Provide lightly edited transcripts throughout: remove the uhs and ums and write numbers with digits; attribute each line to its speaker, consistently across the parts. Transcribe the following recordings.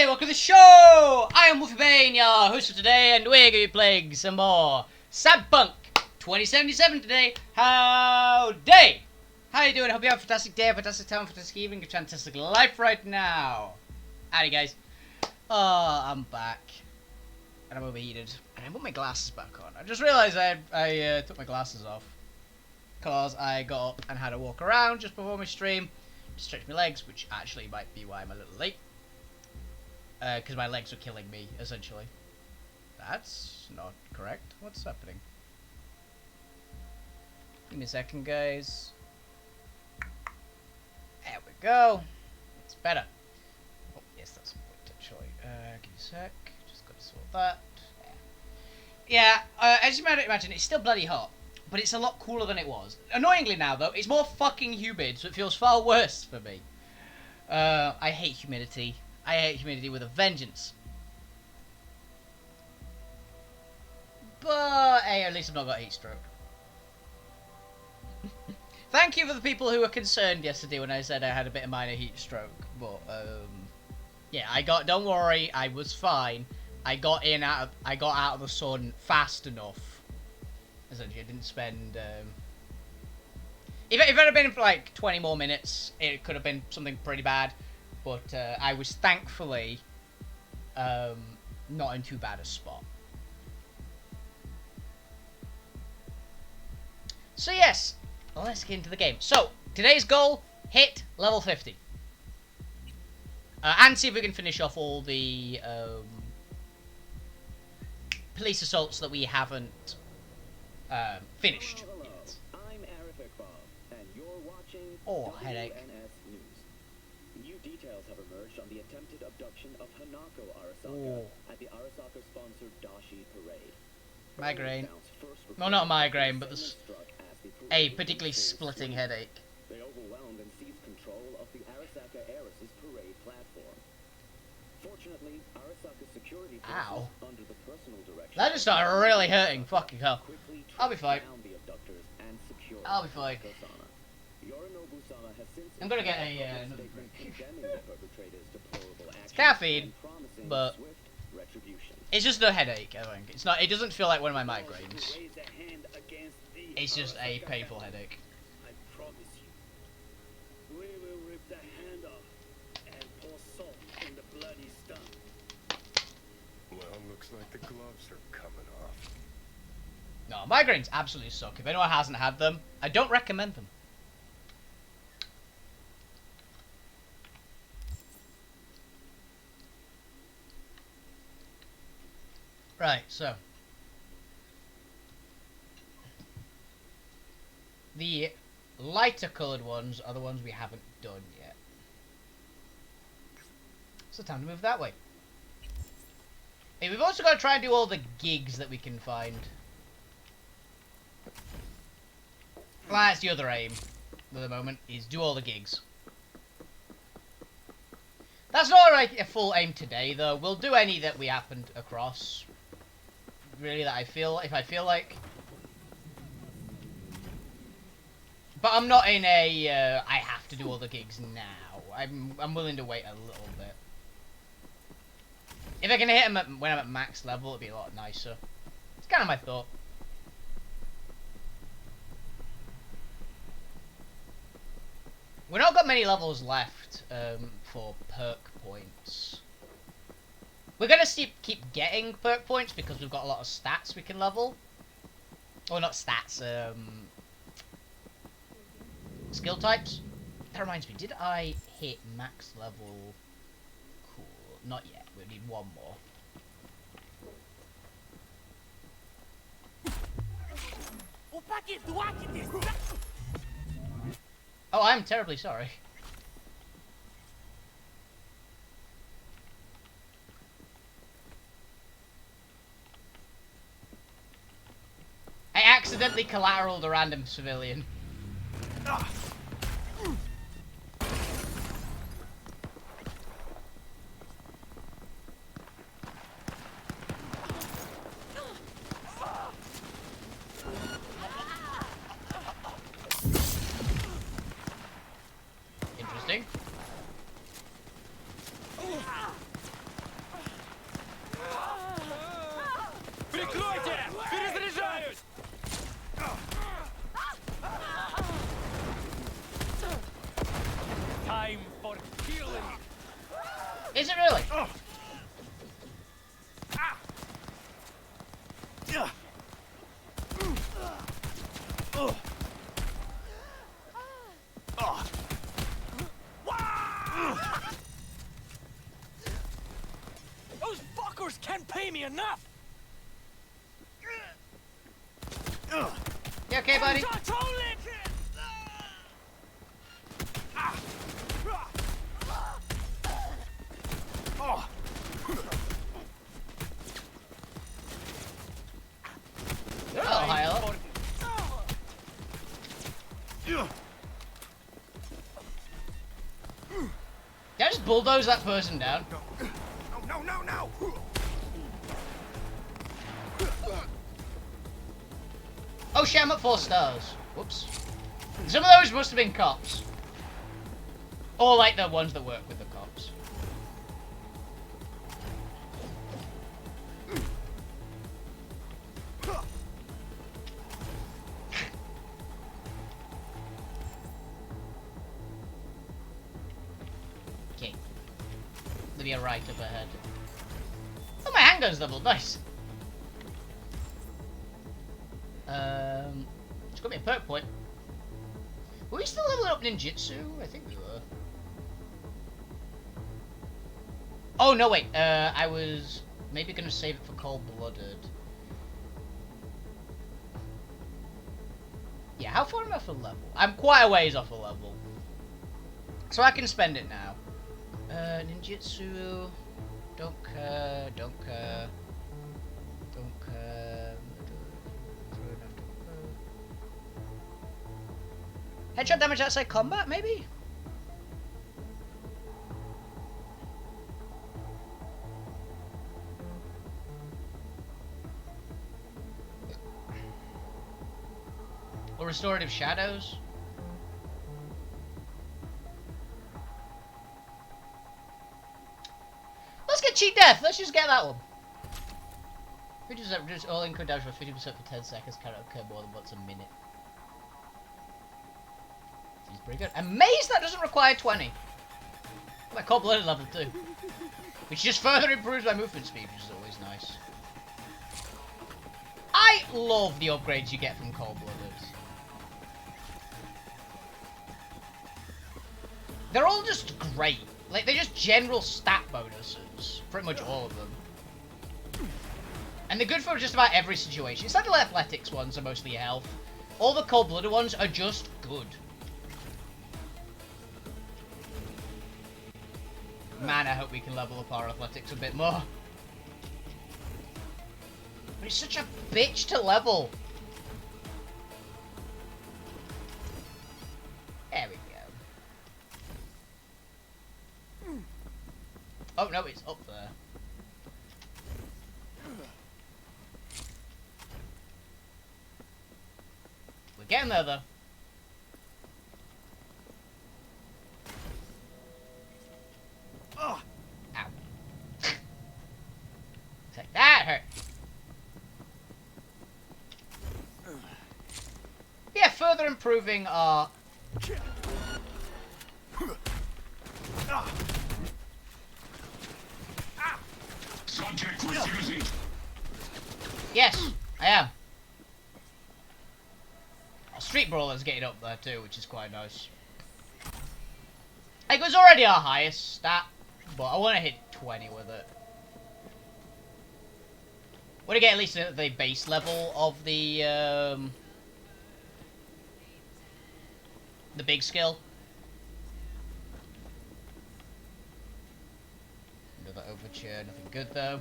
Speaker 1: Hey, welcome to the show! I am Wolfie, your host for today, and we're going to be playing some more Cyberpunk 2077 today. Howdy! How you doing? I hope you have a fantastic day, a fantastic time, a fantastic evening, a fantastic life right now. Howdy, guys. Oh, I'm back. And I'm overheated. And I put my glasses back on. I just realised I took my glasses off. Because I got up and had a walk around just before my stream to stretch my legs, which actually might be why I'm a little late. Because my legs were killing me, essentially. That's not correct. What's happening? Give me a second, guys. There we go. It's better. Oh, yes, that's important, actually. Give me a sec. Just got to sort that. Yeah, as you might imagine, it's still bloody hot. But it's a lot cooler than it was. Annoyingly now, though, it's more fucking humid, so it feels far worse for me. I hate humidity. I hate humidity with a vengeance. But, hey, at least I've not got heat stroke. Thank you for the people who were concerned yesterday when I said I had a bit of minor heat stroke. But, yeah, don't worry, I was fine. I got out of the sun fast enough. Essentially, I didn't spend, if it had been for like 20 more minutes, it could have been something pretty bad. But I was thankfully not in too bad a spot. So yes, let's get into the game. So, today's goal, hit level 50. And see if we can finish off all the police assaults that we haven't finished yet. Oh, headache.
Speaker 2: Details have emerged on the attempted abduction of Hanako Arasaka at the Arasaka-sponsored Dashi Parade.
Speaker 1: Migraine. Well, not a migraine, but there's a particularly splitting headache.
Speaker 2: They overwhelmed and seized control of the Arasaka Heiress's parade platform. Fortunately, Arasaka security forces under the personal direction.
Speaker 1: That just started really hurting. Fucking hell. I'll be fine. I'll be fine. I'm gonna get another drink. It's caffeine, but it's just a headache, I think. It's not. It doesn't feel like one of my migraines. It's just a painful headache.
Speaker 2: I promise you, we will rip the hand off and pour salt in the bloody stump.
Speaker 3: Well, looks like the gloves are coming off.
Speaker 1: No, migraines absolutely suck. If anyone hasn't had them, I don't recommend them. Right, so the lighter coloured ones are the ones we haven't done yet. So time to move that way. Hey, we've also got to try and do all the gigs that we can find. Well, that's the other aim at the moment, is do all the gigs. That's not like a full aim today, though. We'll do any that we happened across. Really, that if I feel like. But I'm not in a I have to do all the gigs now. I'm willing to wait a little bit. If I can hit them when I'm at max level, it'd be a lot nicer. It's kind of my thought. We've not got many levels left for perk points. We're going to keep getting perk points because we've got a lot of stats we can level. Or not stats, skill types. That reminds me, did I hit max level? Cool, not yet. We need one more. Oh, I'm terribly sorry. I accidentally collateraled a random civilian. Interesting. Is it really?
Speaker 4: Those fuckers can't pay me enough.
Speaker 1: You okay, buddy? Oh, high up. Can I just bulldoze that person down?
Speaker 3: No.
Speaker 1: Oh shit, I'm at 4 stars. Whoops. Some of those must have been cops. Or like the ones that work with the cops. Okay. There'll be a right up ahead. Oh, my handgun's leveled. Nice. It's got me a perk point. Were we still leveling up ninjutsu? I think we were. Oh no, wait. I was maybe gonna save it for cold-blooded. Yeah, how far am I off a level? I'm quite a ways off a level, so I can spend it now. Ninjutsu. Don't care. Don't care. Don't care. Headshot damage outside combat, maybe? Or restorative shadows? Let's get cheat death. Let's just get that one. Reduce all income damage by 50% for 10 seconds. Cannot occur more than once a minute. Seems pretty good. Amazed that doesn't require 20. My cold-blooded level 2. Which just further improves my movement speed, which is always nice. I love the upgrades you get from cold-blooded. They're all just great. Like, they're just general stat bonuses. Pretty much all of them. And they're good for just about every situation. It's like the athletics ones are mostly health. All the cold-blooded ones are just good. Man, I hope we can level up our athletics a bit more. But it's such a bitch to level. There we go. Oh no, it's up there. We're getting there though. Ow. Like that hurt. Yeah, further improving our... Yes, I am. Our Street Brawler's getting up there too, which is quite nice. Like, it was already our highest stat, but I want to hit 20 with it. Want to get at least the base level of the big skill. Another overture, nothing good though.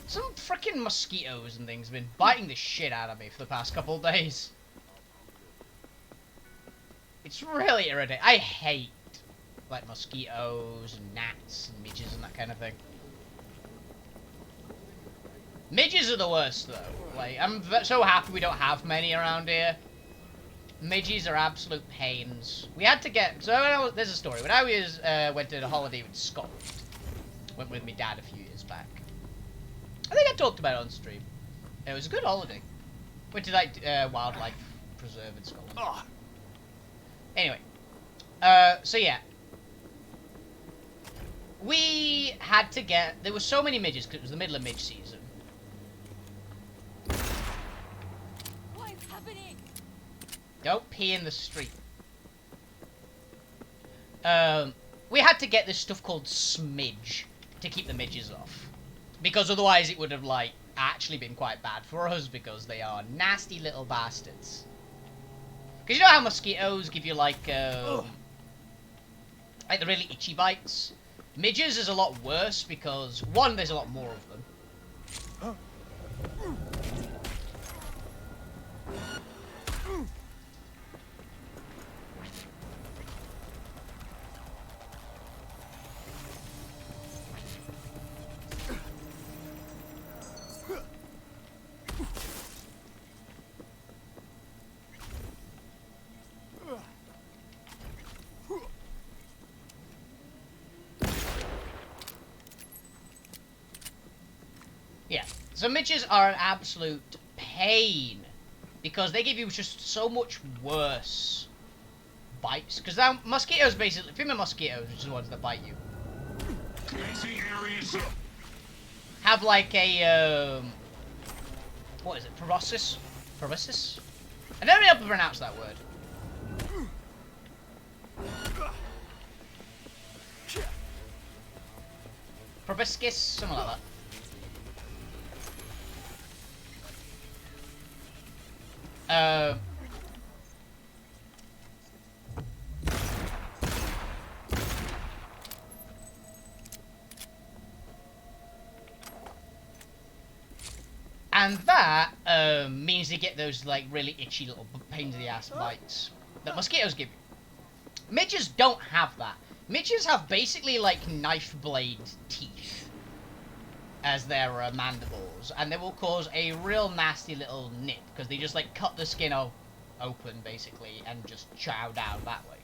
Speaker 1: Some freaking mosquitoes and things have been biting the shit out of me for the past couple of days. It's really irritating. I hate like mosquitoes and gnats and midges and that kind of thing. Midges are the worst though. Like, I'm so happy we don't have many around here. Midges are absolute pains. We had to get... So there's a story. When I was went to a holiday with Scotland, went with my dad a few years back. I think I talked about it on stream. It was a good holiday. Went to like wildlife preserve in Scotland. Anyway, So yeah. We had to get... There were so many midges because it was the middle of midge season.
Speaker 5: What is happening?
Speaker 1: Don't pee in the street. We had to get this stuff called smidge to keep the midges off. Because otherwise it would have, like, actually been quite bad for us because they are nasty little bastards. Because you know how mosquitoes give you, like the really itchy bites? Midges is a lot worse because, one, there's a lot more of them. Yeah, so midges are an absolute pain because they give you just so much worse bites. Because now mosquitoes basically, female mosquitoes, which are the ones that bite you, have like a what is it? Proboscis? Proboscis? I don't know how to pronounce that word. Proboscis, something like that. And that means you get those like really itchy little pains in the ass bites that mosquitoes give you. Midges don't have that. Midges have basically like knife blade teeth as their mandibles, and they will cause a real nasty little nip because they just like cut the skin open basically and just chow down that way.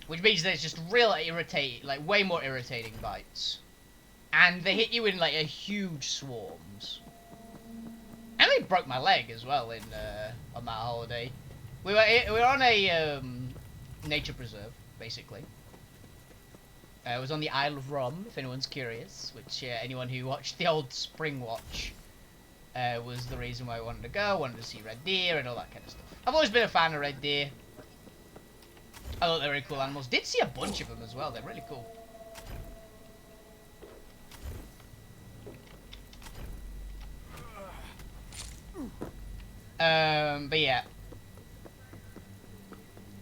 Speaker 1: Which means there's just real irritating, like way more irritating bites. And they hit you in like a huge swarms. And they broke my leg as well in on that holiday. We were on a nature preserve basically. It was on the Isle of Rum, if anyone's curious, which anyone who watched the old Spring Watch was the reason why I wanted to go. Wanted to see red deer and all that kind of stuff. I've always been a fan of red deer. I thought they were really cool animals. Did see a bunch of them as well. They're really cool. But yeah.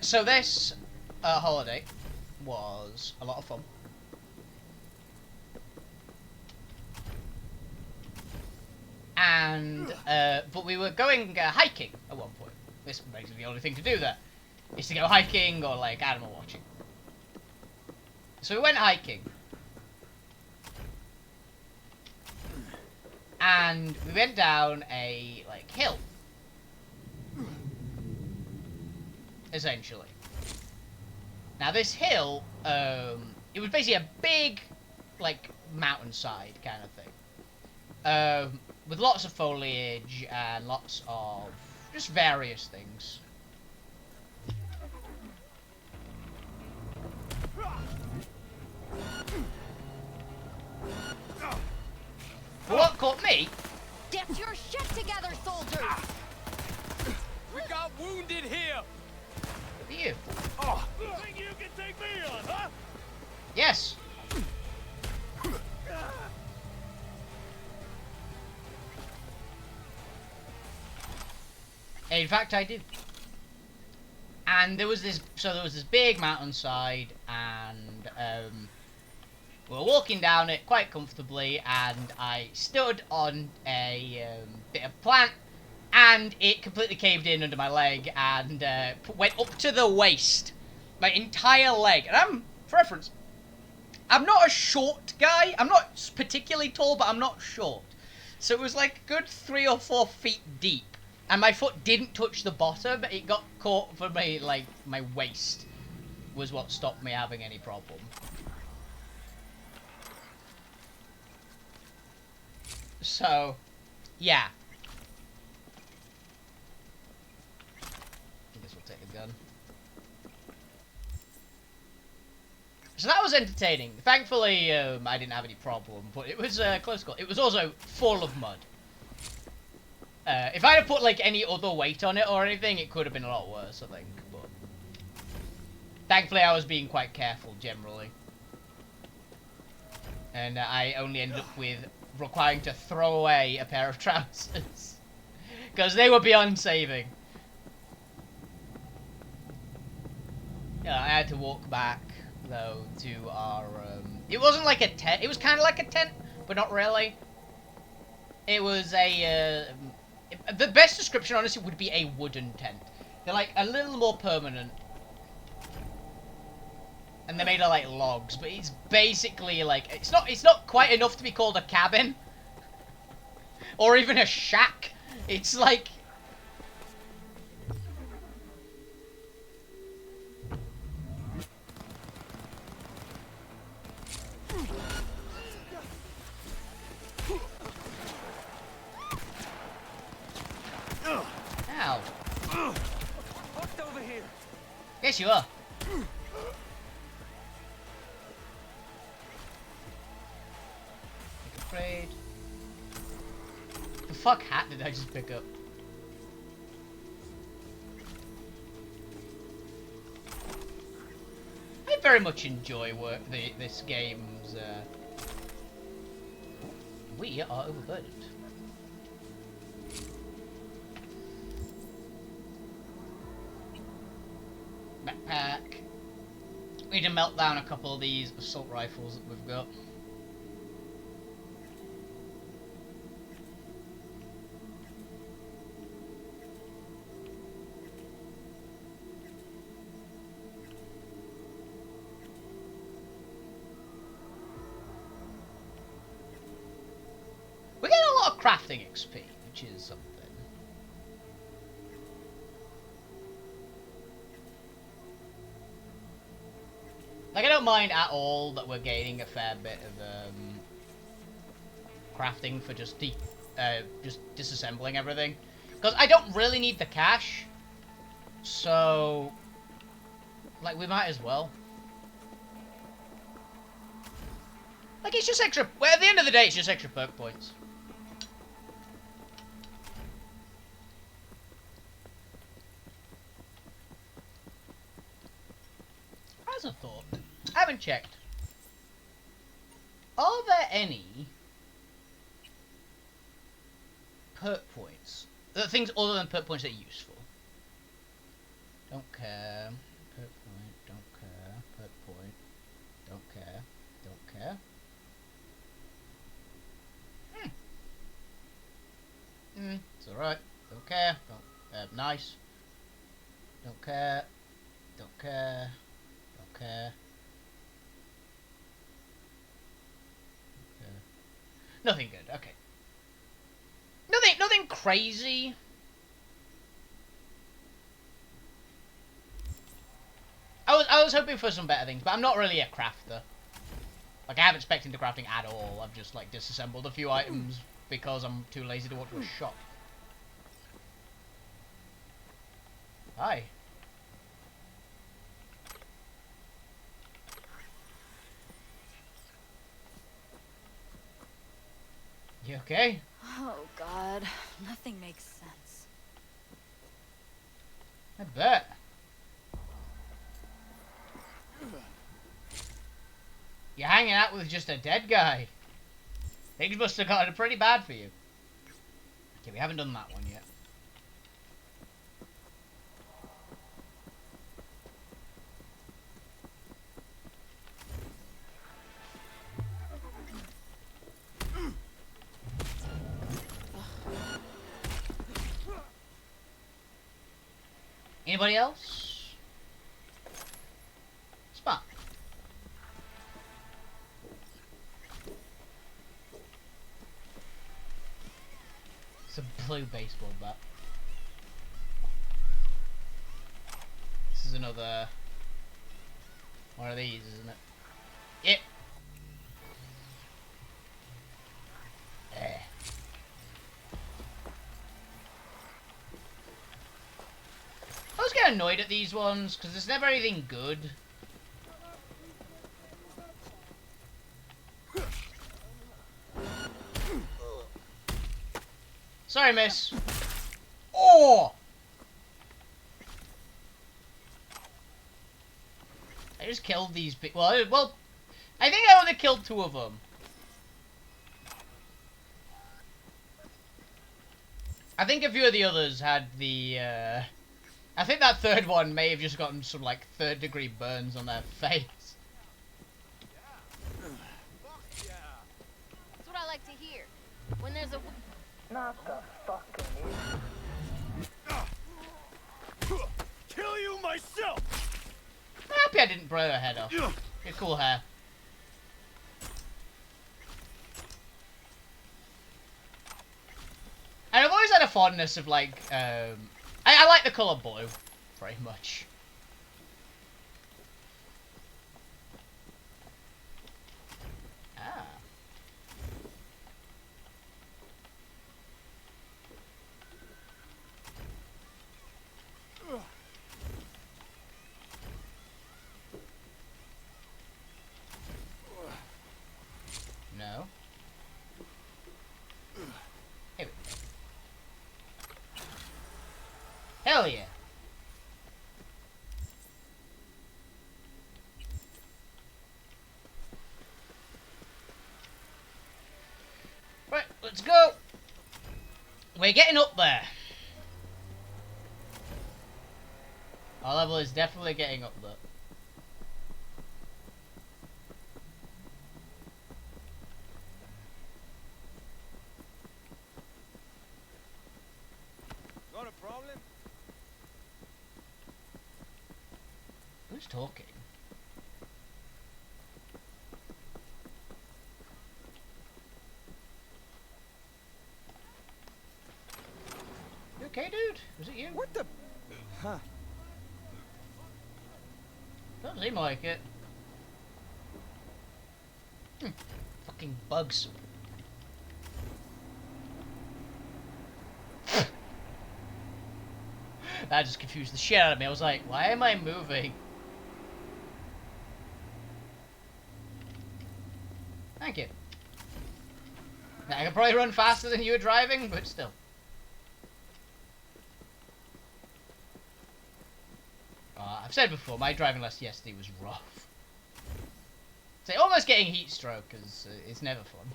Speaker 1: So this holiday was a lot of fun. And but we were going hiking at one point. This makes it the only thing to do there is to go hiking or like animal watching. So we went hiking. And we went down a like hill. Essentially. Now this hill, it was basically a big, like, mountainside kind of thing. With lots of foliage and lots of just various things. But what caught me?
Speaker 5: Get your shit together, soldiers!
Speaker 4: We got wounded here!
Speaker 1: Look at you.
Speaker 4: Oh, you think you can take me on, huh?
Speaker 1: Yes. In fact, I did. And there was this big mountainside, and we were walking down it quite comfortably, and I stood on a bit of plant, and it completely caved in under my leg, and went up to the waist. My entire leg. And for reference, I'm not a short guy. I'm not particularly tall, but I'm not short. So it was like a good 3 or 4 feet deep. And my foot didn't touch the bottom, but it got caught for my, like, my waist was what stopped me having any problem. So, yeah. I guess we'll take the gun. So that was entertaining. Thankfully, I didn't have any problem, but it was a close call. It was also full of mud. If I had put like any other weight on it or anything, it could have been a lot worse, I think. But thankfully, I was being quite careful generally, and I only ended up with requiring to throw away a pair of trousers because they were beyond saving. Yeah, I had to walk back though to our. It wasn't like a tent. It was kind of like a tent, but not really. It was a. The best description, honestly, would be a wooden tent. They're like a little more permanent, and they're made of like logs. But it's basically like it's not quite enough to be called a cabin, or even a shack. It's like. Ow.
Speaker 4: Fucked over here.
Speaker 1: Yes, you are. Afraid. The fuck hat did I just pick up? I very much enjoy this game's. We are overburdened. Backpack. We need to melt down a couple of these assault rifles that we've got. We're getting a lot of crafting XP, which is something. Like, I don't mind at all that we're gaining a fair bit of crafting for just disassembling everything, because I don't really need the cash, so like we might as well. Like, it's just extra. Well, at the end of the day, it's just extra perk points. As a thought, I haven't checked. Are there any perk points? Things other than perk points that are useful? Don't care. Perk point. Don't care. Perk point. Don't care. Don't care. It's alright. Don't care. Don't. Nice. Don't care. Don't care. Don't care. Nothing good. Okay. Nothing crazy. I was hoping for some better things, but I'm not really a crafter. Like, I haven't spec'd into crafting at all. I've just like disassembled a few items because I'm too lazy to walk to a shop. Hi. You okay?
Speaker 5: Oh, God. Nothing makes sense.
Speaker 1: I bet. You're hanging out with just a dead guy. Things must have gotten pretty bad for you. Okay, we haven't done that one yet. Anybody else? Spot. It's a blue baseball bat. This is another one of these, isn't it? Yep. There. I was getting annoyed at these ones because there's never anything good. Sorry, miss. Oh! I just killed these people. Well, I think I only killed 2 of them. I think a few of the others had the, I think that 3rd one may have just gotten some, like, 3rd-degree burns on their face.
Speaker 5: That's what I like to hear. When there's a...
Speaker 6: Not the fucking
Speaker 4: Kill you myself!
Speaker 1: I'm happy I didn't blow her head off. Good cool hair. And I've always had a fondness of, like, I like the colour blue, very much. Ah. No. Here we go. Hell yeah. Right, let's go. We're getting up there. Our level is definitely getting up there.
Speaker 4: Got a problem?
Speaker 1: Who's talking? You okay, dude? Was it you?
Speaker 4: What the? Huh?
Speaker 1: Doesn't seem like it. Fucking bugs. That just confused the shit out of me. I was like, why am I moving? Thank you. Now, I can probably run faster than you were driving, but still. I've said before, my driving lesson yesterday was rough. So almost getting heat stroke is it's never fun.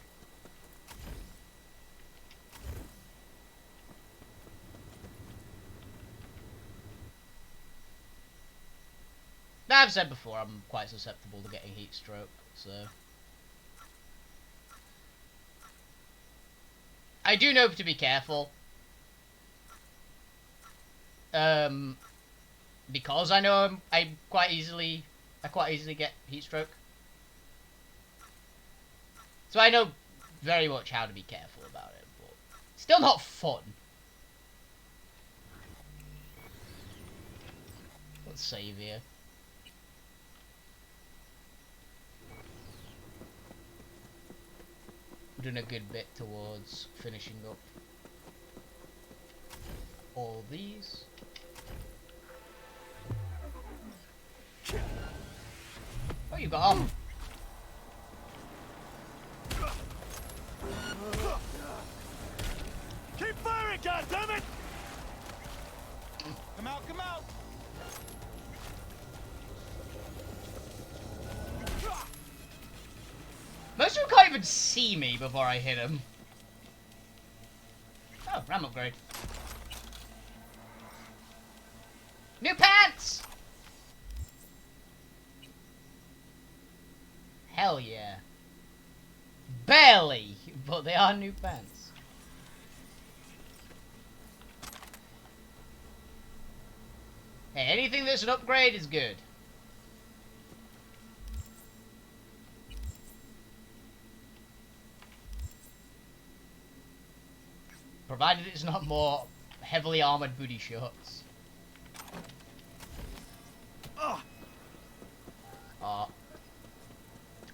Speaker 1: Now, I've said before, I'm quite susceptible to getting heat stroke, so... I do know to be careful. Because I know I quite easily get heat stroke. So I know very much how to be careful about it, but still not fun. Let's save here. We're doing a good bit towards finishing up all these. Oh, you got arm.
Speaker 4: Keep firing, goddammit! Come out, come out!
Speaker 1: Most of them can't even see me before I hit them. Oh, RAM upgrade. New pants! Hell yeah. Barely, but they are new pants. Hey, anything that's an upgrade is good. Provided it's not more heavily armored booty shorts.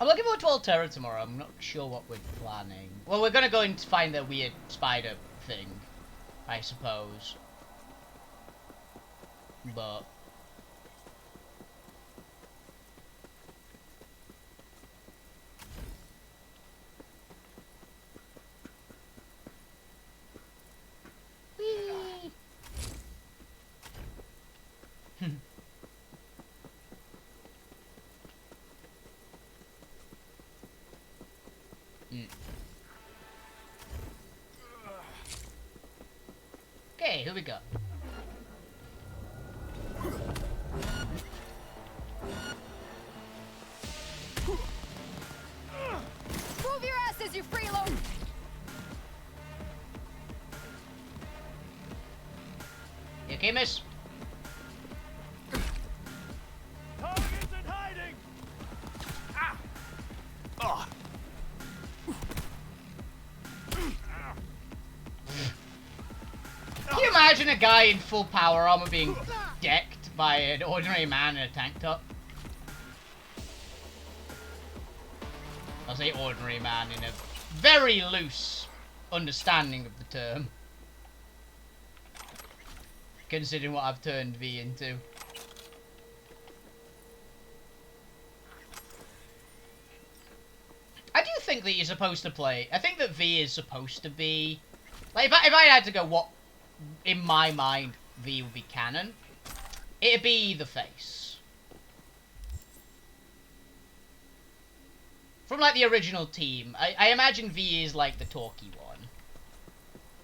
Speaker 1: I'm looking forward to Alterra tomorrow. I'm not sure what we're planning. Well, we're gonna go and find the weird spider thing, I suppose. But... Okay, who we got?
Speaker 5: Move your asses, you freeload!
Speaker 1: You okay, miss?
Speaker 4: Target's in hiding! Ah! Oh.
Speaker 1: Can you imagine a guy in full power armor being decked by an ordinary man in a tank top? I'll say ordinary man in a very loose understanding of the term. Considering what I've turned V into. I do think that you're supposed to play... I think that V is supposed to be... Like, if I had to go what, in my mind, V would be canon, it'd be the face. From, like, the original team, I imagine V is, like, the talky one.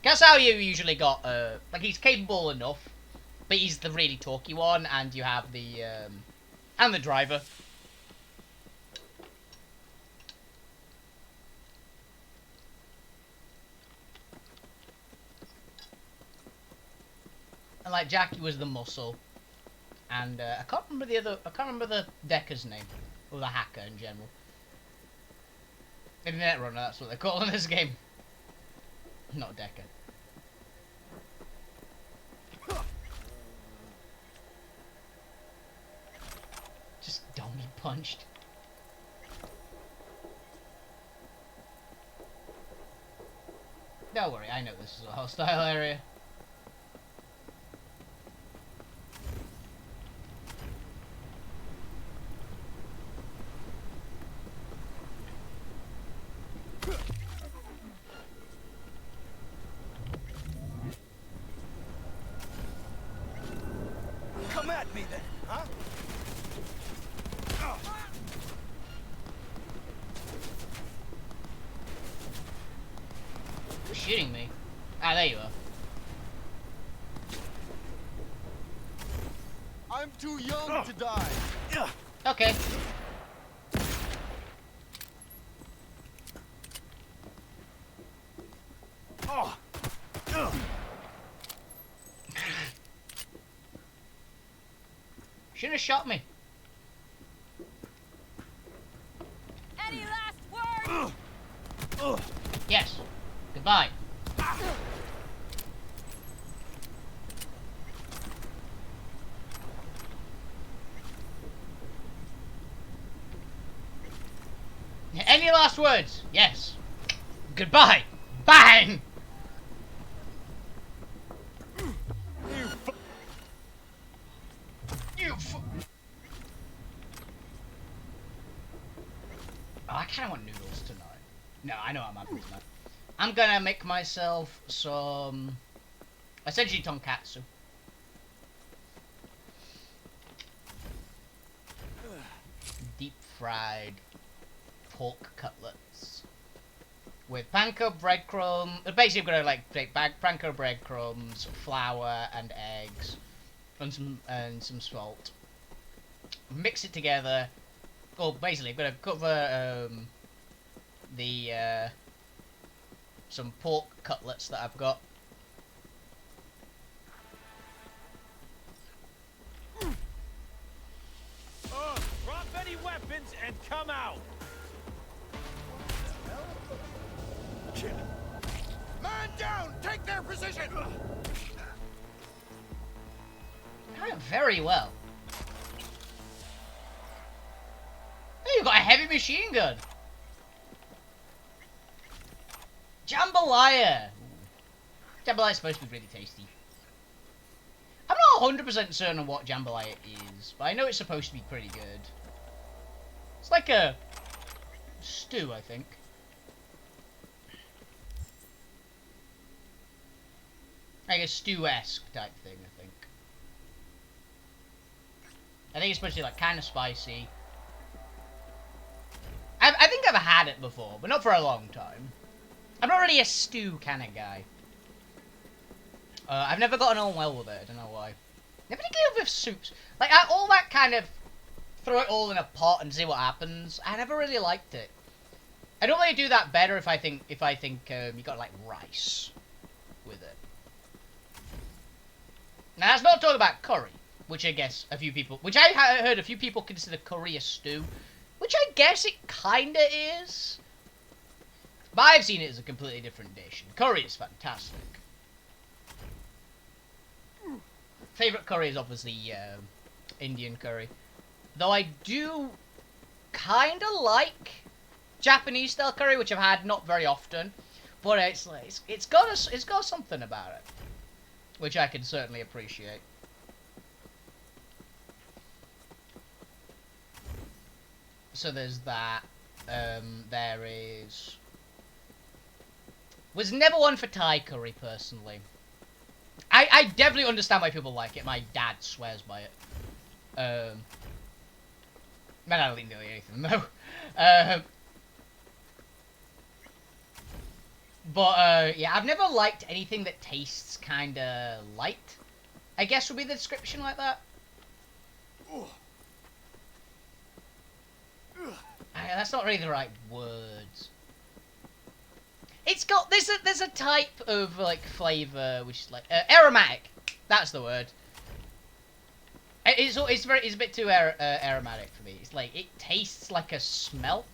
Speaker 1: That's how you usually got, like, he's capable enough, but he's the really talky one, and you have the, and the driver. And, like, Jackie was the muscle. And, I can't remember the Decker's name. Or the hacker in general. Internet runner, that's what they call in this game. Not Decker. Just don't be punched. Don't worry, I know this is a hostile area.
Speaker 4: Come at me then, huh?
Speaker 1: Who's shooting me? Ah, there you are.
Speaker 4: I'm too young to die.
Speaker 1: Okay. Should have shot me.
Speaker 5: Any last words?
Speaker 1: Yes. Goodbye. Any last words? Yes. Goodbye. Bang! Oh, I kind of want noodles tonight. No, I know I'm having tonight. I'm gonna make myself some... essentially tonkatsu. Deep fried pork cutlets. With panko breadcrumb... Basically, I'm gonna like take panko breadcrumbs, flour, and eggs. And some salt. Mix it together. Well, basically, I'm gonna cover some pork cutlets that I've got.
Speaker 4: Drop any weapons and come out. Man down! Take their position!
Speaker 1: Very well. Hey, you've got a heavy machine gun. Jambalaya. Jambalaya is supposed to be really tasty. I'm not 100% certain on what jambalaya is, but I know it's supposed to be pretty good. It's like a stew, I think. Like a stew-esque type thing, I think. I think it's supposed to be like kind of spicy. I think I've had it before, but not for a long time. I'm not really a stew kind of guy. I've never gotten on well with it. I don't know why. Never did get with soups. Like all that kind of throw it all in a pot and see what happens. I never really liked it. I don't really do that better if I think you got like rice with it. Now that's not talking about curry, which I guess a few people, which I heard a few people consider curry a stew, which I guess it kinda is. But I've seen it as a completely different dish. And curry is fantastic. Favorite curry is obviously Indian curry, though I do kind of like Japanese style curry, which I've had not very often, but it's got something about it, which I can certainly appreciate. So there's that. There was never one for Thai curry personally. I definitely understand why people like it. My dad swears by it. Man, I don't think nearly anything though. Yeah, I've never liked anything that tastes kinda light, I guess would be the description like that. That's not really the right words. It's got there's a type of like flavor which is like aromatic. That's the word. It's a bit too aromatic for me. It's like it tastes like a smell,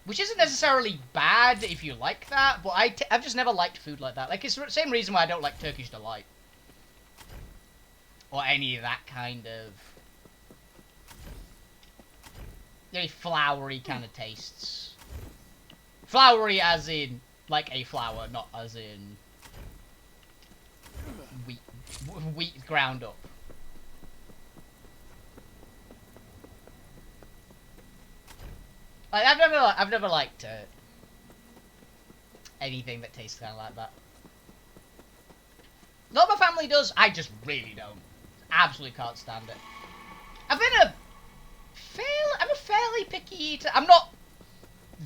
Speaker 1: which isn't necessarily bad if you like that. But I've just never liked food like that. Like it's the same reason why I don't like Turkish delight or any of that kind of very flowery kind of tastes. Flowery as in like a flour, not as in wheat ground up. Like, I've never liked anything that tastes kind of like that. Not my family does. I just really don't. Absolutely can't stand it. I'm a fairly picky eater. I'm not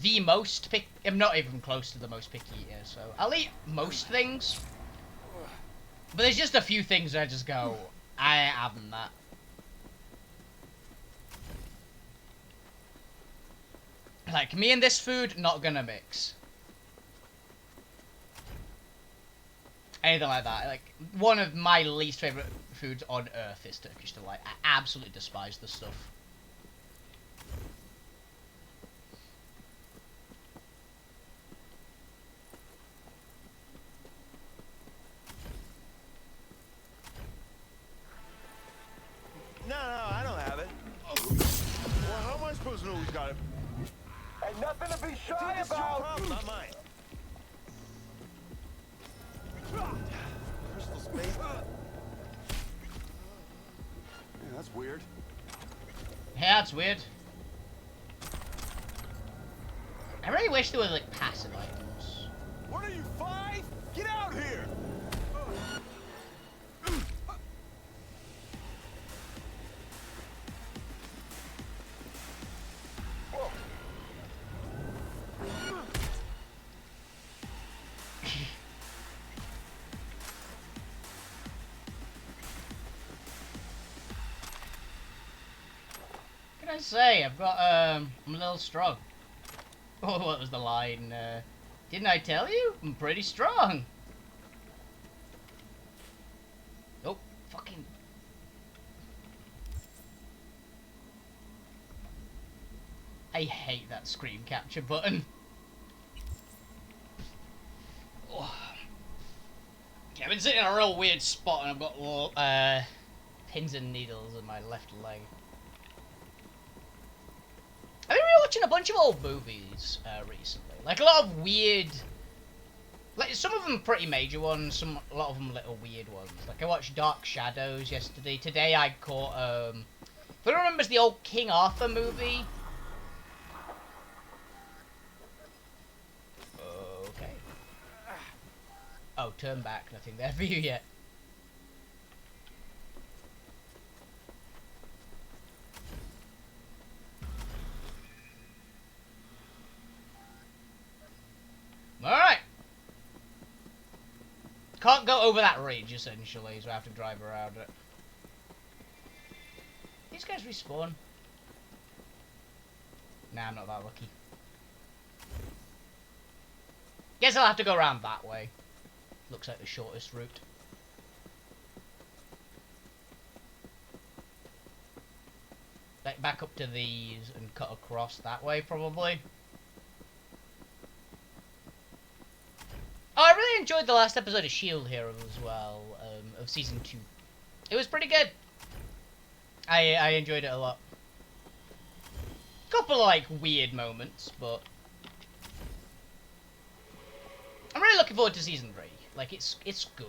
Speaker 1: the most picky. I'm not even close to the most picky eater. So I'll eat most things. But there's just a few things that I just go, I ain't having that. Like, me and this food, not gonna mix. Anything like that. Like, one of my least favourite foods on earth is Turkish delight. I absolutely despise the stuff.
Speaker 4: No, I don't have it. Well, how am I supposed to know who's got it?
Speaker 6: Ain't nothing to be
Speaker 4: Dude,
Speaker 6: shy
Speaker 4: this is your
Speaker 6: about.
Speaker 4: problem, not mine. Crystal space. Yeah, that's weird.
Speaker 1: Yeah, that's weird. I really wish there were, like, passive items.
Speaker 4: What are you, 5? Get out here!
Speaker 1: What can I say? I've got, I'm a little strong. Oh, what was the line? Didn't I tell you? I'm pretty strong. Nope. Fucking... I hate that screen capture button. Oh. Yeah, I've been sitting in a real weird spot and I've got pins and needles in my left leg. I've been rewatching a bunch of old movies recently. Like a lot of weird, like some of them pretty major ones, a lot of them little weird ones. Like I watched Dark Shadows yesterday. Today I caught if anyone remembers the old King Arthur movie. Okay. Oh, turn back. Nothing there for you yet. Alright. Can't go over that ridge, essentially, so I have to drive around it. These guys respawn. Nah, I'm not that lucky. Guess I'll have to go around that way. Looks like the shortest route. Like back up to these and cut across that way, probably. Oh, I really enjoyed the last episode of Shield Hero as well, of Season 2. It was pretty good. I enjoyed it a lot. Couple, like, weird moments, but... I'm really looking forward to Season 3. Like, it's good.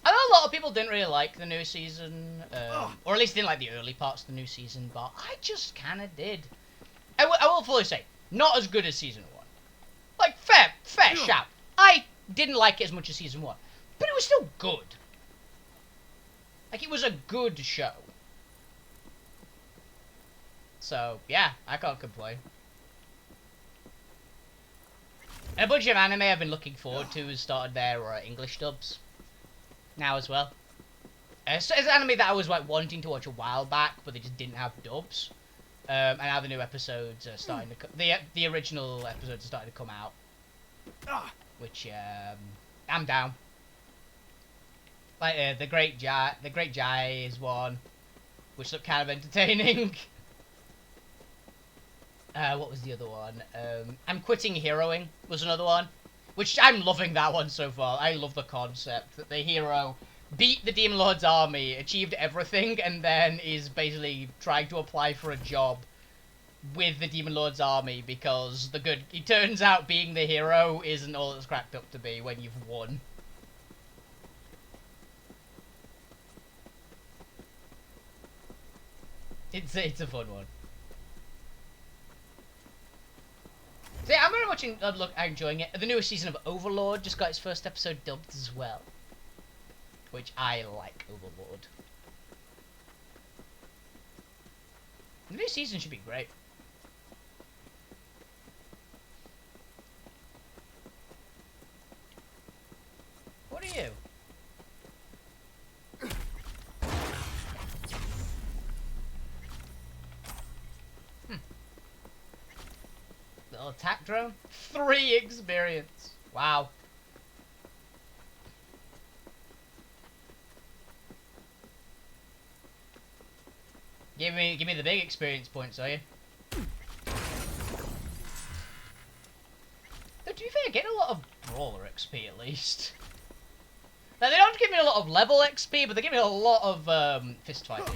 Speaker 1: I know a lot of people didn't really like the new season, or at least didn't like the early parts of the new season, but I just kind of did. I will fully say, not as good as Season 1. Like, fair shout. I didn't like it as much as Season 1, but it was still good. Like, it was a good show. So, yeah, I can't complain. And a bunch of anime I've been looking forward to has started their English dubs now as well. So it's an anime that I was like wanting to watch a while back, but they just didn't have dubs. And now the new episodes are starting to the original episodes are starting to come out, which I'm down. Like the Great Jai is one, which looked kind of entertaining. What was the other one? I'm Quitting Heroing was another one, which I'm loving that one so far. I love the concept that the hero beat the Demon Lord's army, achieved everything, and then is basically trying to apply for a job with the Demon Lord's army because it turns out being the hero isn't all it's cracked up to be when you've won. It's a fun one. So yeah, I'm very much enjoying it. The newest season of Overlord just got its first episode dubbed as well, which I like. Overlord. The new season should be great. What are you? Little attack drone? 3 experience. Wow. Give me the big experience points, are you? But to be fair, I get a lot of brawler XP at least. Now they don't give me a lot of level XP, but they give me a lot of fist fighting.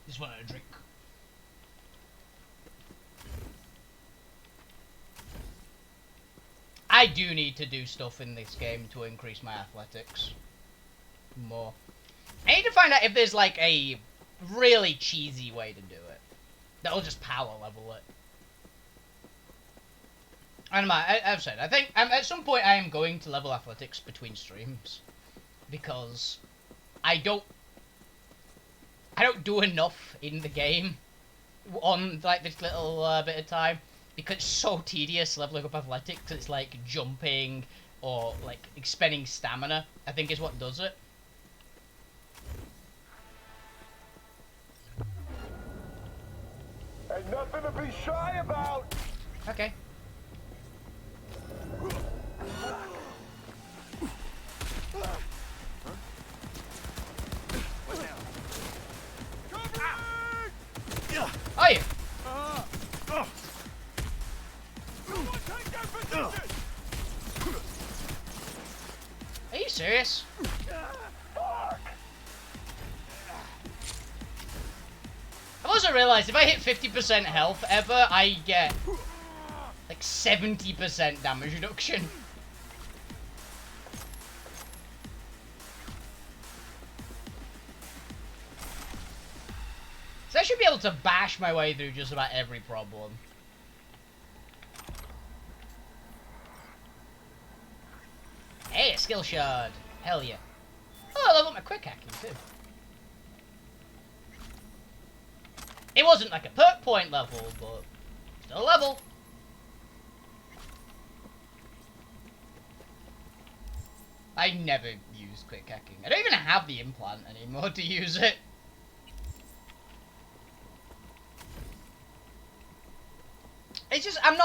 Speaker 1: Just wanted a drink. I do need to do stuff in this game to increase my athletics more. I need to find out if there's like a really cheesy way to do it that'll just power level it. And I've said, I think at some point I am going to level athletics between streams because I don't do enough in the game on like this little bit of time because it's so tedious leveling up athletics. It's like jumping or like expending stamina, I think is what does it.
Speaker 6: Ain't nothing to be shy about.
Speaker 1: Okay. Oh yeah. Are you serious? I've also realised if I hit 50% health ever, I get like 70% damage reduction. So I should be able to bash my way through just about every problem. skill shard. Hell yeah. Oh, I leveled my quick hacking too. It wasn't like a perk point level, but still a level. I never use quick hacking. I don't even have the implant anymore to use it. It's just, I'm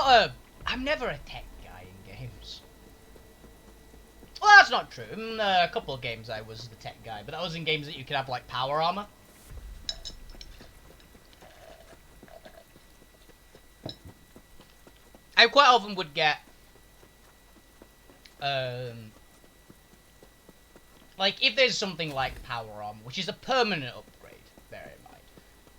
Speaker 1: never a tech guy in games. Well, that's not true. In a couple of games I was the tech guy, but that was in games that you could have, like, power armor. I quite often would get, like, if there's something like power armor, which is a permanent upgrade, bear in mind.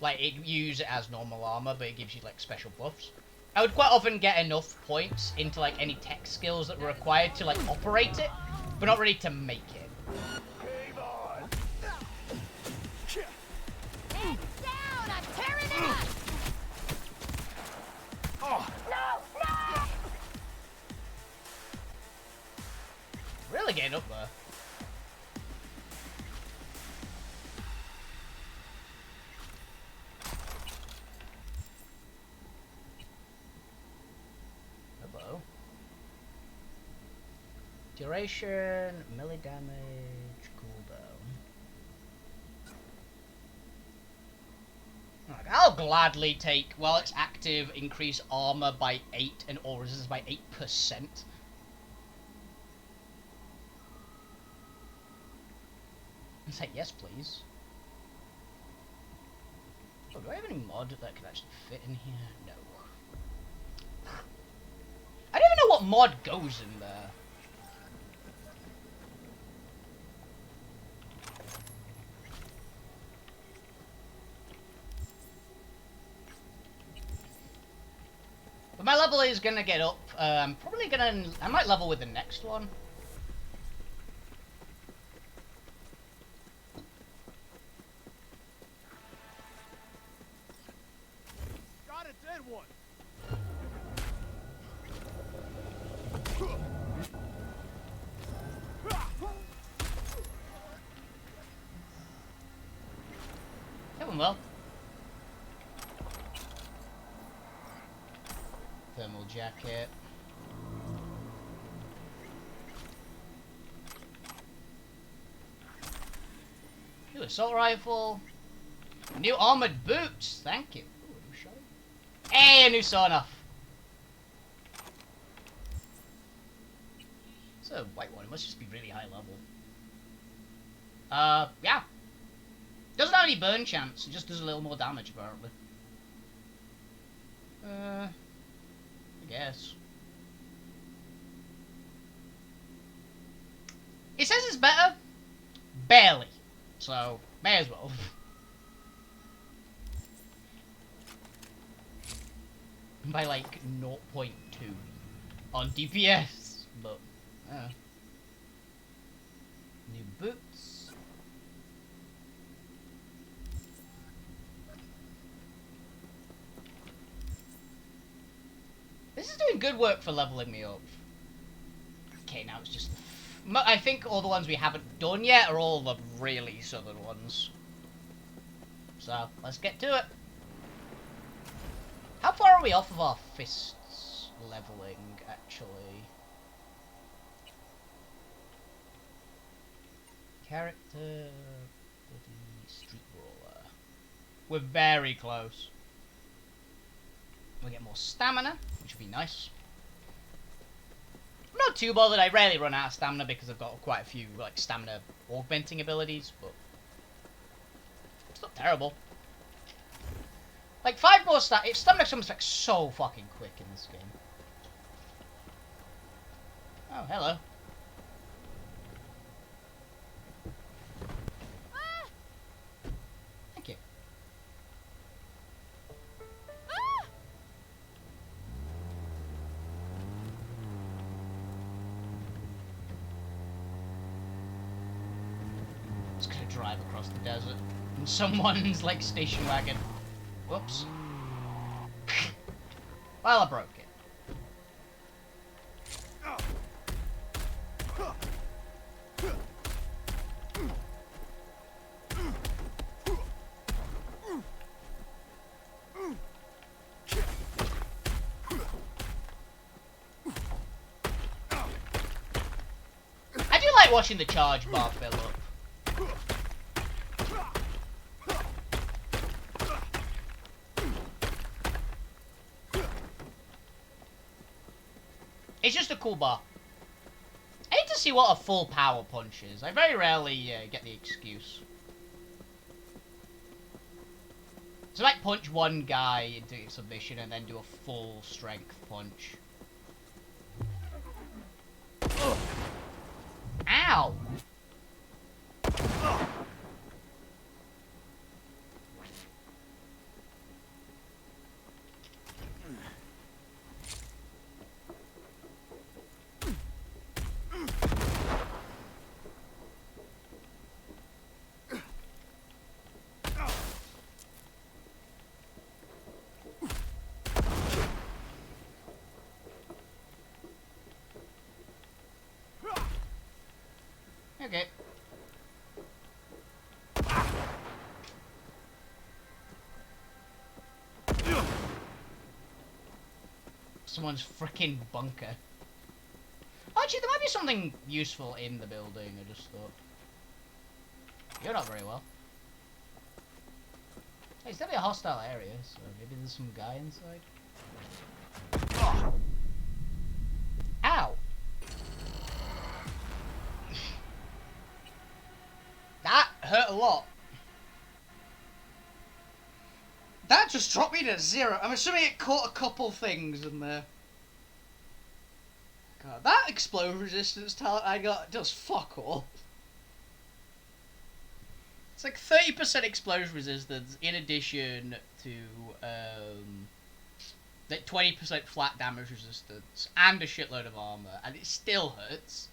Speaker 1: Like, you use it as normal armor, but it gives you, like, special buffs. I would quite often get enough points into, like, any tech skills that were required to, like, operate it, but not ready to make it.
Speaker 6: Game on.
Speaker 5: Head down! I'm tearing it up!
Speaker 6: Oh,
Speaker 5: No!
Speaker 1: Really getting up there. Hello. Duration, melee damage, cooldown. Like, I'll gladly take, while it's active, increase armor by 8 and all resistance by 8%. And say yes, please. Oh, do I have any mod that could actually fit in here? No. I don't even know what mod goes in there. But my level is gonna get up. I'm probably gonna. I might level with the next one.
Speaker 4: Got a dead one.
Speaker 1: Doing well. Thermal jacket. New assault rifle. New armored boots. Thank you. Ooh, a new shot. Hey, a new sawn off. It's a white one. It must just be really high level. Yeah. Doesn't have any burn chance. It just does a little more damage, apparently. I guess. It says it's better. Barely. So, may as well. By like 0.2 on DPS. But, new boots. This is doing good work for leveling me up. Okay, now it's just... I think all the ones we haven't done yet are all the really southern ones. So, let's get to it. How far are we off of our fists leveling, actually? Character... Street Brawler. We're very close. We'll get more stamina, which would be nice. I'm not too bothered. I rarely run out of stamina because I've got quite a few like stamina augmenting abilities, but it's not terrible. Like 5 more stamina. Stamina comes like so fucking quick in this game. Oh, hello. Thank you. Just gonna drive across the desert in someone's like station wagon. Whoops. Well, I broke it. like watching the charge bar fill up. It's just a cool bar. I need to see what a full power punch is. I very rarely get the excuse. So I might punch one guy into submission and then do a full strength punch. Ow! Okay. Someone's frickin' bunker. Actually, there might be something useful in the building, I just thought. You're not very well. Hey, it's definitely a hostile area, so maybe there's some guy inside. Oh. Ow! That hurt a lot. That just dropped me to 0. I'm assuming it caught a couple things in there. God, that explosion resistance talent I got does fuck all. It's like 30% explosion resistance in addition to like 20% flat damage resistance and a shitload of armor, and it still hurts.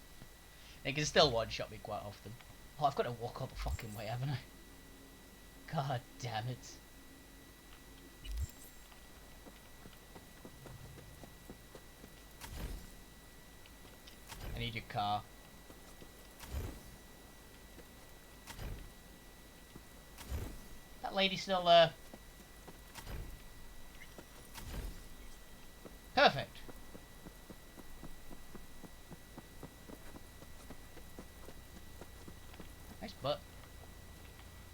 Speaker 1: It can still one-shot me quite often. Oh, I've got to walk up a fucking way, haven't I? God damn it. I need your car. That lady still there? Perfect. Nice butt.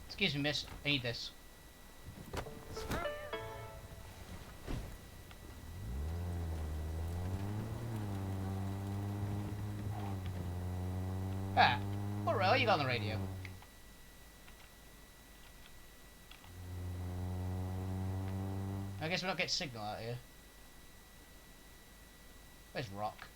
Speaker 1: Excuse me, miss. I need this. Ah. What rail you got on the radio? I guess we don't get signal out here. Where's Rock?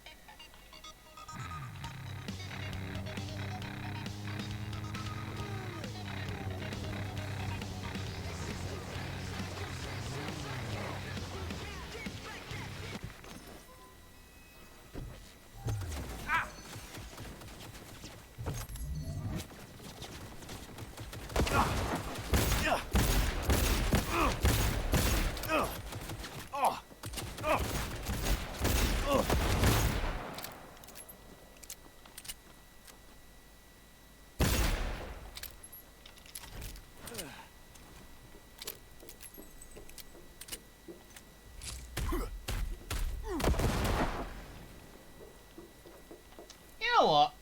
Speaker 1: You know what?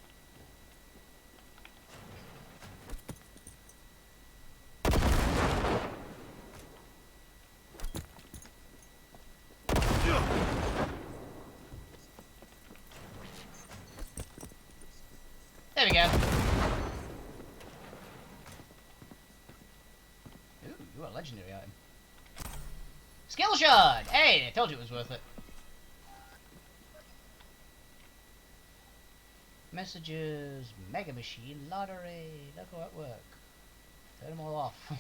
Speaker 1: There we go. Ooh, you got a legendary item. Skill shard! Hey, I told you it was worth it. Messages, Mega Machine, Lottery. Look how it work. Turn them all off.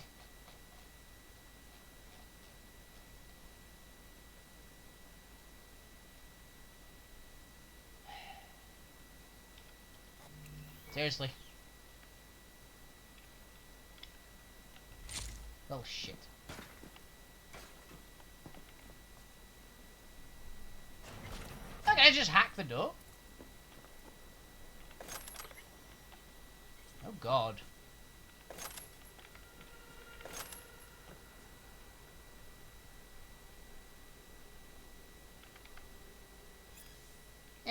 Speaker 1: Seriously. Oh shit. Okay, just hack the door. Oh god.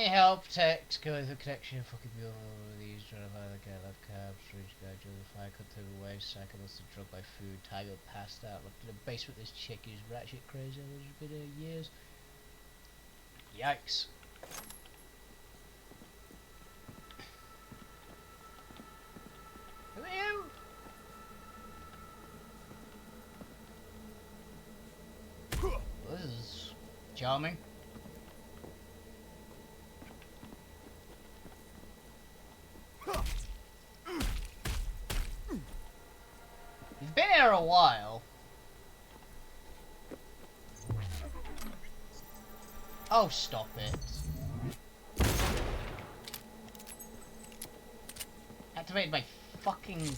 Speaker 1: Need help, text, go with the connection, fucking be all over these, trying to find the guy left cab, strange guy, drove the fire, cut through the waist, cycle must have drugged by food, tiger passed out, looked in the basement, this chick who's ratchet crazy, it's been years. Yikes. Who are you? Well, this is charming. You've been here a while. Oh, stop it. Activate my fucking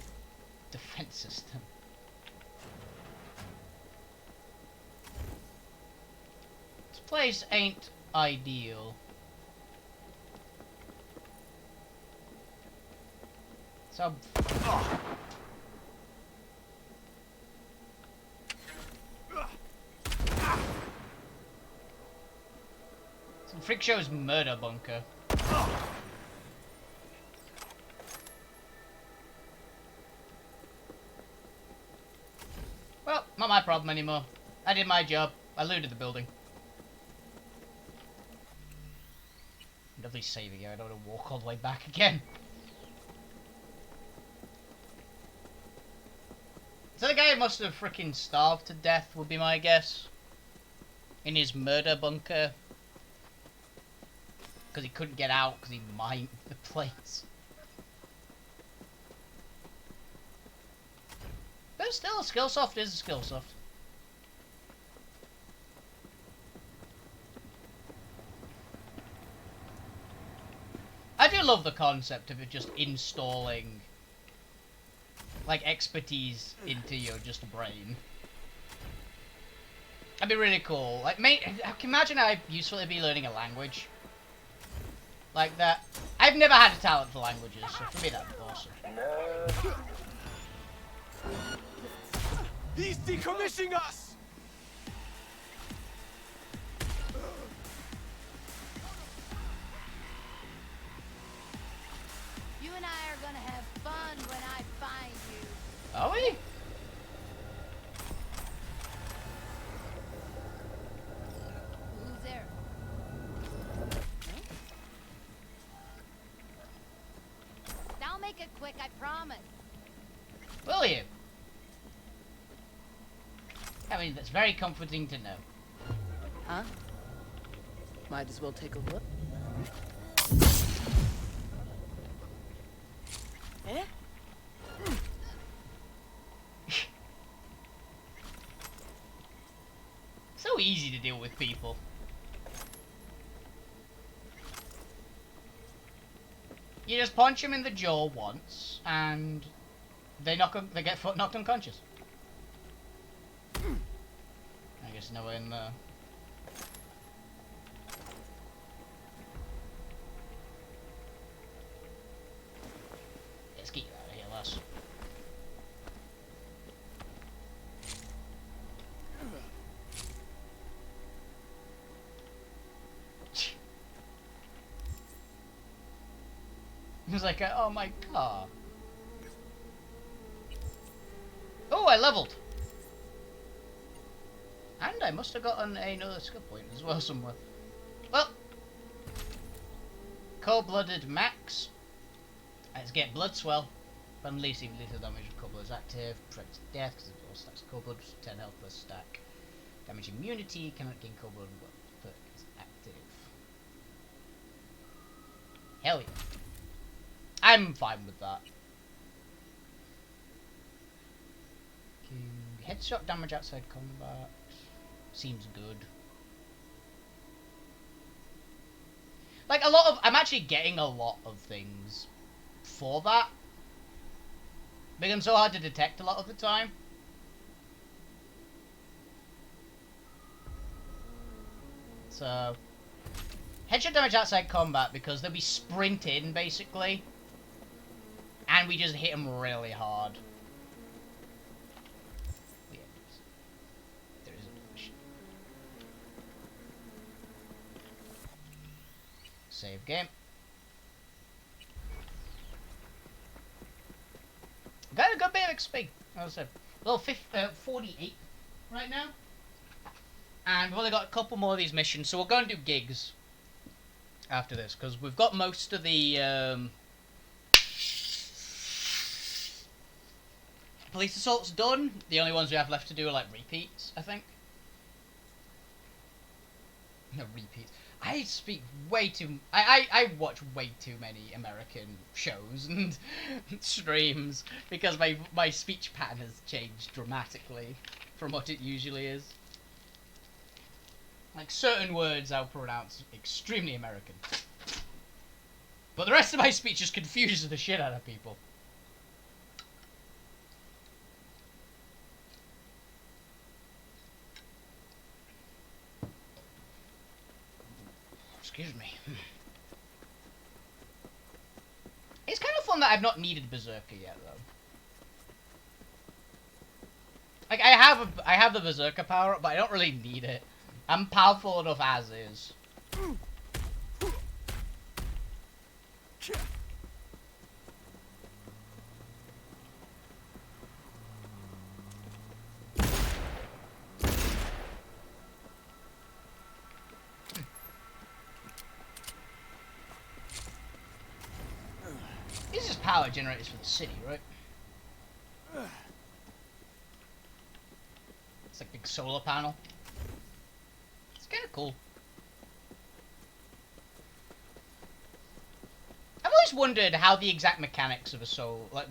Speaker 1: defense system. This place ain't ideal. So... Some freak show's murder bunker. Well, not my problem anymore. I did my job. I looted the building. Lovely saving here. I don't want to walk all the way back again. So the guy must have freaking starved to death, would be my guess. In his murder bunker. Because he couldn't get out because he mined the place. But still, Skillsoft is a Skillsoft. I do love the concept of it just installing like expertise into your just brain. That'd be really cool. Like, I can imagine how useful it'd be learning a language like that. I've never had a talent for languages, so for me that'd be awesome.
Speaker 4: He's decommissioning us!
Speaker 5: You and I are gonna have fun when I find you.
Speaker 1: Are we?
Speaker 5: Who's there? No? I'll make it quick, I promise.
Speaker 1: Will you? I mean, that's very comforting to know.
Speaker 7: Huh? Might as well take a look. Eh?
Speaker 1: So easy to deal with people. You just punch them in the jaw once, and they get knocked unconscious. I guess no way in there. Let's get you out of here, lass. He was like, oh my god. Oh, I leveled. And I must have gotten another skill point as well somewhere. Well, cold-blooded max. Let's get blood swell. Unleashing lethal damage with cold blood is active. Prevents death because it all stacks cold blood. 10 health per stack. Damage immunity. Cannot gain cold blood but perk is active. Hell yeah. I'm fine with that. Headshot damage outside combat. Seems good. Like a lot of, I'm actually getting a lot of things for that. Because I'm so hard to detect a lot of the time. So, headshot damage outside combat because they'll be sprinting basically. And we just hit them really hard. Yeah, there is a mission. Save game. Got a good bit of XP. As I said, well, 48 right now, and we've only got a couple more of these missions, so we'll go and do gigs after this because we've got most of the police assaults done. The only ones we have left to do are like repeats, I think. No repeats. I speak way too. I watch way too many American shows and streams because my speech pattern has changed dramatically from what it usually is. Like certain words I'll pronounce extremely American, but the rest of my speech just confuses the shit out of people. Excuse me. It's kind of fun that I've not needed Berserker yet, though. Like I have the Berserker power up, but I don't really need it. I'm powerful enough as is. This is power generators for the city, right? It's like a big solar panel. It's kind of cool. I've always wondered how the exact mechanics of the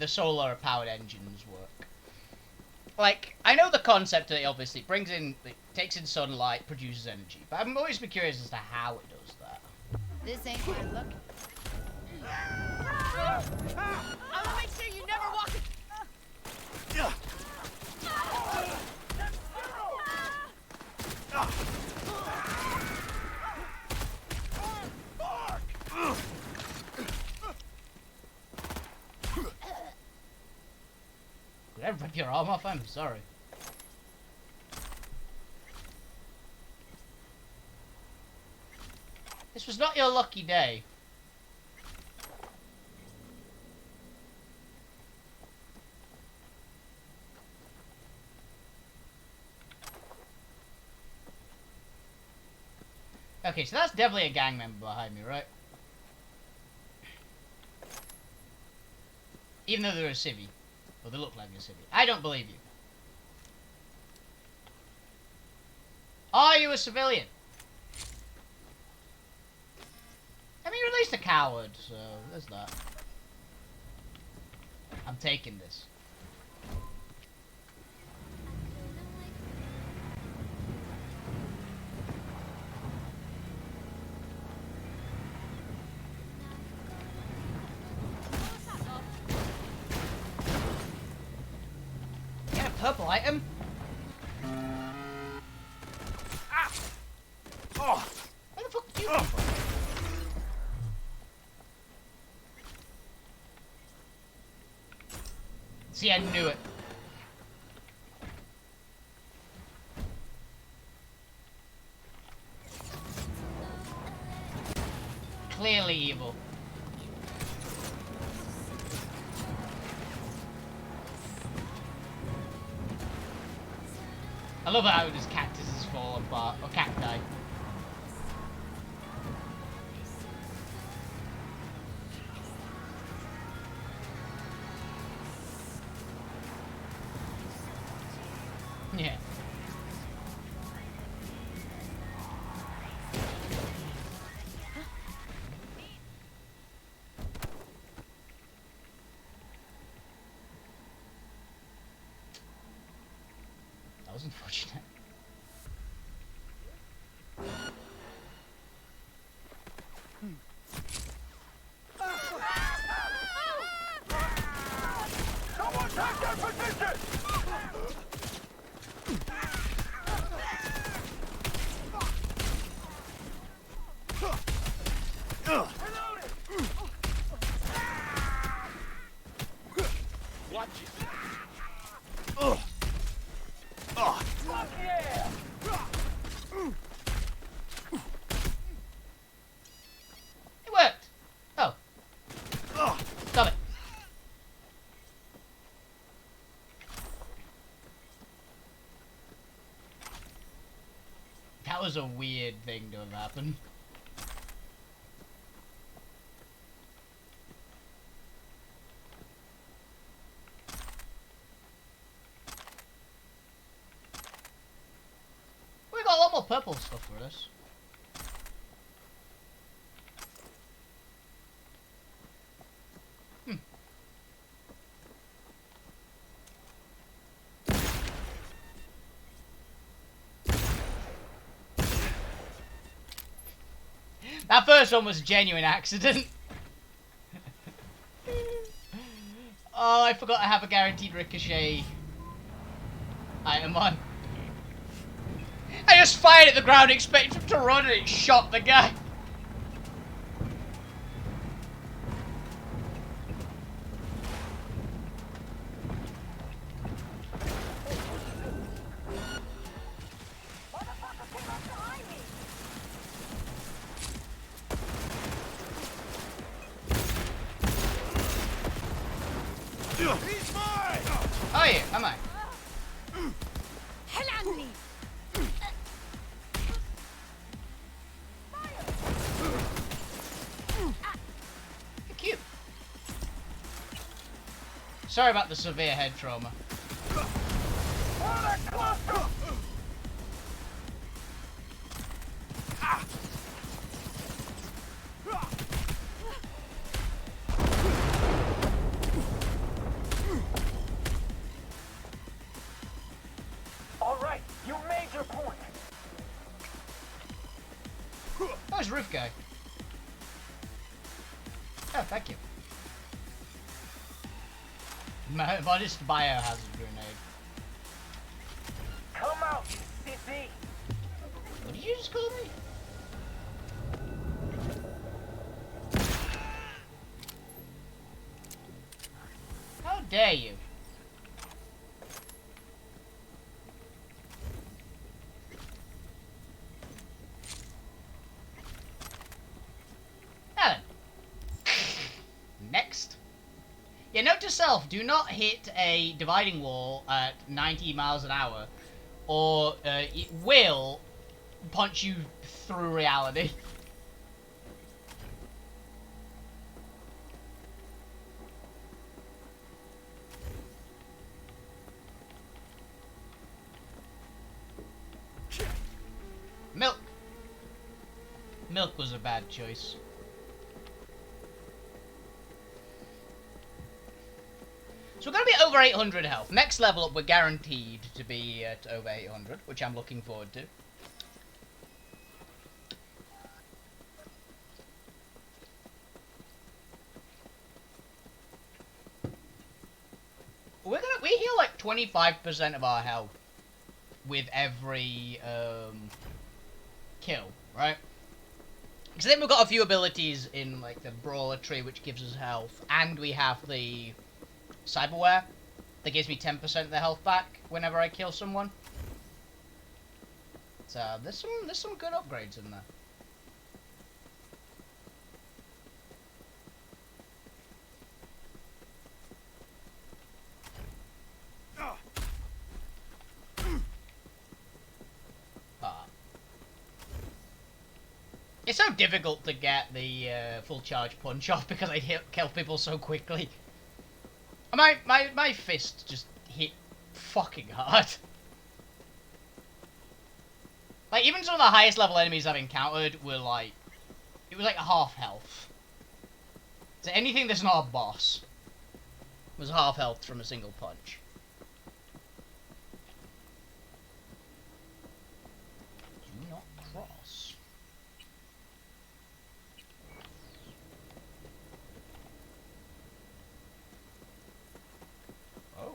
Speaker 1: solar powered engines work. Like, I know the concept that it obviously takes in sunlight, produces energy, but I'm always been curious as to how it does that.
Speaker 5: This ain't my look. I'm gonna make sure you never walk it.
Speaker 1: Did I rip your arm off? I'm sorry. This was not your lucky day. Okay, so that's definitely a gang member behind me, right? Even though they're a civvy. Well, they look like a civvy. I don't believe you. Are you a civilian? I mean, you're at least a coward, so there's that. I'm taking this. Get a purple item?
Speaker 4: Ah! Oh!
Speaker 1: Where the fuck did you come from? See, I knew it. Clearly evil. I love how his cactuses fall apart, or cacti. Yeah. That was unfortunate.
Speaker 6: Someone take their position!
Speaker 4: Watch it. Fuck yeah!
Speaker 1: was a weird thing to have happened. We got a lot more purple stuff for this. That first one was a genuine accident. Oh, I forgot I have a guaranteed ricochet item on. I just fired at the ground, expecting him to run, and it shot the guy.
Speaker 4: He's mine!
Speaker 1: Oh yeah, am I?
Speaker 5: Hell on me!
Speaker 1: Cute. Sorry about the severe head trauma.
Speaker 6: All right, you made your point.
Speaker 1: That was Roof Guy. Oh, thank you. Modest biohazard grenade.
Speaker 6: Come out, you sissy.
Speaker 1: What did you just call me? How dare you? Alan. Next. Yeah, note to self, do not hit a dividing wall at 90 miles an hour, or it will punch you through reality. Milk. Milk was a bad choice. So we're going to be over 800 health. Next level up, we're guaranteed to be at over 800, which I'm looking forward to. We heal like 25% of our health with every kill, right? Because then we've got a few abilities in like the brawler tree, which gives us health, and we have the cyberware that gives me 10% of the health back whenever I kill someone. So there's some good upgrades in there. It's so difficult to get the full charge punch off because I kill people so quickly. My fist just hit fucking hard. Like, even some of the highest level enemies I've encountered were like... It was like a half health. So anything that's not a boss was half health from a single punch. Do not cross. Oh.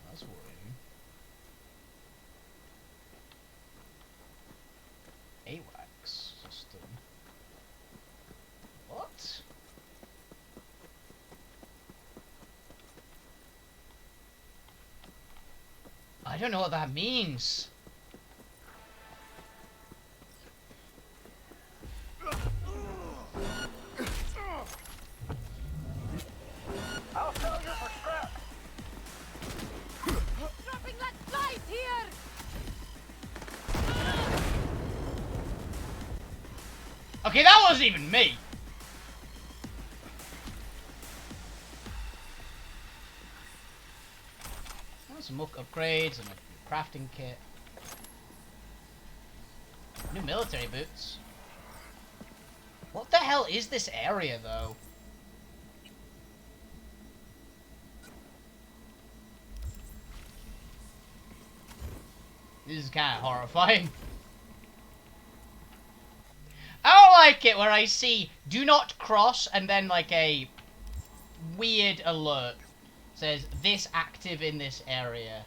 Speaker 1: That's worrying. AWACS system. What? I don't know what that means.
Speaker 6: I'll sell you for scrap.
Speaker 5: Dropping like flies here!
Speaker 1: Okay, that wasn't even me. Oh, some more upgrades and a crafting kit. New military boots. What the hell is this area, though? This is kind of horrifying. I don't like it where I see "do not cross" and then like a weird alert says "this active in this area."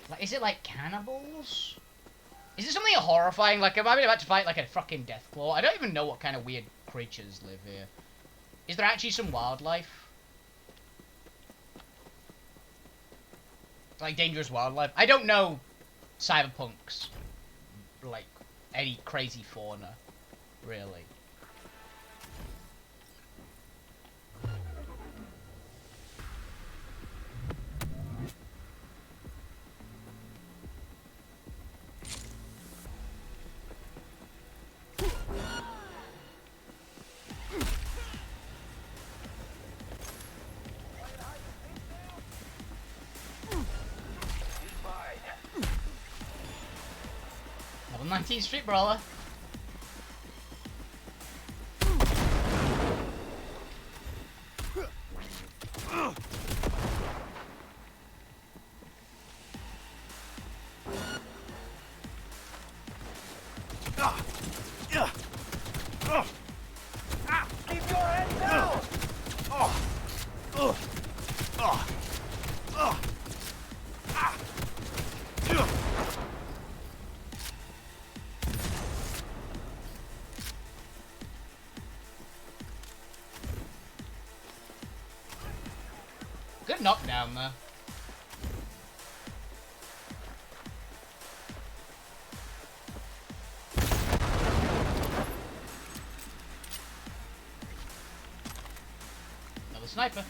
Speaker 1: Like, is it like cannibals? Is it something horrifying? Like, am I about to fight like a fucking deathclaw? I don't even know what kind of weird creatures live here. Is there actually some wildlife? Like dangerous wildlife? I don't know Cyberpunk's like any crazy fauna, really. Level 19 Street Brawler.
Speaker 6: Keep your head down!
Speaker 1: Good knockdown there. Another sniper.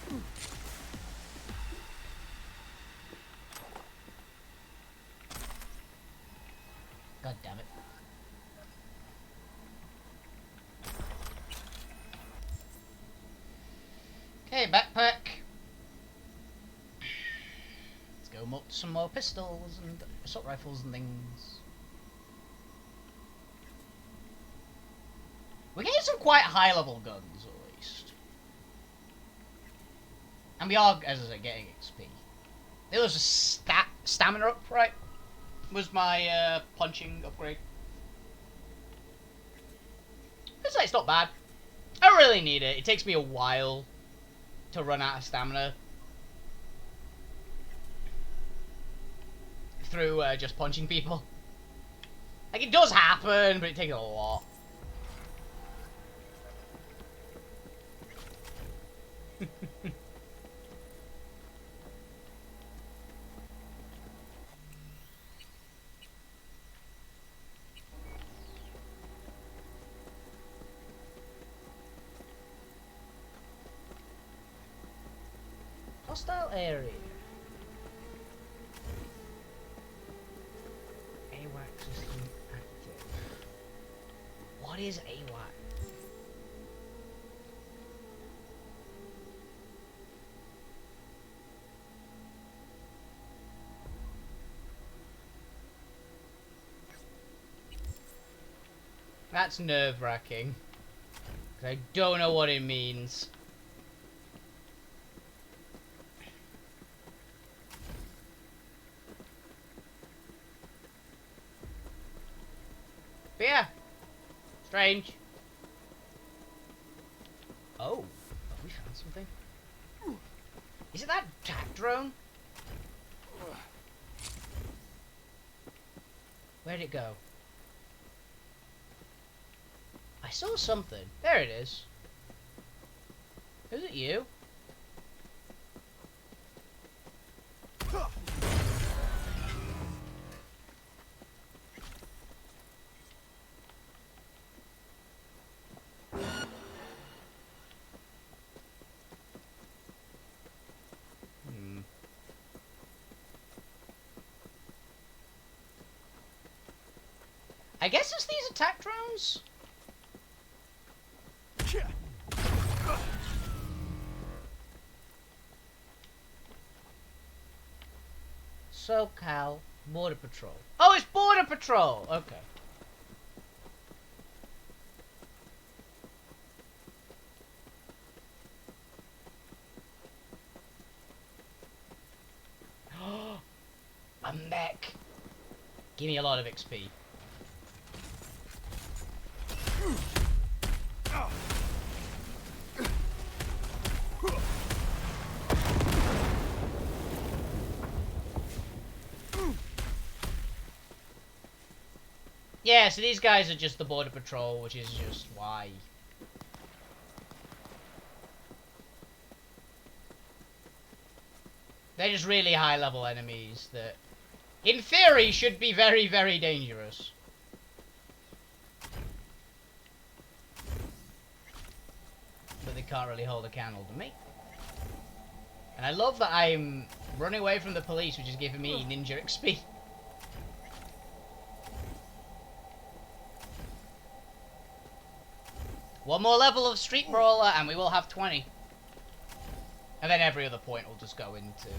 Speaker 1: God damn it. Okay, backpack. Let's go some more pistols and assault rifles and things. We're getting some quite high level guns, at least. And we are, as I said, getting XP. There was a stamina up, right? Was my punching upgrade. It's not bad. I don't really need it. It takes me a while to run out of stamina through just punching people. Like, it does happen, but it takes a lot. Hostile area. AWAC system active. What is AWAC? That's nerve-wracking. 'Cause I don't know what it means. But yeah. Strange. Oh. Have we found something? Is it that attack drone? Where'd it go? I saw something. There it is. Is it you? I guess it's these attack drones? SoCal Border Patrol. Oh, it's Border Patrol! Okay. A mech! Give me a lot of XP. Yeah, so these guys are just the Border Patrol, which is just why. They're just really high level enemies that, in theory, should be very, very dangerous. But they can't really hold a candle to me. And I love that I'm running away from the police, which is giving me ninja XP. One more level of Street Brawler and we will have 20. And then every other point will just go into,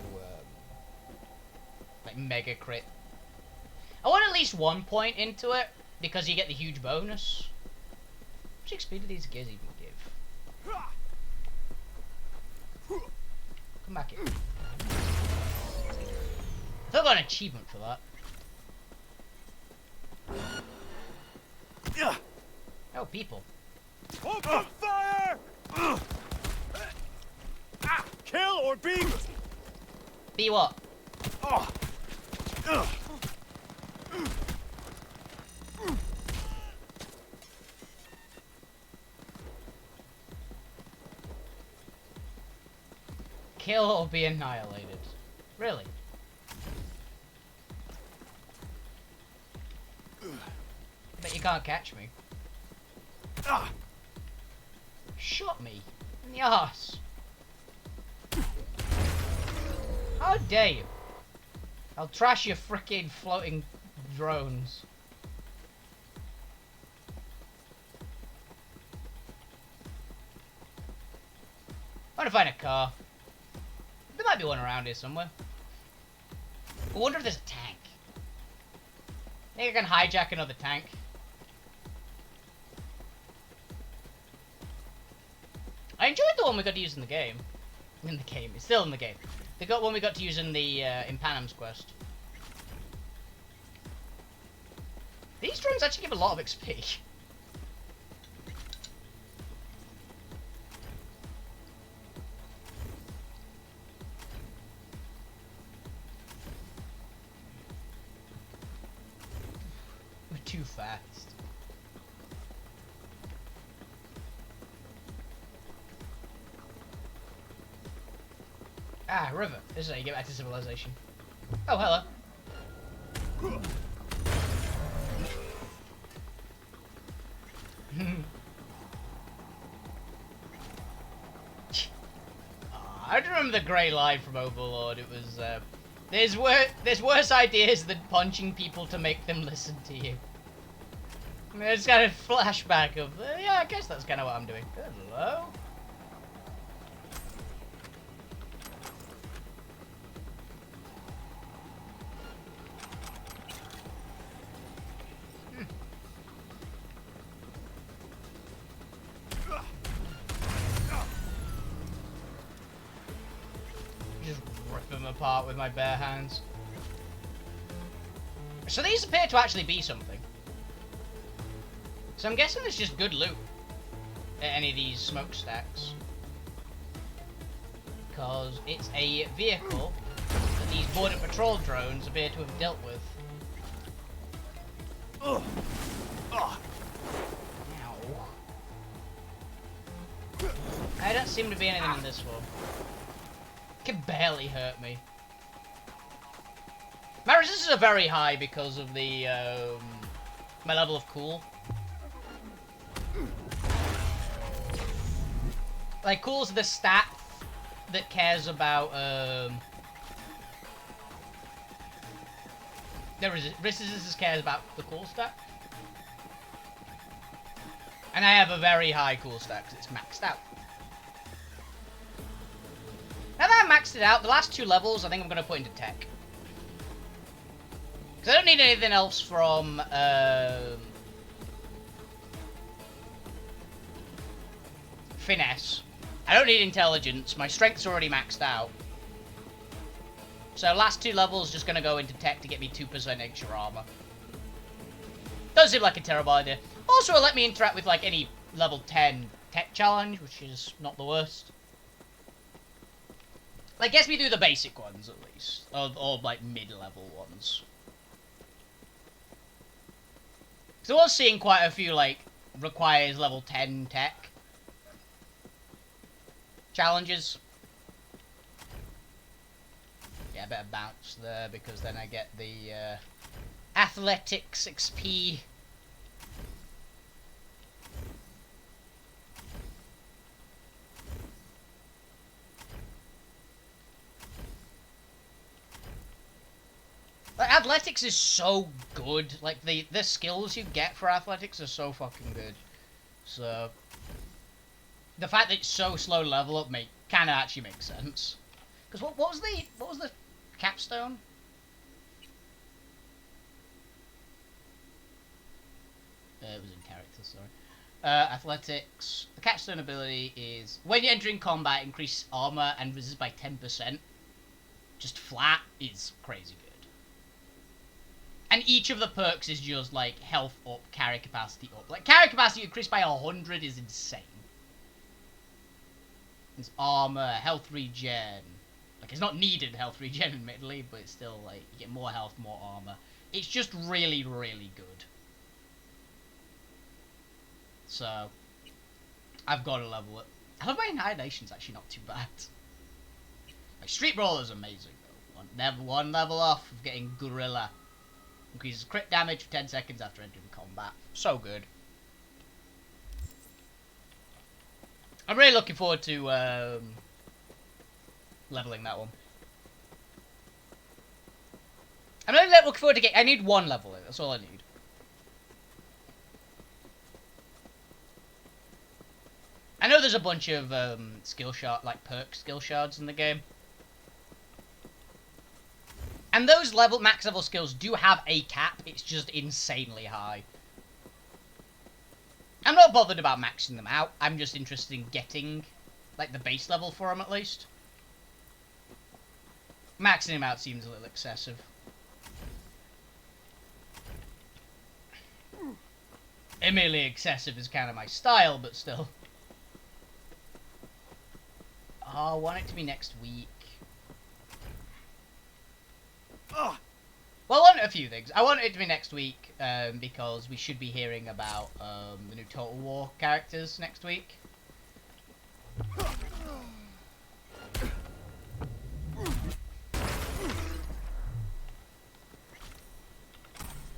Speaker 1: like, mega crit. I want at least 1 point into it, because you get the huge bonus. How much XP do these gears even give? Come back here. I thought I got an achievement for that. Oh, people.
Speaker 4: Open fire! Kill or be...
Speaker 1: Be what? Kill or be annihilated. Really? Bet you can't catch me. Shot me in the arse. How dare you? I'll trash your frickin' floating drones. I want to find a car. There might be one around here somewhere. I wonder if there's a tank. Think I can hijack another tank? I enjoyed the one we got to use in the game. It's still in the game. They got one we got to use in the in Panam's quest. These drones actually give a lot of XP. We're too fast. Ah, river. This is how you get back to civilization. Oh, hello. I remember the great line from Overlord. It was, there's worse ideas than punching people to make them listen to you. I mean, it's kind of flashback of, yeah, I guess that's kind of what I'm doing. Hello? Apart with my bare hands. So these appear to actually be something. So I'm guessing it's just good loot at any of these smokestacks. Because it's a vehicle that these Border Patrol drones appear to have dealt with. Ow. I don't seem to be anything in this one. Can barely hurt me. My resistance are very high because of the my level of cool. Like, cool's the stat that cares about the resistance cares about the cool stat. And I have a very high cool stack because it's maxed out. Now that I've maxed it out, the last 2 levels I think I'm going to put into tech. Because I don't need anything else from... finesse. I don't need intelligence. My strength's already maxed out. So last 2 levels just going to go into tech to get me 2% extra armor. Doesn't seem like a terrible idea. Also, it'll let me interact with like any level 10 tech challenge, which is not the worst. Like, gets me through the basic ones at least, or like mid-level ones. So I was seeing quite a few like requires level 10 tech challenges. Yeah, I better bounce there because then I get the athletics XP. Like, athletics is so good. Like, the skills you get for athletics are so fucking good. So, the fact that it's so slow level up kind of actually makes sense. Because what was the capstone? It was in character, sorry. Athletics. The capstone ability is when you're entering combat, increase armor and resist by 10%. Just flat is crazy good. And each of the perks is just like health up, carry capacity up. Like carry capacity increased by 100 is insane. There's armor, health regen. Like it's not needed health regen admittedly, but it's still like you get more health, more armor. It's just really, really good. So I've got to level it. I love my Annihilation's actually not too bad. Like Street Brawler's amazing though. One level off of getting Gorilla. Increases crit damage for 10 seconds after entering combat. So good. I'm really looking forward to leveling that one. I'm really looking forward to get. I need 1 level. That's all I need. I know there's a bunch of skill shard, like perk skill shards in the game. And those max level skills do have a cap, it's just insanely high. I'm not bothered about maxing them out, I'm just interested in getting, like, the base level for them at least. Maxing them out seems a little excessive. Admittedly, excessive is kind of my style, but still. Oh, I want it to be next week. Well, I want a few things. I want it to be next week, because we should be hearing about the new Total War characters next week.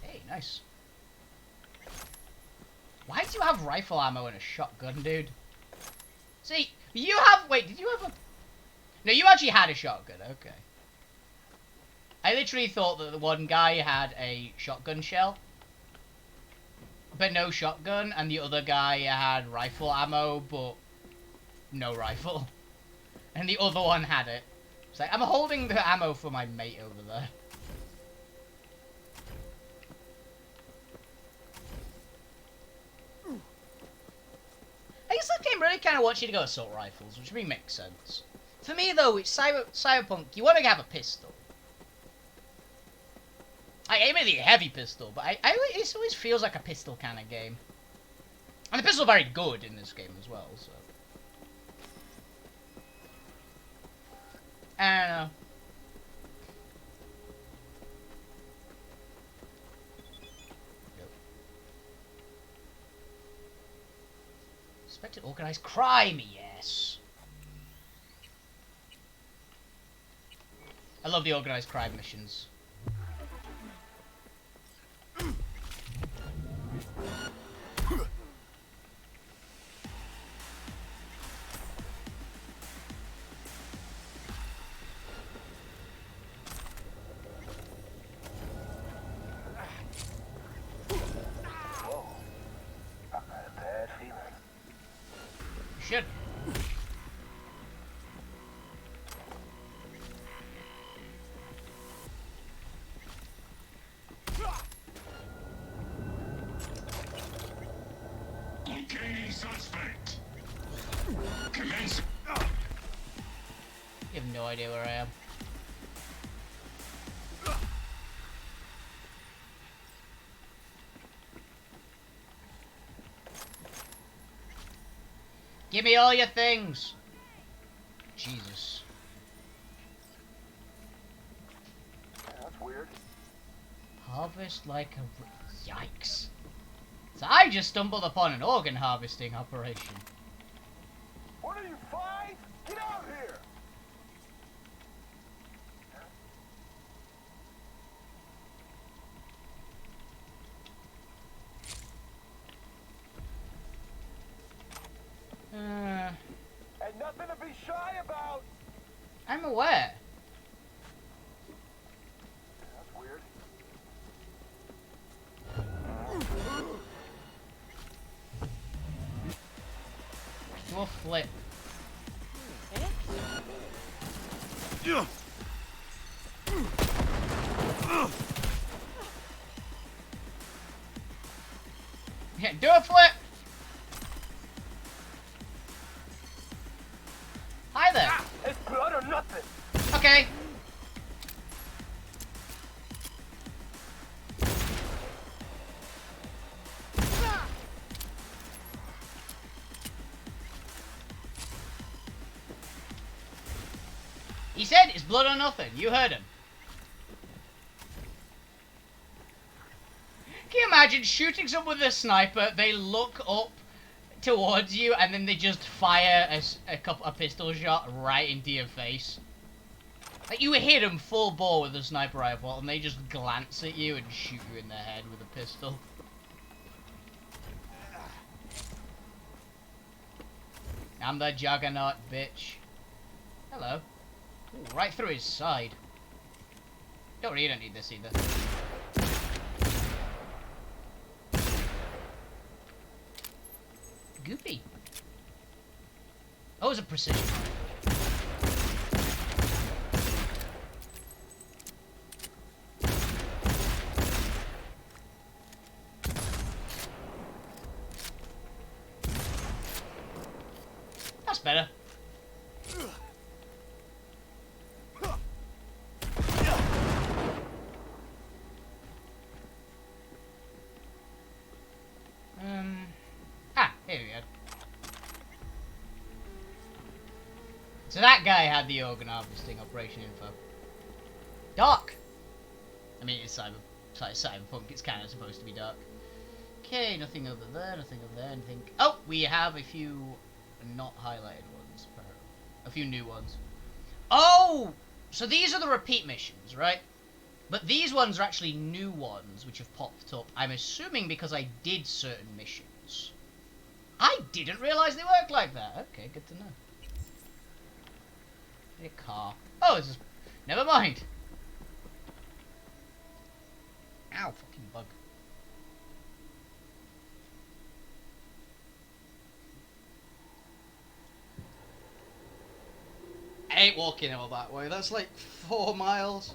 Speaker 1: Hey, nice. Why do you have rifle ammo and a shotgun, dude? See, you have... Wait, did you have a... No, you actually had a shotgun, okay. I literally thought that the one guy had a shotgun shell, but no shotgun, and the other guy had rifle ammo, but no rifle. And the other one had it. It's like, I'm holding the ammo for my mate over there. I guess that game really kind of wants you to go assault rifles, which really makes sense. For me, though, it's Cyberpunk. You want to have a pistol. I aim at the heavy pistol, but it always feels like a pistol kind of game. And the pistol's very good in this game as well, so. I don't know. Yep. Suspected organized crime, yes. I love the organized crime missions.
Speaker 6: Whoa. I got a bad feeling
Speaker 1: should.
Speaker 8: Locating suspect. Commence.
Speaker 1: You have no idea where I am. Give me all your things. Jesus.
Speaker 6: That's weird.
Speaker 1: Harvest like a... Yikes. So I just stumbled upon an organ harvesting operation.
Speaker 6: What are you, 5? Get out here! And nothing to be shy about.
Speaker 1: I'm aware.
Speaker 6: That's weird.
Speaker 1: Do a flip. Yeah, do a flip. Hi there.
Speaker 6: It's blood or nothing.
Speaker 1: Okay. He said it's blood or nothing. You heard him. Can you imagine shooting someone with a sniper, they look up towards you, and then they just fire a pistol shot right into your face? Like, you hit them full bore with a sniper rifle, and they just glance at you and shoot you in the head with a pistol. I'm the juggernaut, bitch. Hello. Ooh, right through his side. Don't worry, you don't need this either. Goopy. Oh, it's a precision. That's better. Here we go. So that guy had the organ harvesting operation info. Dark! I mean, it's Cyberpunk, it's kind of supposed to be dark. Okay, nothing over there, nothing over there, anything... Oh! We have a few not highlighted ones, apparently. A few new ones. Oh! So these are the repeat missions, right? But these ones are actually new ones, which have popped up. I'm assuming because I did certain missions. I didn't realise they worked like that. Okay, good to know. A car. Oh, it's just... Never mind. Ow, fucking bug. I ain't walking all that way. That's like 4 miles.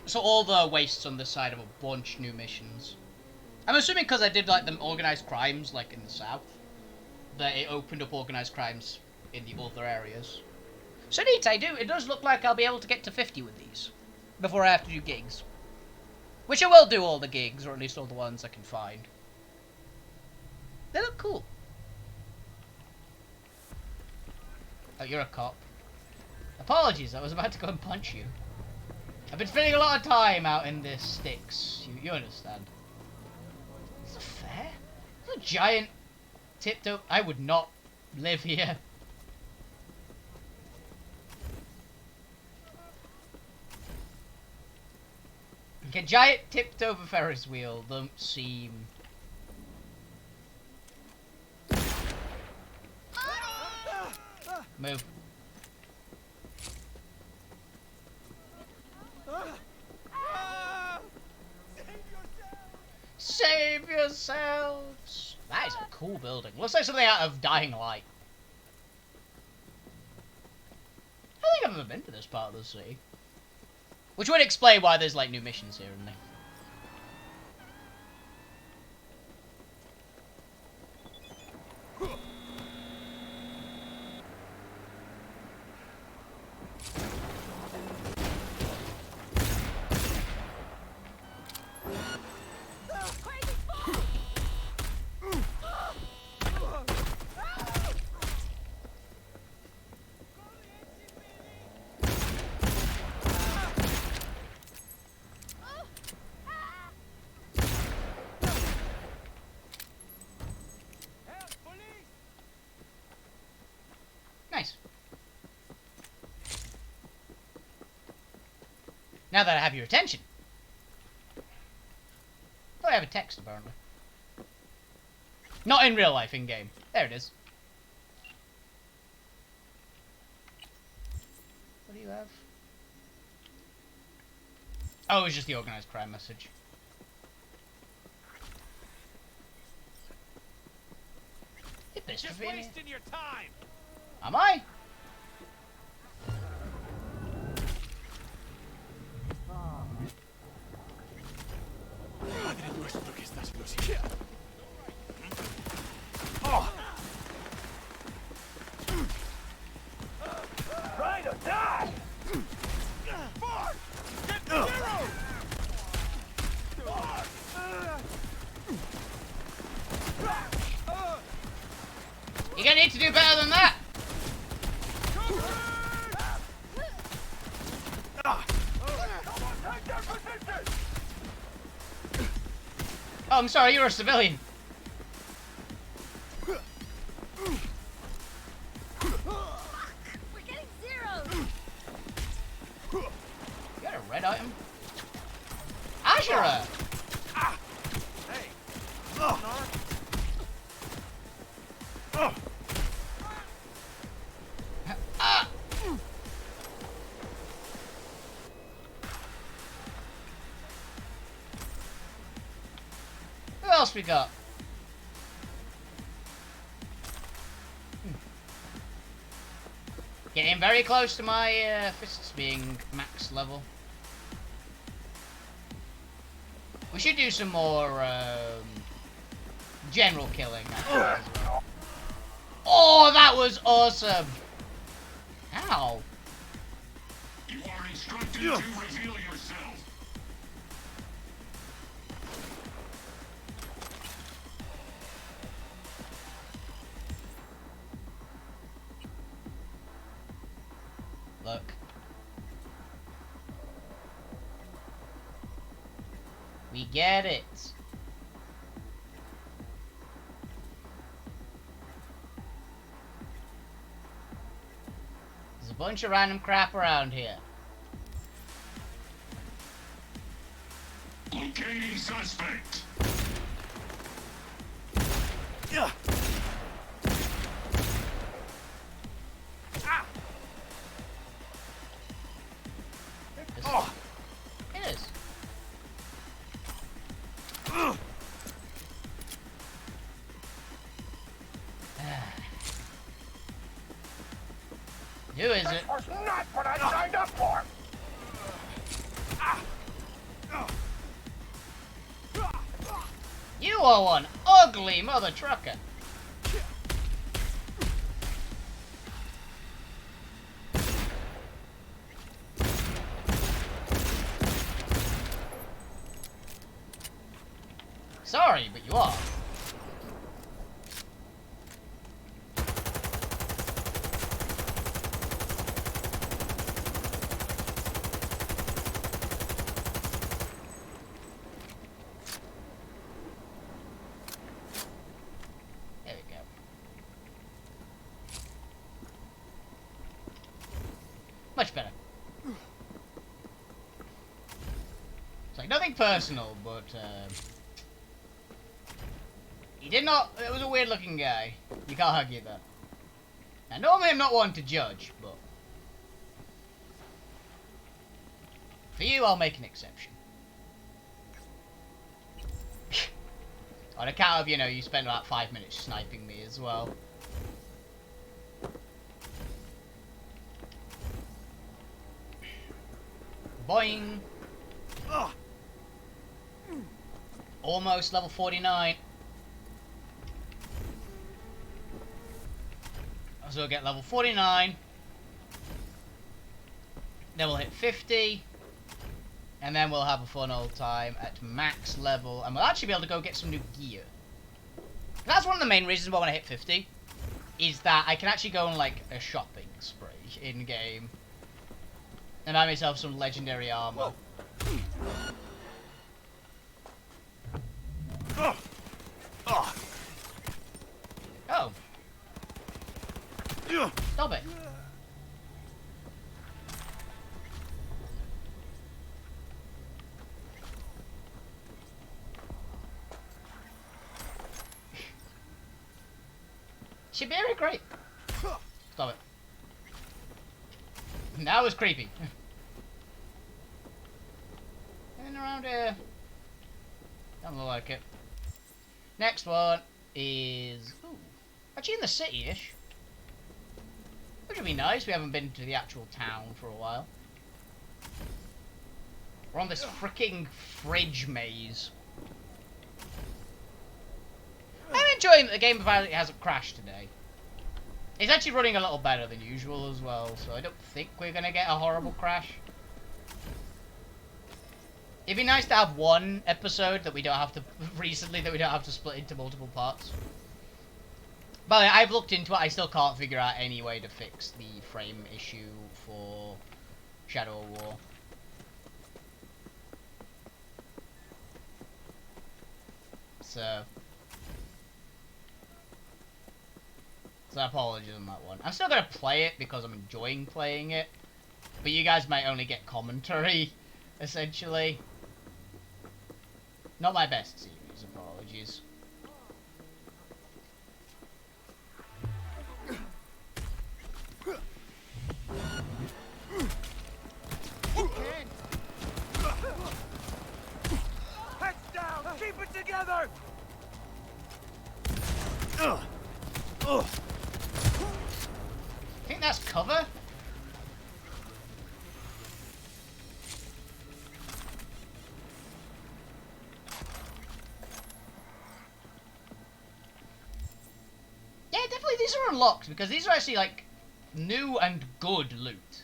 Speaker 1: So all the wastes on this side of a bunch new missions. I'm assuming because I did like them organised crimes, like in the south, that it opened up organised crimes in the other areas. So neat, it does look like I'll be able to get to 50 with these before I have to do gigs. Which I will do all the gigs, or at least all the ones I can find. They look cool. Oh, you're a cop. Apologies, I was about to go and punch you. I've been spending a lot of time out in the sticks. You understand. Is it fair? It's a giant tiptoe. I would not live here. Like a giant tipped over Ferris wheel don't seem... Move. Save yourself! cool building. Looks like something out of Dying Light. I don't think I've ever been to this part of the city. Which would explain why there's like new missions here and there. Nice. Now that I have your attention. Oh, I have a text, apparently. Not in real life, in-game. There it is. What do you have? Oh, it was just the organised crime message. You're pissed
Speaker 4: Just
Speaker 1: for being
Speaker 4: wasting your time.
Speaker 1: Am I?
Speaker 4: Padre nuestro que estás en los cielos. Oh.
Speaker 6: Trying to die!
Speaker 4: Fuck! Get zero!
Speaker 1: You're gonna need to do better than that.
Speaker 6: Take their position!
Speaker 1: Oh, I'm sorry, you're a civilian.
Speaker 5: We're getting zeros.
Speaker 1: You got a red item? Ashura!
Speaker 4: Hey. Nar.
Speaker 1: Ah! Who else we got? Getting very close to my fists being max level. We should do some more general killing. Oh, that was awesome! Ow!
Speaker 8: You are instructed to reveal yourself.
Speaker 1: Look. We get it. There's a bunch of random crap around here.
Speaker 8: Locating suspect.
Speaker 4: Yeah.
Speaker 1: This
Speaker 4: Oh.
Speaker 1: It is. Who is it?
Speaker 6: Was not what I signed up for!
Speaker 1: You are one ugly mother trucker. Sorry, but you are. There we go. Much better. It's like nothing personal, but he did not. It was a weird looking guy. You can't argue that. Now, normally I'm not one to judge, but for you, I'll make an exception. On account of, you know, you spent about 5 minutes sniping me as well. Boing! Almost level 49. So we'll get level 49. Then we'll hit 50. And then we'll have a fun old time at max level. And we'll actually be able to go get some new gear. That's one of the main reasons why I want to hit 50. Is that I can actually go on like a shopping spree in-game. And buy myself some legendary armor. Oh. Stop it. Should be very great. Stop it. That was creepy. And around here. Don't look like it. Next one is... Ooh, actually in the city-ish. Which would be nice. We haven't been to the actual town for a while. We're on this freaking fridge maze. I'm enjoying that the game apparently hasn't crashed today. It's actually running a little better than usual as well, so I don't think we're going to get a horrible crash. It'd be nice to have one episode that we don't have to... recently, that we don't have to split into multiple parts. But I've looked into it, I still can't figure out any way to fix the frame issue for Shadow of War. So apologies on that one. I'm still going to play it because I'm enjoying playing it. But you guys might only get commentary, essentially. Not my best series, apologies.
Speaker 4: Heads down! Keep it together!
Speaker 1: I think that's cover. Yeah, definitely these are unlocked because these are actually like new and good loot.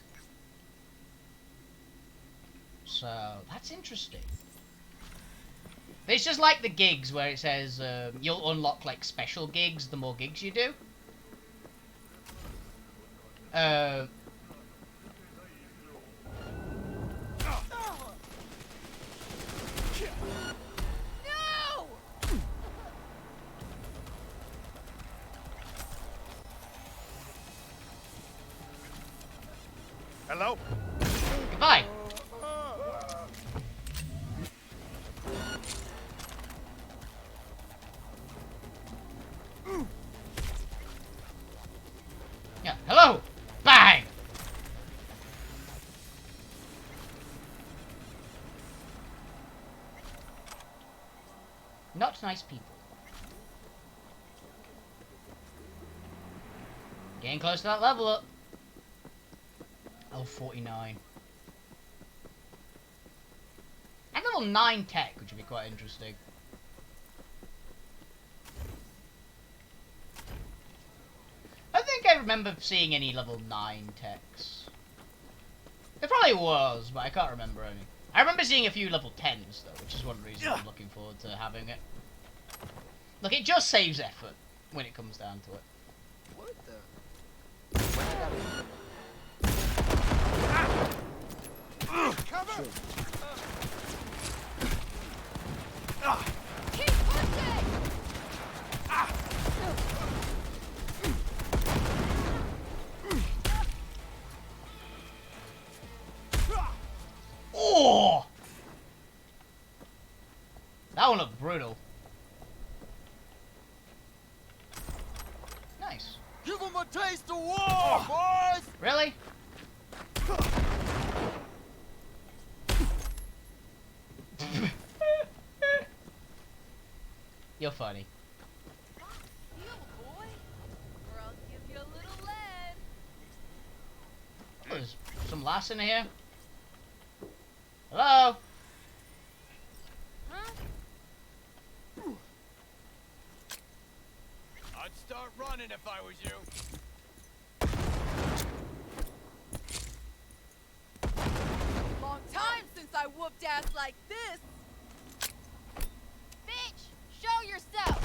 Speaker 1: So that's interesting. It's just like the gigs where it says you'll unlock like special gigs the more gigs you do. No!
Speaker 4: Hello?
Speaker 1: Goodbye. Yeah, hello! Bang! Not nice people. Getting close to that level up. Level 49. And level 9 tech, which would be quite interesting. I don't think I remember seeing any level 9 techs. There probably was, but I can't remember any. I remember seeing a few level 10s though, which is one reason I'm looking forward to having it. Look, it just saves effort when it comes down to it.
Speaker 4: What the? Cover!
Speaker 5: Keep pushing!
Speaker 1: Oh! That one looked brutal. Nice.
Speaker 4: Give them a taste of war, boys!
Speaker 1: Really? Yo, you're funny.
Speaker 5: Heal, boy, or I'll give you a little lead.
Speaker 1: Oh, there's some lass in here. Hello?
Speaker 5: Huh?
Speaker 4: I'd start running if I was you.
Speaker 5: Long time since I whooped ass like this. Bitch, show yourself.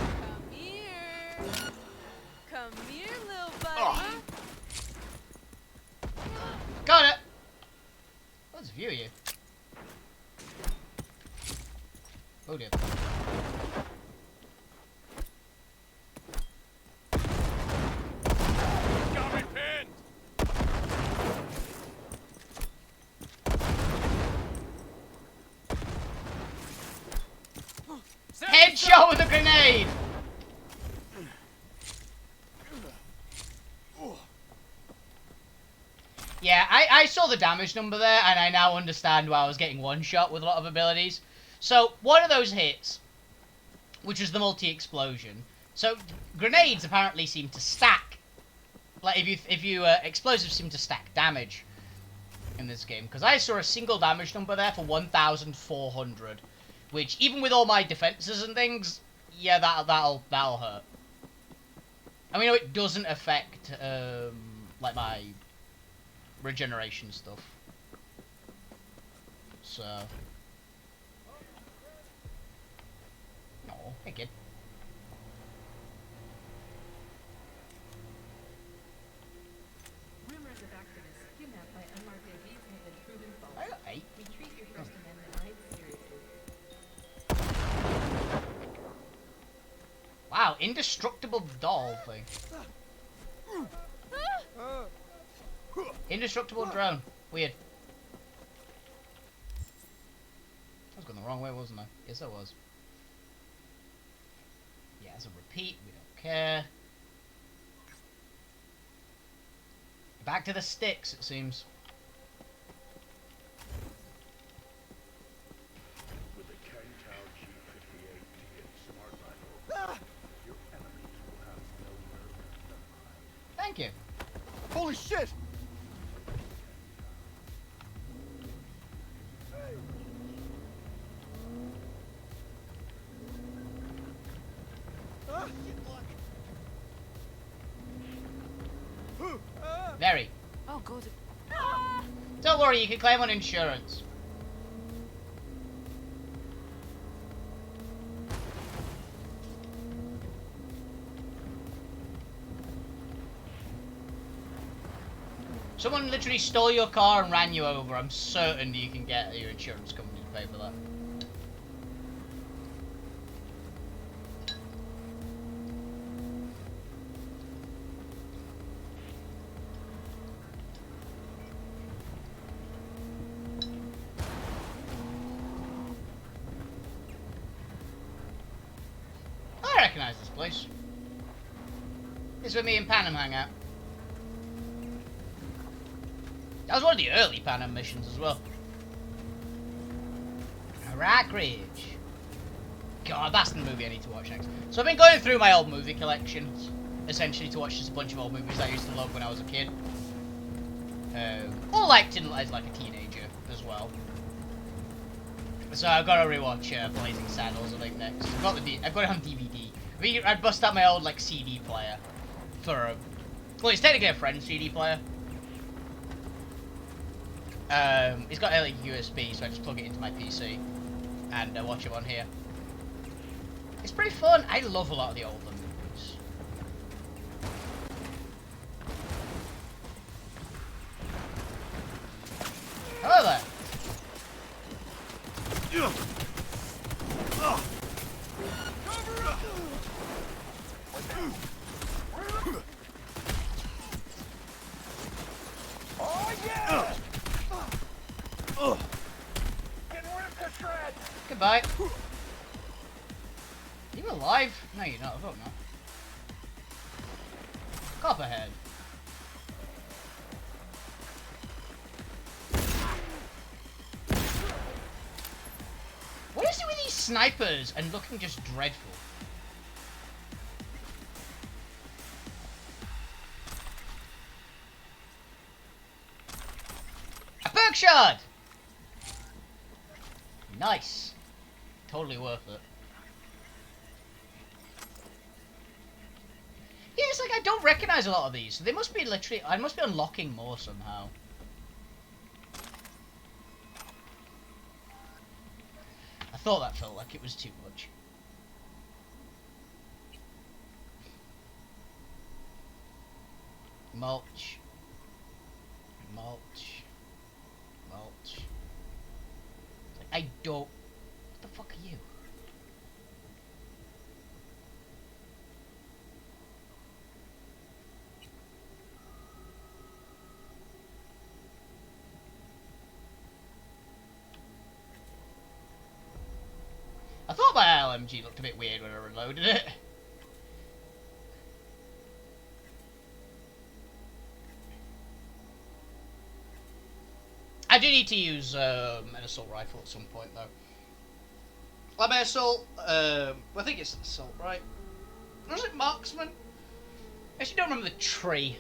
Speaker 5: Come here. Come here, little buddy.
Speaker 1: Got it! Let's view you. Oh dear.
Speaker 4: Got me pinned.
Speaker 1: Headshot with a grenade! Yeah, I saw the damage number there, and I now understand why I was getting one shot with a lot of abilities. So, one of those hits, which was the multi-explosion. So, grenades apparently seem to stack. Like, if you explosives seem to stack damage in this game. Because I saw a single damage number there for 1,400. Which, even with all my defenses and things, yeah, that'll hurt. I mean, it doesn't affect, like, my regeneration stuff. So... Oh, hey kid.
Speaker 9: Rumors of activists kidnapped by unmarked AVs have been proven false.
Speaker 1: I got 8.
Speaker 9: We treat your First Amendment rights seriously.
Speaker 1: Wow, indestructible doll thing. Indestructible drone. Weird. I was going the wrong way, wasn't I? Yes, I was. Yeah, as a repeat, we don't care. Back to the sticks, it seems.
Speaker 3: With a Kangtao G58 smart rifle, your enemies will have nowhere to hide.
Speaker 1: Thank you.
Speaker 4: Holy shit!
Speaker 1: Very.
Speaker 5: Oh, good.
Speaker 1: Don't worry, you can claim on insurance. Someone literally stole your car and ran you over. I'm certain you can get your insurance company to pay for that. I recognise this place. This is where me and Panem hang out. That was one of the early Panem missions as well. Iraq Ridge. God, that's the movie I need to watch next. So I've been going through my old movie collections, essentially to watch just a bunch of old movies I used to love when I was a kid. Or liked as like a teenager as well. So I've got to rewatch Blazing Saddles, I think, next. I've got it on DVD. I mean, I'd bust out my old like CD player for well, it's technically a friend's CD player. It's got a like, USB, so I just plug it into my PC and watch it on here. It's pretty fun. I love a lot of the older movies. Hello there.
Speaker 6: Oh yeah! Getting ripped to shreds.
Speaker 1: Goodbye. You You alive? No, you're not. I hope not. Copperhead. What is it with these snipers and looking just dreadful? A perk shard! Nice. Totally worth it. Yeah, it's like I don't recognize a lot of these. So they must be literally... I must be unlocking more somehow. I thought that felt like it was too much. Mulch. Mulch. Mulch. I don't... What the fuck are you? I thought my LMG looked a bit weird when I reloaded it. I do need to use an assault rifle at some point, though. Like my assault, I think it's an assault, right? Or is it marksman? I actually don't remember the tree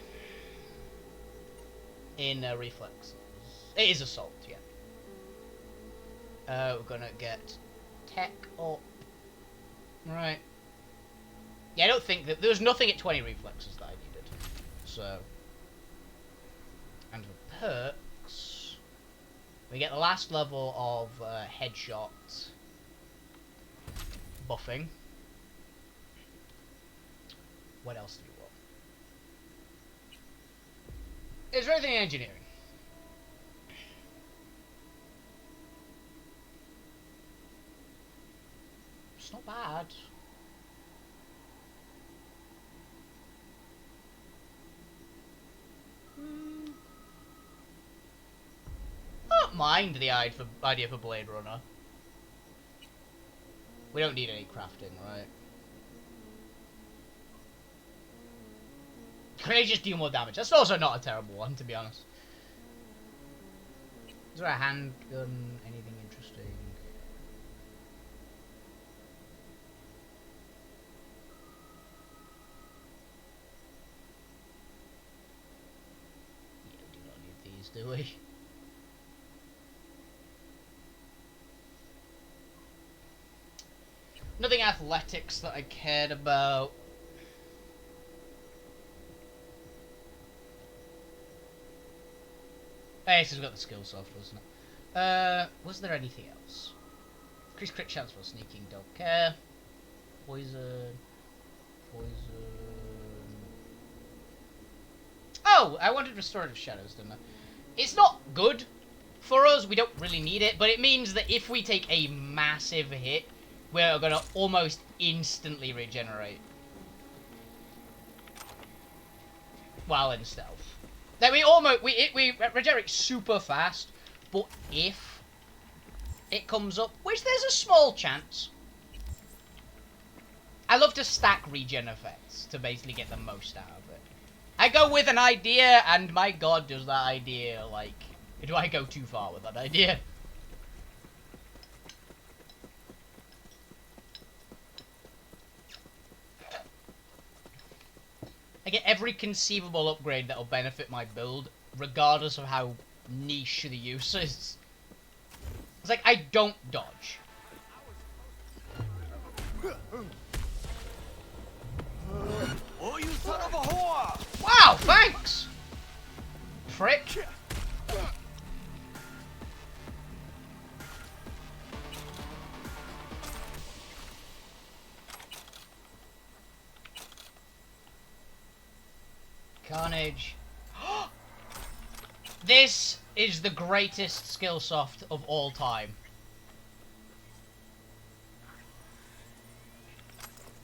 Speaker 1: in reflex. It is assault, yeah. We're gonna get tech up. Right. Yeah, I don't think that... There was nothing at 20 reflexes that I needed. So. And for perks, we get the last level of headshot buffing. What else do we want? Is there anything in engineering? It's not bad. I don't mind the idea for Blade Runner. We don't need any crafting, right? Can I just do more damage? That's also not a terrible one, to be honest. Is there a handgun? Anything interesting? Yeah, we do not need these, do we? Nothing athletics that I cared about. Hey, this has got the skill soft, wasn't it? Was there anything else? Increased crit chance for sneaking, don't care. Poison. Poison. Oh, I wanted restorative shadows, didn't I? It's not good for us, we don't really need it, but it means that if we take a massive hit, we're gonna almost instantly regenerate. While in stealth. Then we regenerate super fast, but if it comes up, which there's a small chance. I love to stack regen effects to basically get the most out of it. I go with an idea, and my god, does that idea, like, do I go too far with that idea? I get every conceivable upgrade that'll benefit my build, regardless of how niche the use is. It's like, I don't dodge.
Speaker 4: Oh, you son of a whore!
Speaker 1: Wow, thanks! Prick. Carnage. This is the greatest skill soft of all time.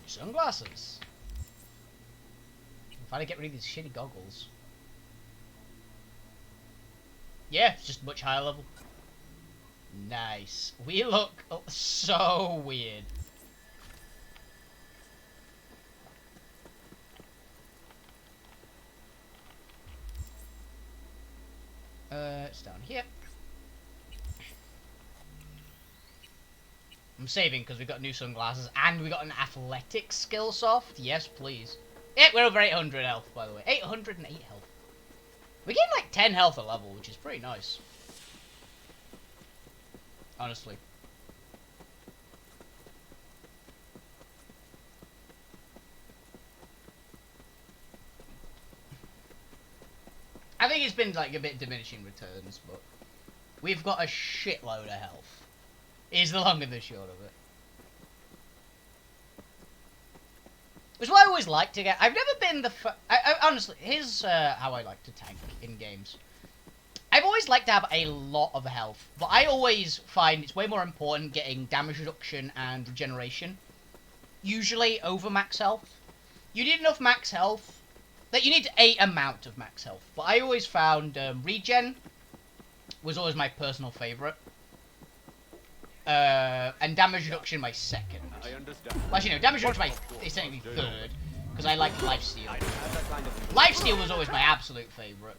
Speaker 1: Sunglasses. I'm trying to get rid of these shitty goggles. Yeah, it's just much higher level. Nice. We look so weird. It's down here. I'm saving because we got new sunglasses and we got an athletics skill soft. Yes, please. Yeah, we're over 800 health, by the way. 808 health. We're getting like 10 health a level, which is pretty nice. Honestly. I think it's been like a bit diminishing returns, but we've got a shitload of health. Is the long and the short of it. Which is what I always like to get. I've never been the. Honestly, here's how I like to tank in games. I've always liked to have a lot of health, but I always find it's way more important getting damage reduction and regeneration. Usually over max health. You need enough max health. That you need a amount of max health. But I always found regen was always my personal favourite. And damage reduction my second.
Speaker 4: I understand.
Speaker 1: Well, actually, no, damage reduction is technically third, because I like lifesteal. Lifesteal was always my absolute favourite,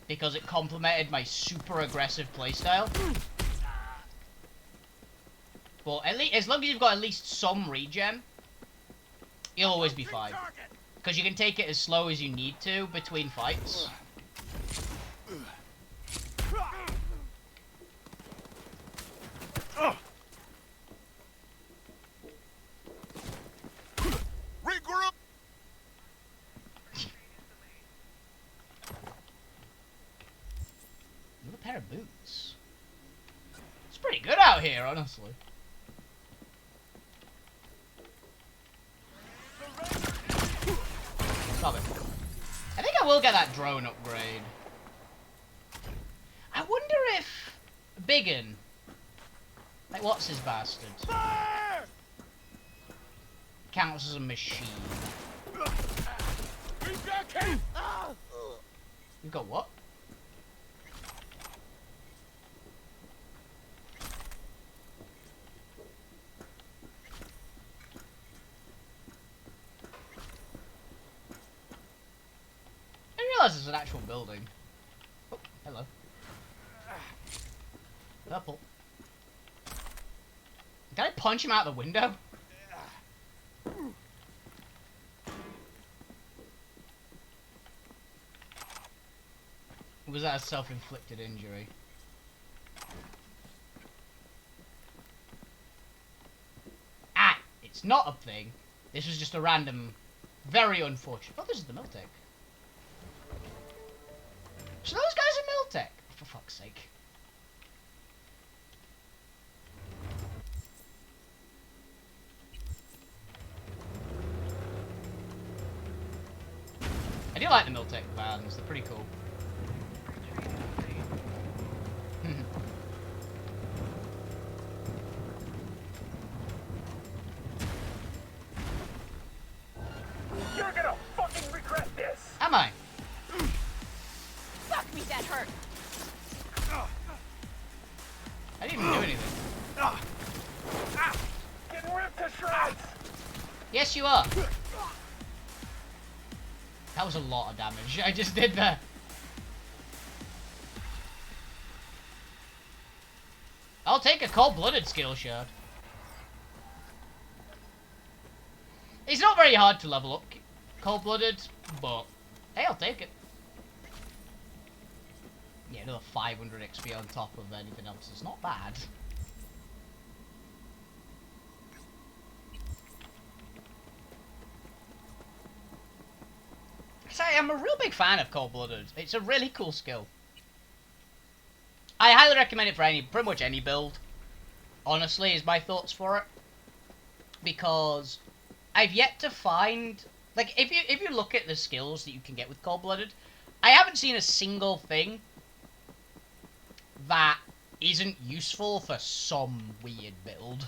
Speaker 1: because it complemented my super aggressive playstyle. But at least, as long as you've got at least some regen, you'll always be fine. Because you can take it as slow as you need to between fights.
Speaker 4: Regroup.
Speaker 1: Another pair of boots. It's pretty good out here, honestly. Stop it. I think I will get that drone upgrade. I wonder if Biggin, like what's his bastard, counts as a machine. You've got what? I didn't realize it's an actual building. Oh, hello. Purple. Did I punch him out the window? Or was that a self-inflicted injury? Ah! It's not a thing. This was just a random, very unfortunate... Oh, this is the Miltech. So those guys are Miltech! For fuck's sake. I do like the Miltech vans, they're pretty cool.
Speaker 6: You're gonna fucking regret this!
Speaker 1: Am I?
Speaker 5: Fuck me, that hurt.
Speaker 1: I didn't even do anything.
Speaker 6: Getting ripped to shreds!
Speaker 1: Yes, you are. That was a lot of damage I just did there. I'll take a cold-blooded skill shard. It's not very hard to level up cold-blooded, but hey, I'll take it. Yeah, another 500 XP on top of anything else. It's not bad. I'm a real big fan of cold-blooded. It's a really cool skill. I highly recommend it for pretty much any build. Honestly, is my thoughts for it. Because I've yet to find, like, if you look at the skills that you can get with cold-blooded, I haven't seen a single thing that isn't useful for some weird build.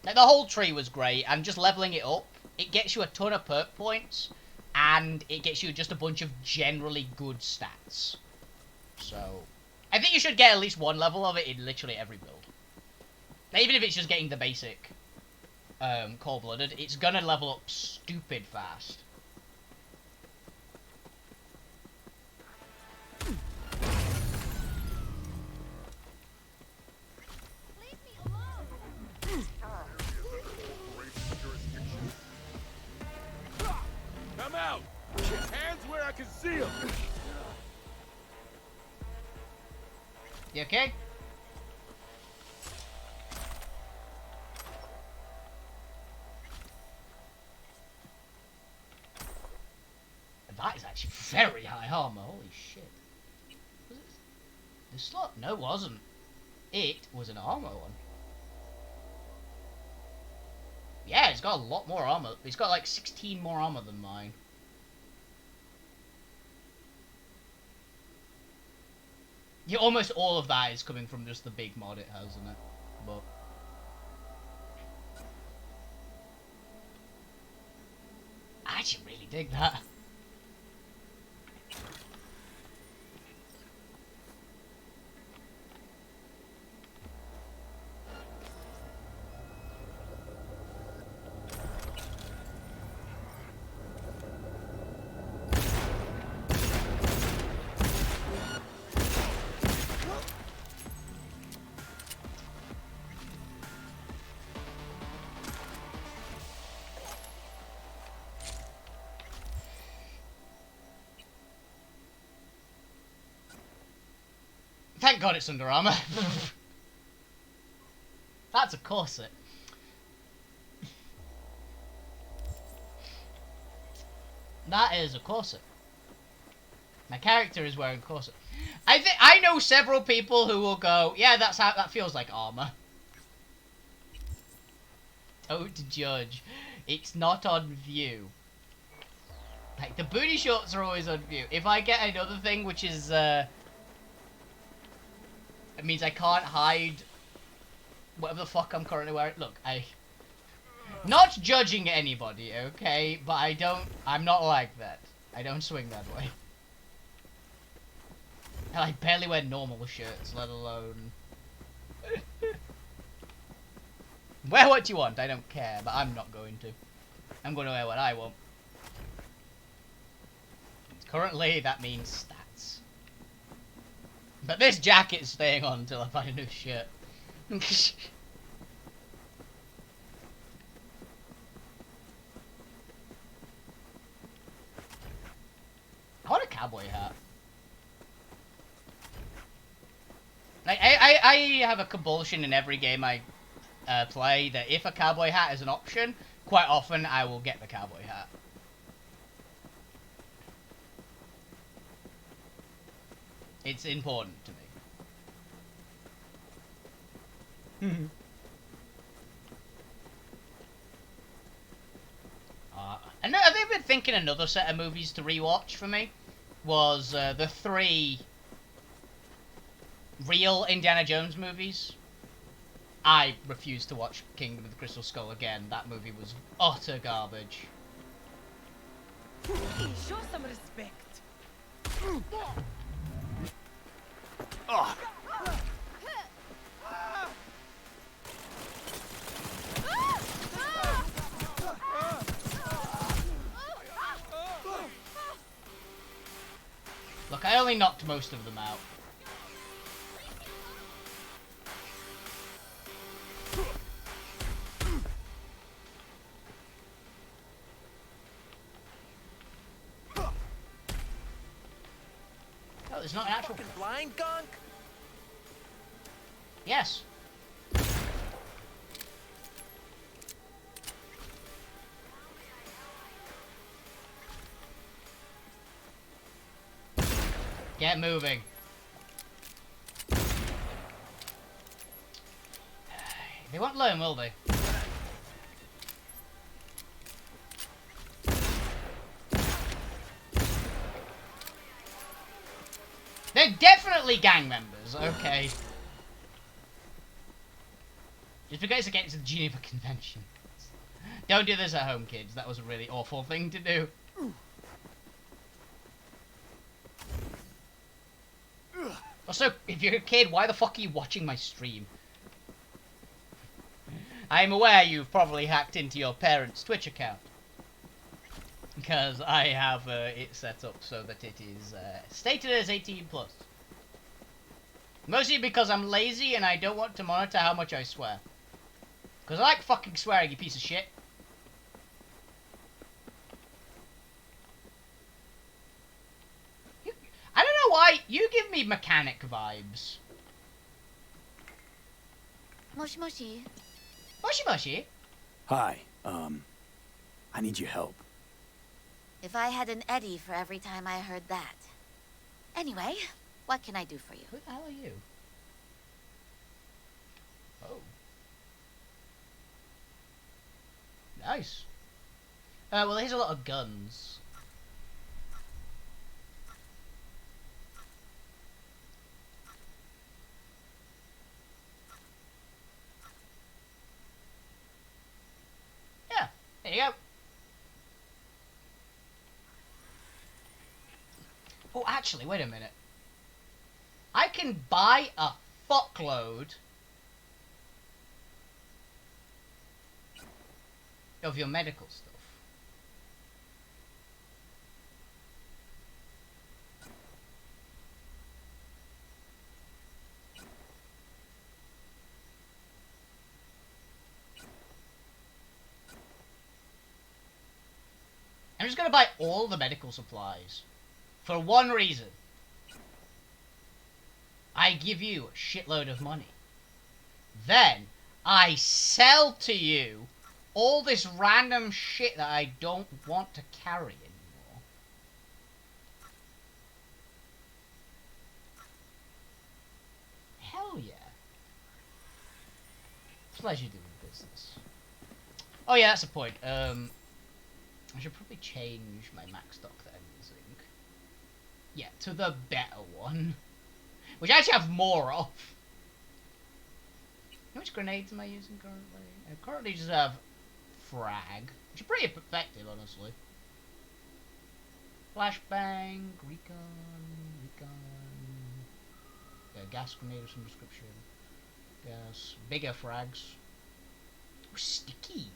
Speaker 1: Like, the whole tree was great, and just leveling it up, it gets you a ton of perk points, and it gets you just a bunch of generally good stats. So, I think you should get at least one level of it in literally every build. Now, even if it's just getting the basic cold-blooded, it's gonna level up stupid fast.
Speaker 4: I can see him.
Speaker 1: You okay? That is actually very high armor. Holy shit. Was it the slot? No, it wasn't. It was an armor one. Yeah, it's got a lot more armor. It's got like 16 more armor than mine. Yeah, almost all of that is coming from just the big mod it has in it. But I actually really dig that. Thank God it's under armor. That's a corset. That is a corset. My character is wearing a corset. I know several people who will go, yeah, that feels like armor. Oh, to judge. It's not on view. Like, the booty shorts are always on view. If I get another thing, which is, it means I can't hide whatever the fuck I'm currently wearing. Look, not judging anybody, okay? But I'm not like that. I don't swing that way. I barely wear normal shirts, let alone... Wear what you want, I don't care, but I'm not going to. I'm going to wear what I want. Currently, that means stats. But this jacket's staying on until I find a new shirt. I want a cowboy hat. Like, I have a compulsion in every game I play that if a cowboy hat is an option, quite often I will get the cowboy hat. It's important to me. And I think I've been thinking another set of movies to rewatch for me was the 3 real Indiana Jones movies. I refuse to watch Kingdom of the Crystal Skull again. That movie was utter garbage.
Speaker 5: Show some respect.
Speaker 4: Oh.
Speaker 1: Look, I only knocked most of them out. Oh, there's not an actual...
Speaker 4: Fucking blind gunk?
Speaker 1: Yes. Get moving. They won't learn, will they? They're definitely gang members, okay. Just because it's against the Geneva Convention. Don't do this at home, kids. That was a really awful thing to do. Also, if you're a kid, why the fuck are you watching my stream? I'm aware you've probably hacked into your parents' Twitch account. Because I have it set up so that it is stated as 18+. Mostly because I'm lazy and I don't want to monitor how much I swear. Because I like fucking swearing, you piece of shit. You give me mechanic vibes.
Speaker 5: Moshi moshi.
Speaker 1: Moshi moshi.
Speaker 10: Hi, I need your help.
Speaker 5: If I had an Eddie for every time I heard that. Anyway, what can I do for you?
Speaker 1: Who the hell are you? Oh. Nice. Well, here's a lot of guns. Yeah, there you go. Oh, actually, wait a minute. I can buy a fuckload of your medical stuff. I'm just gonna buy all the medical supplies. For one reason. I give you a shitload of money. Then, I sell to you all this random shit that I don't want to carry anymore. Hell yeah. Pleasure doing business. Oh yeah, that's the point. I should probably change my max stock that I'm using. Yeah, to the better one. Which I actually have more of. Which grenades am I using currently? I currently just have frag. Which are pretty effective, honestly. Flashbang, recon. Yeah, gas grenade of some description. Gas. Bigger frags. Oh, sticky.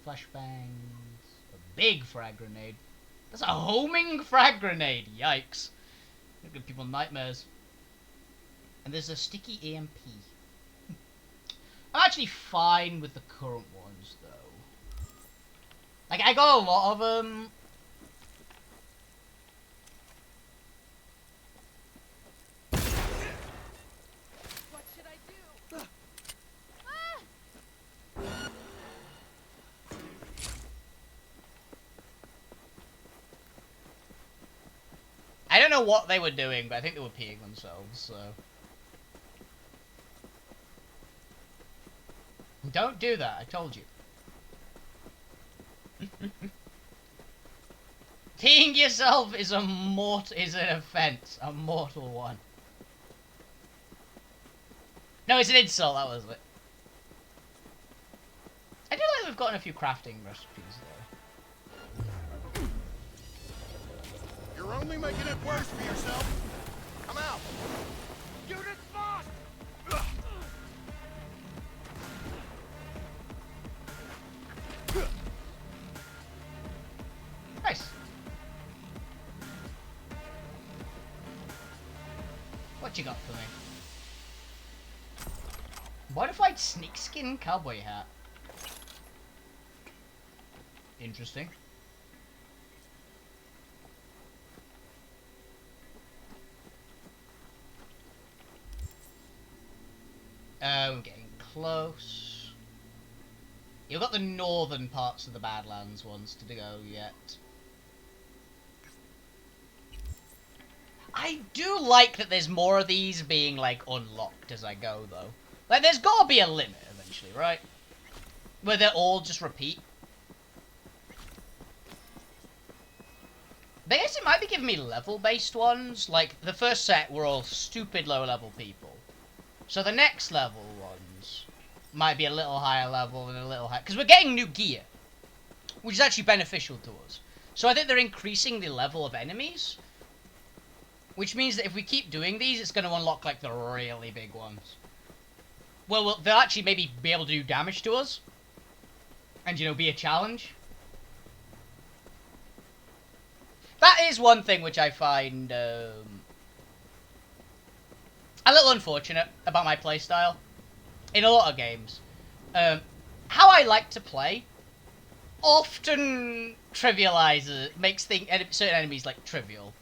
Speaker 1: Flashbangs. A big frag grenade. That's a homing frag grenade. Yikes. It'll give people nightmares. And there's a sticky EMP. I'm actually fine with the current ones, though. Like, I got a lot of them.
Speaker 5: What should I do?
Speaker 1: I don't know what they were doing, but I think they were peeing themselves, so... Don't do that, I told you. Peeing yourself is an offense, a mortal one. No, it's an insult, that was it. I do like we've gotten a few crafting recipes, though.
Speaker 4: You're only making it worse for yourself. Come out.
Speaker 6: Units lost!
Speaker 1: Nice. What you got for me? Modified snakeskin cowboy hat. Interesting. We're getting close. You've got the northern parts of the Badlands ones to go yet. I do like that there's more of these being, like, unlocked as I go, though. Like, there's gotta be a limit, eventually, right? Where they all just repeat. But I guess it might be giving me level-based ones. Like, the first set were all stupid low-level people. So the next level ones might be a little higher level and a little higher... Because we're getting new gear. Which is actually beneficial to us. So I think they're increasing the level of enemies. Which means that if we keep doing these, it's going to unlock, like, the really big ones. Well, they'll actually maybe be able to do damage to us. And, you know, be a challenge. That is one thing which I find a little unfortunate about my playstyle in a lot of games. How I like to play often makes certain enemies like trivial.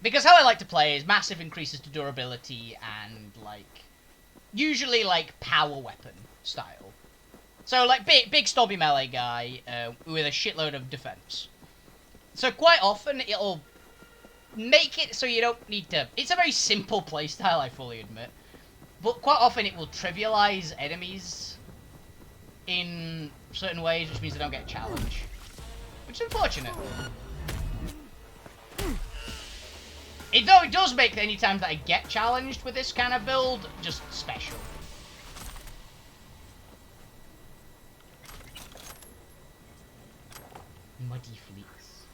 Speaker 1: Because how I like to play is massive increases to durability and like usually like power weapon style. So like big snobby melee guy with a shitload of defense. So quite often it'll make it so you don't need to... It's a very simple playstyle, I fully admit. But quite often it will trivialize enemies in certain ways, which means they don't get challenged. Which is unfortunate. Though it does make any times that I get challenged with this kind of build just special. Muddy fleets.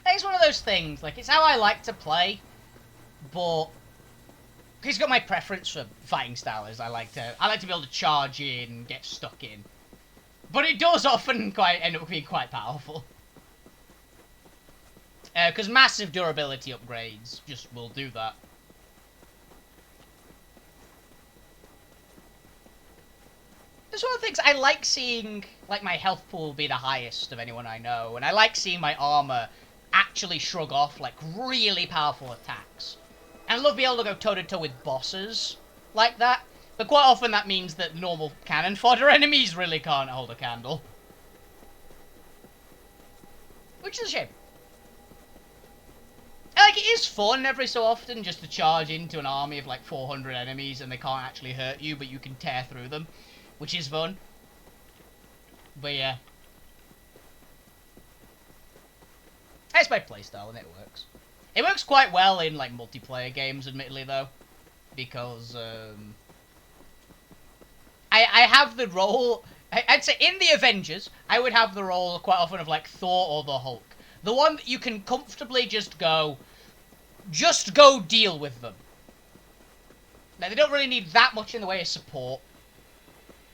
Speaker 1: It's one of those things, like, it's how I like to play, but he's got my preference for fighting style is I like to be able to charge in, get stuck in. But it does often end up being quite powerful. Because massive durability upgrades just will do that. That's one of the things, I like seeing, like, my health pool be the highest of anyone I know, and I like seeing my armor actually shrug off, like, really powerful attacks. And I love being able to go toe-to-toe with bosses like that, but quite often that means that normal cannon fodder enemies really can't hold a candle. Which is a shame. Like, it is fun every so often just to charge into an army of, like, 400 enemies and they can't actually hurt you, but you can tear through them, which is fun. But yeah. That's my playstyle and it works. It works quite well in like multiplayer games, admittedly though, because I have the role. I'd say in the Avengers, I would have the role quite often of like Thor or the Hulk, the one that you can comfortably just go deal with them. Now, they don't really need that much in the way of support.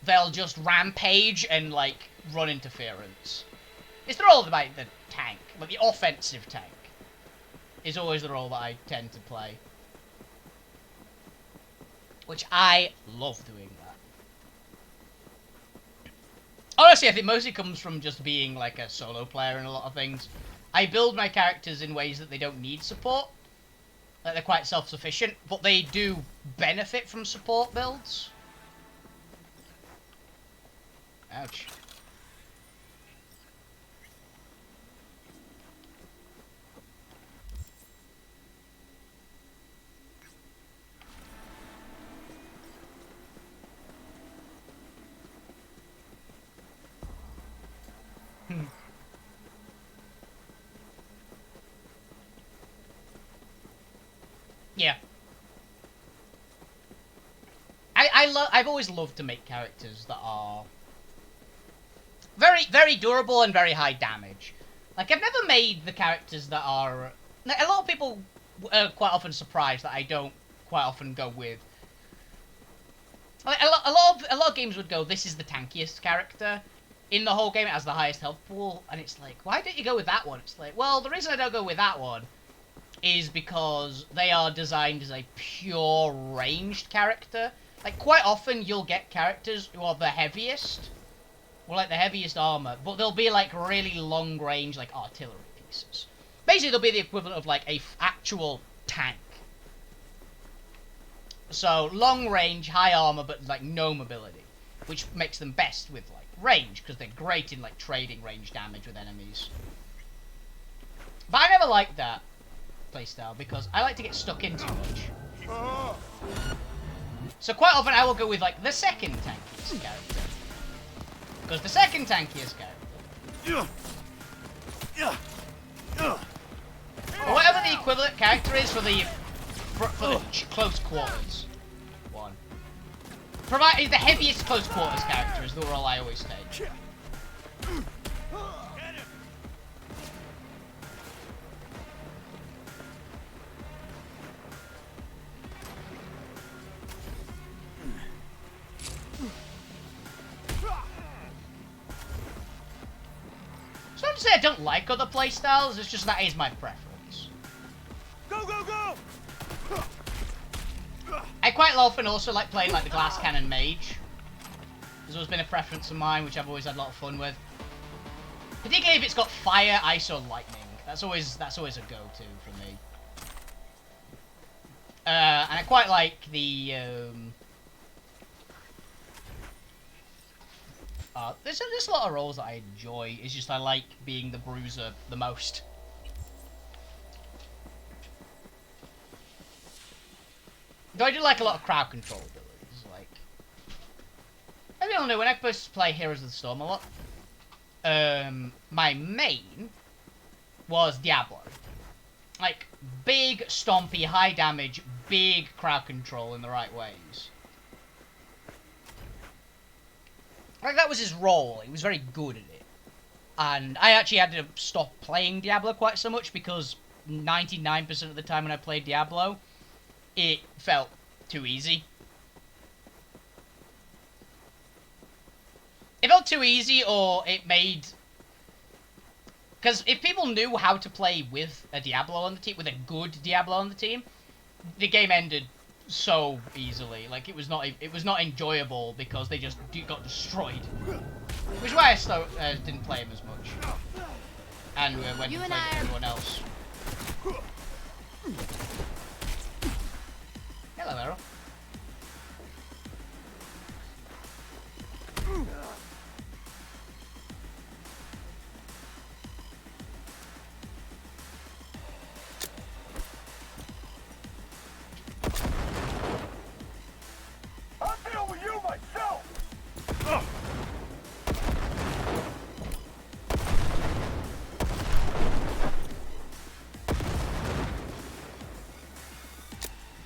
Speaker 1: They'll just rampage and like run interference. It's the role of like the tank, like the offensive tank, is always the role that I tend to play. Which I love doing that. Honestly, I think mostly comes from just being like a solo player in a lot of things. I build my characters in ways that they don't need support. Like they're quite self-sufficient, but they do benefit from support builds. Ouch. Yeah. I've always loved to make characters that are very, very durable and very high damage. Like, I've never made the characters that are... Like, a lot of people are quite often surprised that I don't quite often go with... Like, a lot of games would go, this is the tankiest character in the whole game, it has the highest health pool, and it's like, why don't you go with that one? It's like, well, the reason I don't go with that one is because they are designed as a pure ranged character. Like, quite often you'll get characters who are the heaviest, or like the heaviest armor, but they'll be like really long range, like artillery pieces. Basically, they'll be the equivalent of like a actual tank. So, long range, high armor, but like no mobility, which makes them best with like range, because they're great in like trading range damage with enemies. But I never liked that playstyle because I like to get stuck in too much. So quite often I will go with like the second tankiest character. Because the second tankiest character, or whatever the equivalent character is for the close quarters one. Provided the heaviest close quarters character is the role I always take. It's not to say I don't like other playstyles, it's just that is my preference.
Speaker 4: Go, go, go!
Speaker 1: quite often also like playing like the glass cannon mage. There's always been a preference of mine, which I've always had a lot of fun with. Particularly if it's got fire, ice, or lightning. That's always a go-to for me. And I quite like the there's a lot of roles that I enjoy. It's just I like being the bruiser the most. Though I do like a lot of crowd control abilities. Like, maybe I don't know, when I first play Heroes of the Storm a lot, my main was Diablo. Like, big, stompy, high damage, big crowd control in the right ways. Like, that was his role. He was very good at it. And I actually had to stop playing Diablo quite so much because 99% of the time when I played Diablo, it felt too easy. It felt too easy, or it made... Because if people knew how to play with a Diablo on the team, with a good Diablo on the team, the game ended so easily. Like, it was not enjoyable because they just got destroyed. Which is why I didn't play him as much. And went to play with everyone else. Hello, Errol.
Speaker 6: I'll deal with you myself!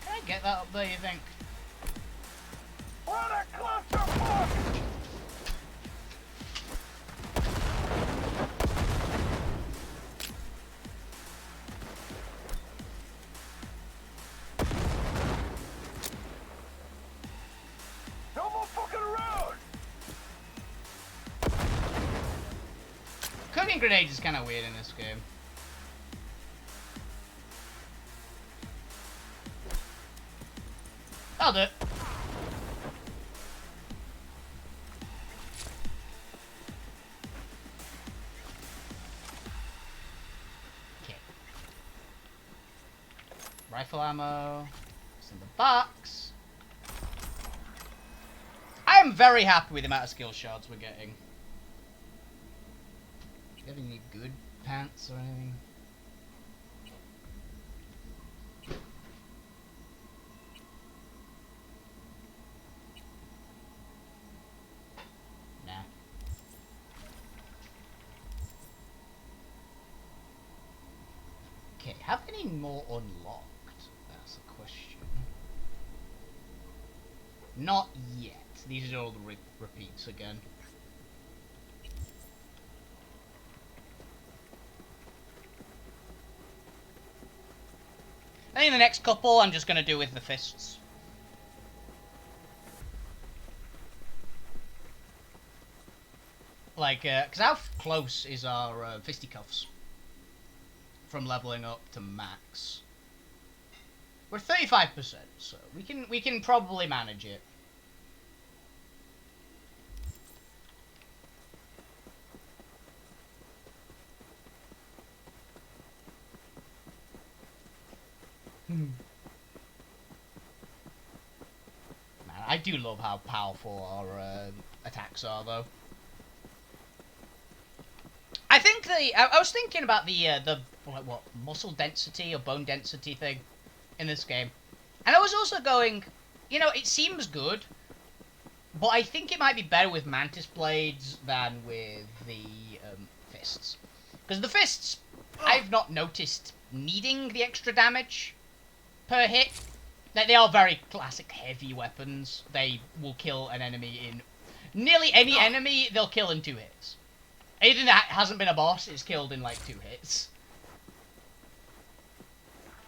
Speaker 1: Can I get that up there, you think?
Speaker 6: What a clusterfuck! No more fucking around!
Speaker 1: Cooking grenades is kind of weird in this game. I'll do it. Okay. Rifle ammo. It's in the box. I am very happy with the amount of skill shards we're getting. Do you have any good pants or anything? Nah. Okay, have any more unlocked? That's the question. Not yet. These are all the repeats again. I think the next couple I'm just going to do with the fists. Like, because how close is our fisticuffs from leveling up to max? We're 35%, so we can probably manage it. Man, I do love how powerful our attacks are, though. I think I was thinking about the what muscle density or bone density thing in this game, and I was also going, you know, it seems good, but I think it might be better with mantis blades than with the fists, because the fists I've not noticed needing the extra damage per hit. Like, they are very classic heavy weapons. They will kill an enemy in nearly any enemy. They'll kill in 2 hits. Anything that hasn't been a boss is killed in like 2 hits.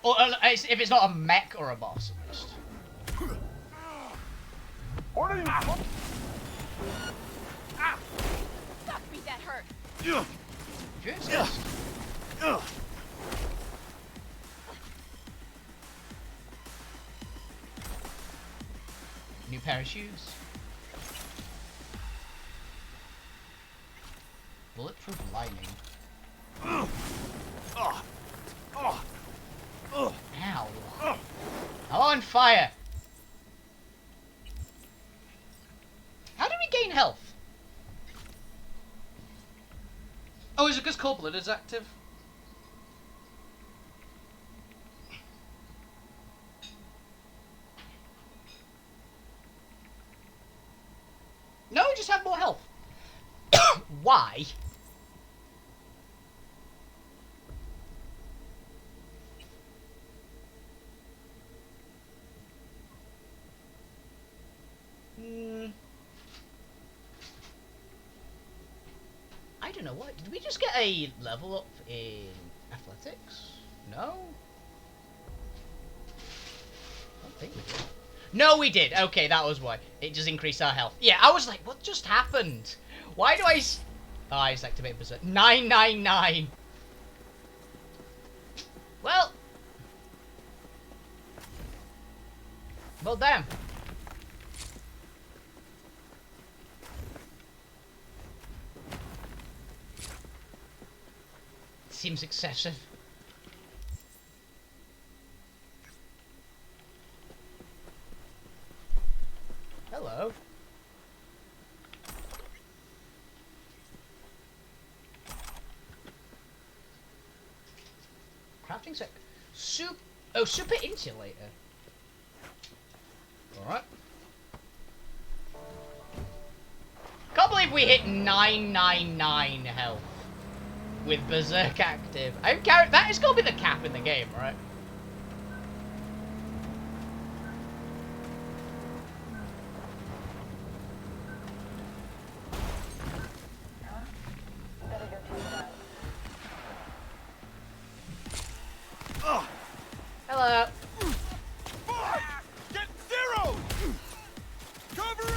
Speaker 1: Or if it's not a mech or a boss, at least.
Speaker 6: What are you...
Speaker 5: Fuck me, that hurt.
Speaker 1: Jesus. shoes. Bulletproof lining. Ow. I'm on fire. How do we gain health? Oh, is it because cold blood is active? No, we just have more health. Why? I don't know what. Did we just get a level up in athletics? No? I don't think we did. No, we did. Okay, that was why. It just increased our health. Yeah, I was like, what just happened? Why do I... Oh, I just activated Berserk. 999. Well. Well, damn. Seems excessive. Hello. Crafting sec. Super insulator. Alright. Can't believe we hit 999 health with Berserk active. That is gonna be the cap in the game, right? Hello.
Speaker 4: Get zero! Cover it!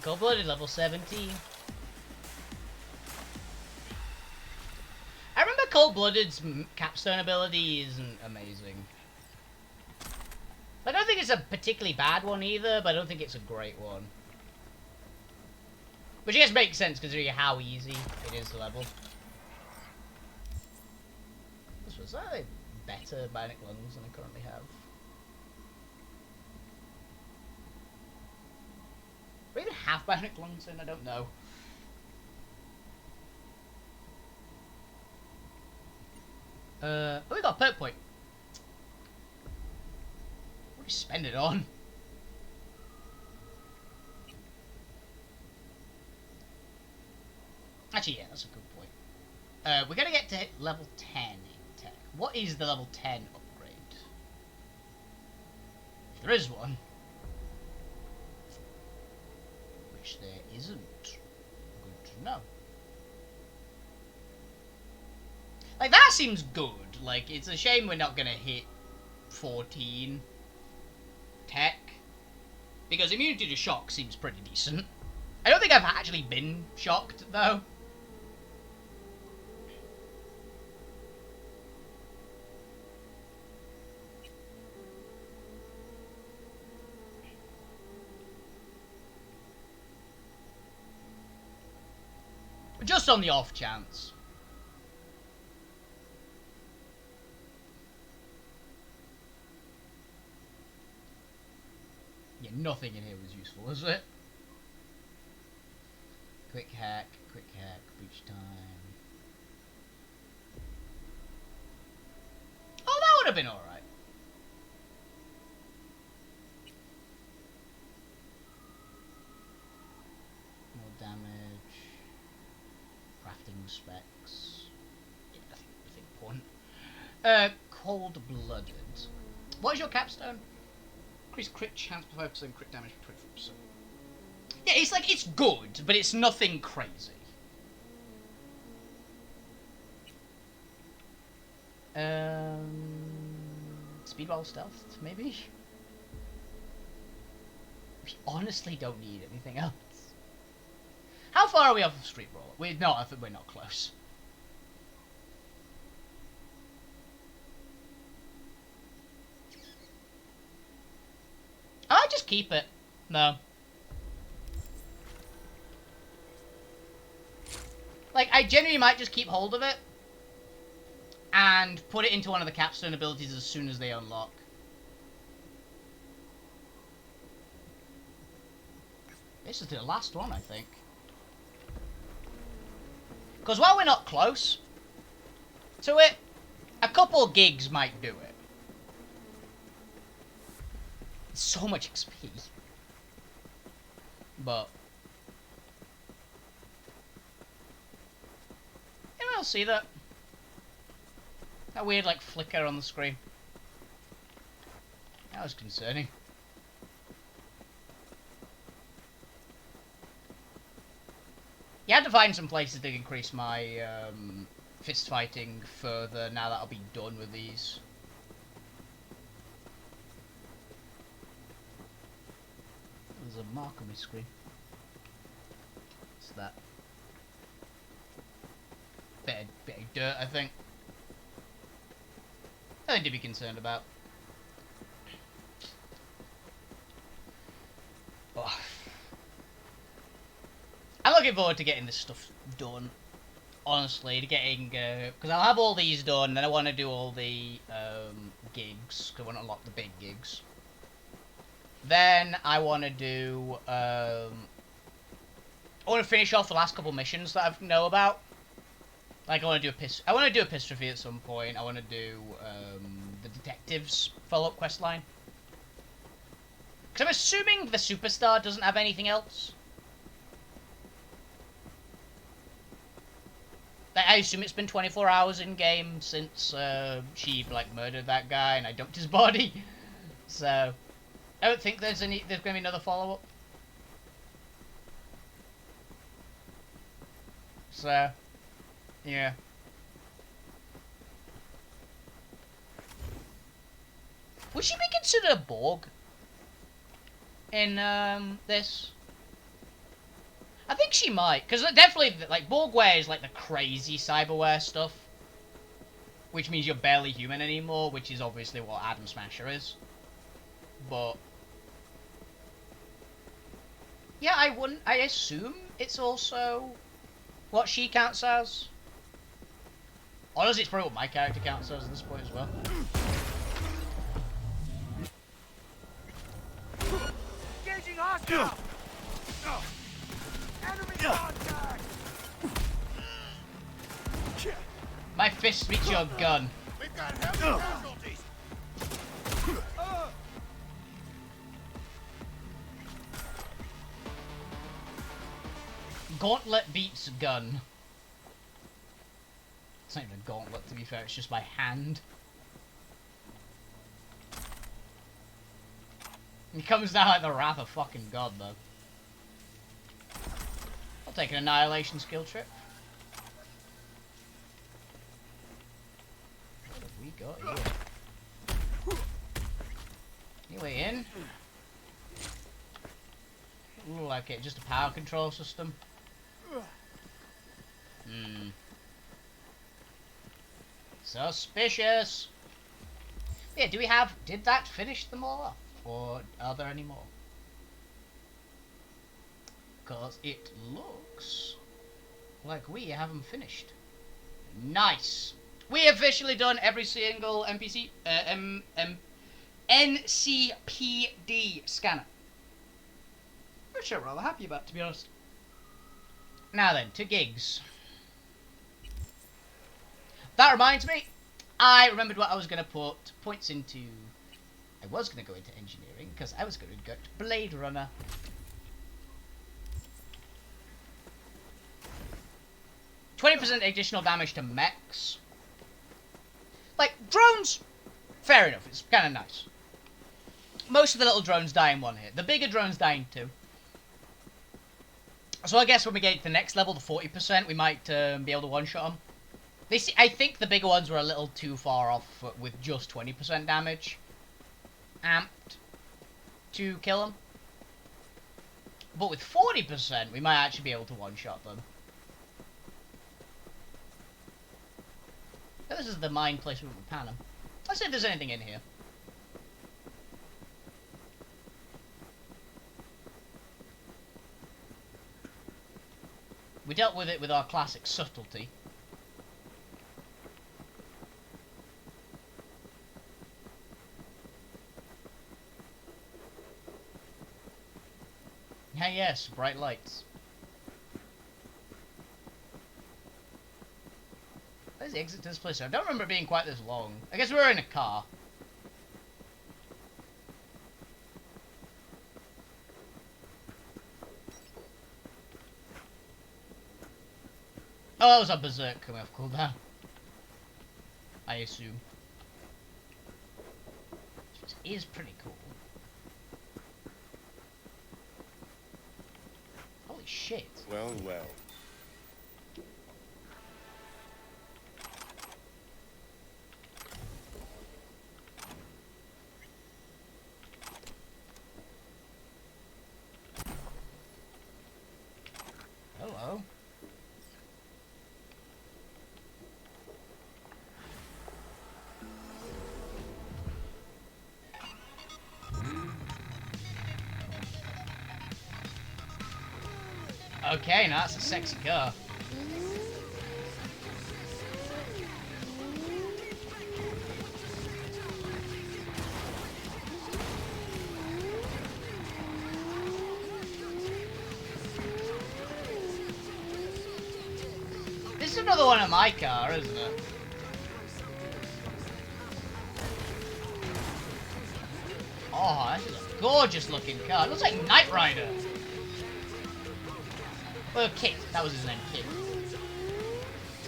Speaker 1: Cold-blooded level 17. I remember Cold-blooded's capstone ability isn't amazing. I don't think it's a particularly bad one either, but I don't think it's a great one. Which I guess makes sense considering how easy it is to level. Was that a better bionic lungs than I currently have? Do I even have bionic lungs in? I don't know. Oh, we got a perk point. What do we spend it on? Actually, yeah, that's a good point. We're gonna get to level 10 in tech. What is the level 10 upgrade? If there is one. Which there isn't. Good to know. Like, that seems good. Like, it's a shame we're not gonna hit 14 tech. Because immunity to shock seems pretty decent. I don't think I've actually been shocked, though. Just on the off chance. Yeah, nothing in here was useful, is it? Quick hack, breach time. Oh, that would have been alright. More damage. Crafting specs. Yeah, I think important. Cold-blooded. What is your capstone? Increase crit chance by 5%, crit damage by 24%. Yeah, it's like, it's good, but it's nothing crazy. Speed while stealth, maybe? We honestly don't need anything else. How far are we off of Street Brawl? I think we're not close. keep it. No. Like, I genuinely might just keep hold of it and put it into one of the capstone abilities as soon as they unlock. This is the last one, I think. Because while we're not close to it, a couple gigs might do it. It's so much XP. But anyone else see that? That weird, like, flicker on the screen. That was concerning. You had to find some places to increase my fist fighting further now that I'll be done with these. There's a mark on my screen. What's that? Bit of dirt, I think. Nothing to be concerned about. Oh. I'm looking forward to getting this stuff done. Honestly, to getting because I'll have all these done, then I want to do all the gigs, because I want to unlock the big gigs. Then I want to do I want to finish off the last couple missions that I know about. Like I want to do a epistrophe at some point. I want to do the detectives follow-up quest line. Because I'm assuming the superstar doesn't have anything else. Like, I assume it's been 24 hours in game since she like murdered that guy and I dumped his body. So I don't think there's gonna be another follow-up. So yeah. Would she be considered a Borg in this? I think she might, because definitely, like, Borgware is like the crazy cyberware stuff, which means you're barely human anymore, which is obviously what Adam Smasher is. But yeah, I assume it's also what she counts as. Honestly, it's probably what my character counts as at this point as well.
Speaker 4: Engaging hostile! Enemy contact!
Speaker 1: My fist meets your gun.
Speaker 4: We've got heavy casualties!
Speaker 1: Gauntlet beats gun. It's not even a gauntlet, to be fair, it's just my hand. He comes down like the wrath of fucking God, though. I'll take an annihilation skill trip. What have we got here? Anyway, in. Ooh, like it, just a power control system. Suspicious. Yeah, did that finish them all off? Or are there any more? Because it looks like we haven't finished. Nice. We have officially done every single NCPD scanner. Which I'm rather happy about, to be honest. Now then, to gigs. That reminds me, I remembered what I was going to put points into. I was going to go into engineering, because I was going to go to Blade Runner. %, additional damage to mechs. Like, drones, fair enough, it's kind of nice. Most of the little drones die in one hit. The bigger drones die in two. So I guess when we get to the next level, the 40%, we might be able to one-shot them. I think the bigger ones were a little too far off with just 20% damage amped to kill them. But with 40%, we might actually be able to one-shot them. So this is the mine placement with Panem. Let's see if there's anything in here. We dealt with it with our classic subtlety. Yeah, yes, bright lights. Where's the exit to this place? I don't remember it being quite this long. I guess we were in a car. Oh, that was a berserk coming off cooldown. I assume. Which is pretty cool. Holy shit.
Speaker 4: Well, well.
Speaker 1: Hello. Okay, now that's a sexy car. This is another one of my car, isn't it? Oh, this is a gorgeous looking car. It looks like Knight Rider. Well, Kit. That was his name, Kit.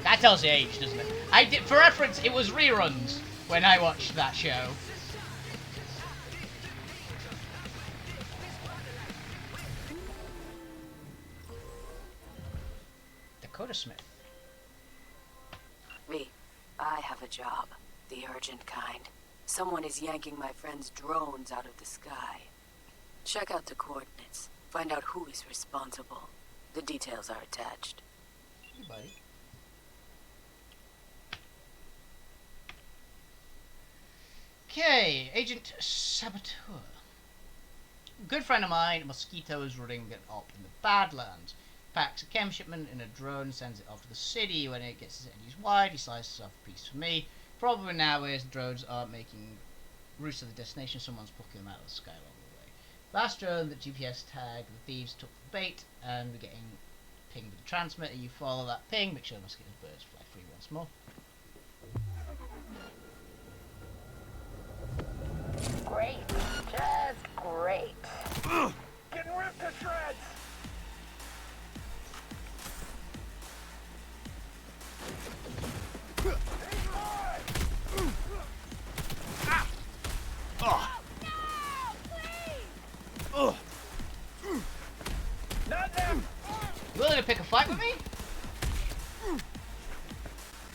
Speaker 1: That tells the age, doesn't it? I did, for reference, it was reruns when I watched that show. Dakota Smith.
Speaker 11: V, I have a job. The urgent kind. Someone is yanking my friend's drones out of the sky. Check out the coordinates. Find out who is responsible. The details are attached.
Speaker 1: Hey, buddy. Okay, Agent Saboteur. A good friend of mine, Mosquito, is running it up in the Badlands. Packs a chem shipment in a drone, sends it off to the city. When it gets Eddie's wide, he slices off a piece for me. Problem now is the drones aren't making routes to the destination. Someone's plucking them out of the sky along the way. Last drone that GPS tagged, the thieves took the bait, and we're getting pinged with the transmitter. You follow that ping, make sure the mosquito's birds fly free once more.
Speaker 6: Great. Just great. Getting ripped to shreds. Not them.
Speaker 1: Willing to pick a fight with me?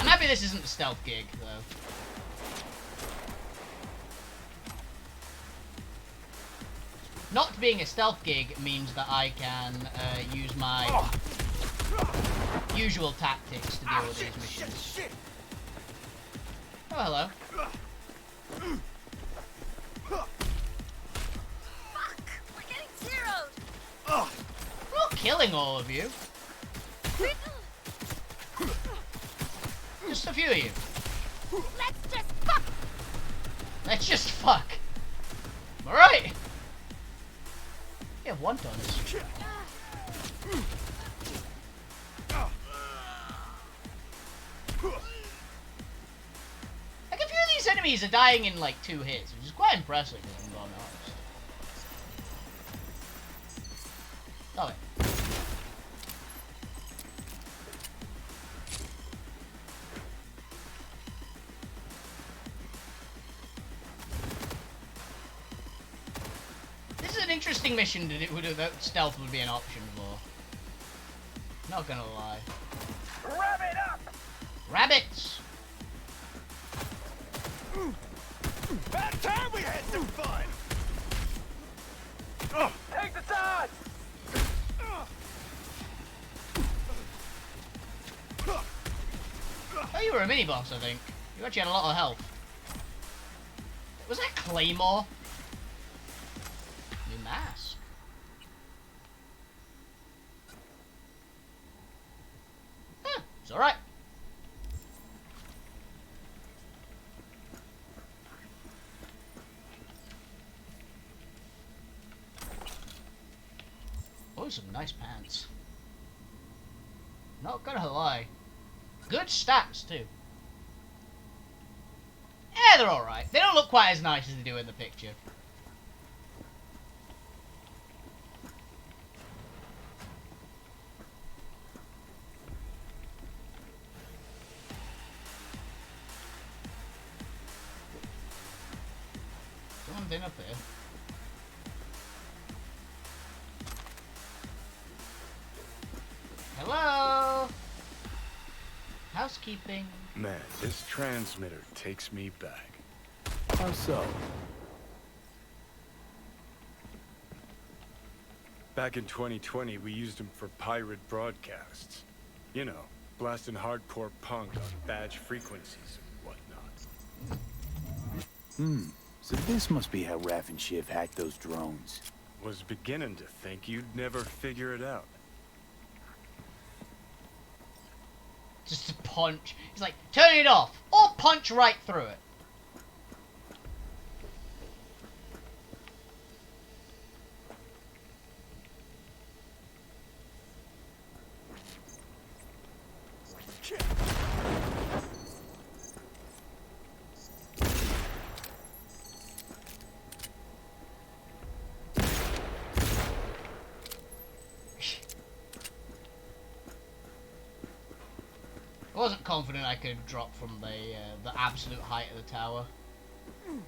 Speaker 1: I'm happy this isn't a stealth gig, though. Not being a stealth gig means that I can use my usual tactics to deal with these missions. Oh, hello.
Speaker 5: Fuck! We're getting zeroed!
Speaker 1: We're not killing all of you. Just a few of you.
Speaker 5: Let's just fuck!
Speaker 1: Let's just fuck. Alright. You have one tons. Like, a few of these enemies are dying in like 2 hits, which is quite impressive, if I'm being honest. Oh, wait. This is an interesting mission that it would have stealth would be an option for. Not gonna lie.
Speaker 6: Rabbit up.
Speaker 1: Rabbits!
Speaker 4: About time we had some fun!
Speaker 6: Take the dodge.
Speaker 1: Oh, you were a mini boss, I think. You actually had a lot of health. Was that Claymore? New mask. It's alright. Oh, some nice pants. Not gonna lie. Good stats, too. Yeah, they're alright. They don't look quite as nice as they do in the picture. Someone's in up here. Hello? Housekeeping.
Speaker 3: Man, this transmitter takes me back.
Speaker 10: How so?
Speaker 3: Back in 2020, we used them for pirate broadcasts. You know, blasting hardcore punk on badge frequencies and whatnot.
Speaker 10: So this must be how Raph and Shiv hacked those drones.
Speaker 3: Was beginning to think you'd never figure it out.
Speaker 1: Just a punch. He's like, turn it off, or punch right through it. I wasn't confident I could drop from the absolute height of the tower and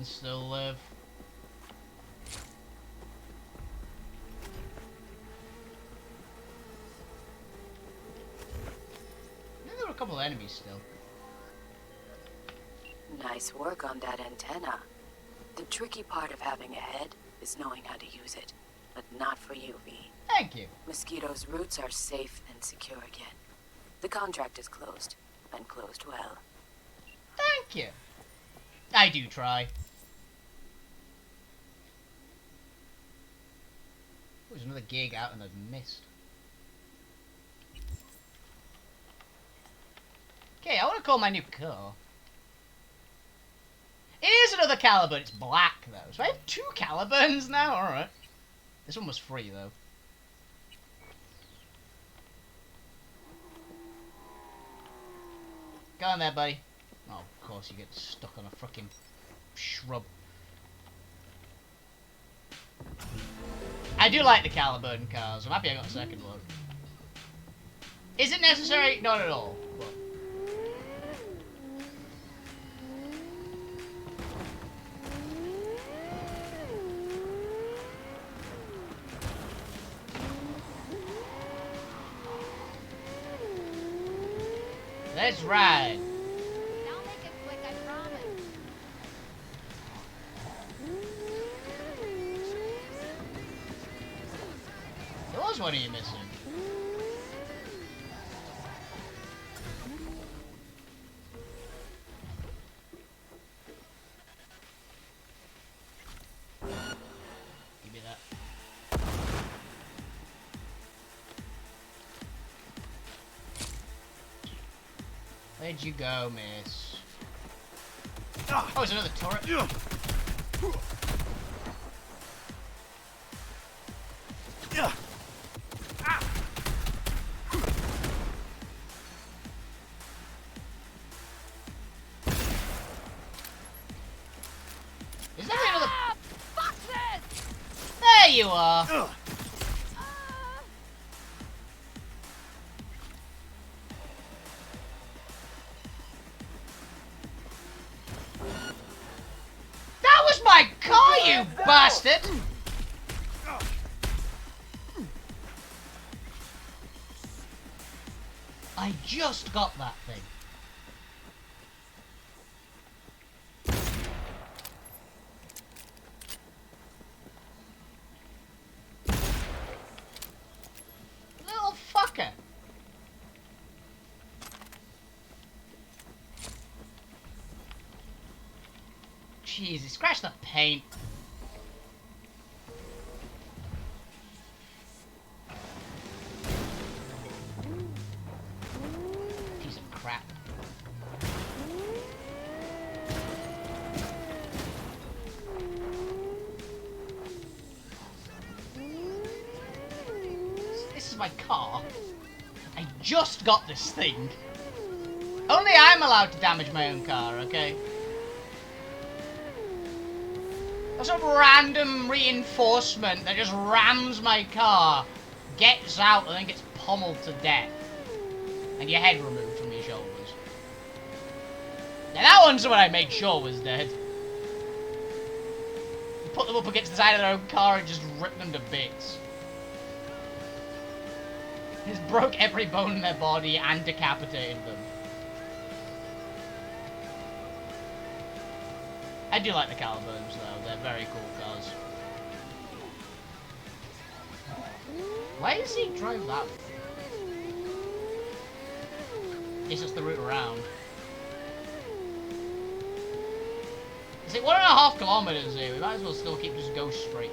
Speaker 1: still live. I think there were a couple of enemies still.
Speaker 11: Nice work on that antenna. The tricky part of having a head is knowing how to use it, but not for you, V.
Speaker 1: Thank you.
Speaker 11: Mosquito's roots are safe and secure again. The contract is closed, and closed well.
Speaker 1: Thank you. I do try. There's another gig out in the mist. Okay, I want to call my new car. It is another Caliburn. It's black, though. So I have 2 Caliburns now? Alright. This one was free, though. Go on there, buddy. Oh, of course, you get stuck on a frickin' shrub. I do like the Caliburn cars. I'm happy I got a second one. Is it necessary? Not at all. But let's ride.
Speaker 5: I'll make it quick, I promise.
Speaker 1: There was one of you missing. Give me that. Where'd you go, miss? Oh, there's another turret. Is that another?
Speaker 5: Fuck this!
Speaker 1: There you are. That was my car, you bastard! I just got that thing. Little fucker. Jesus, scratch the paint. is my car. I just got this thing. Only I'm allowed to damage my own car, okay? That's some random reinforcement that just rams my car, gets out, and then gets pummeled to death. And your head removed from your shoulders. Now that one's what I made sure was dead. You put them up against the side of their own car and just rip them to bits. Just broke every bone in their body and decapitated them. I do like the Caliburns though, they're very cool cars. Why does he drive that way? Guess it's the route around. It's like 1.5 kilometers here, we might as well still keep just go straight.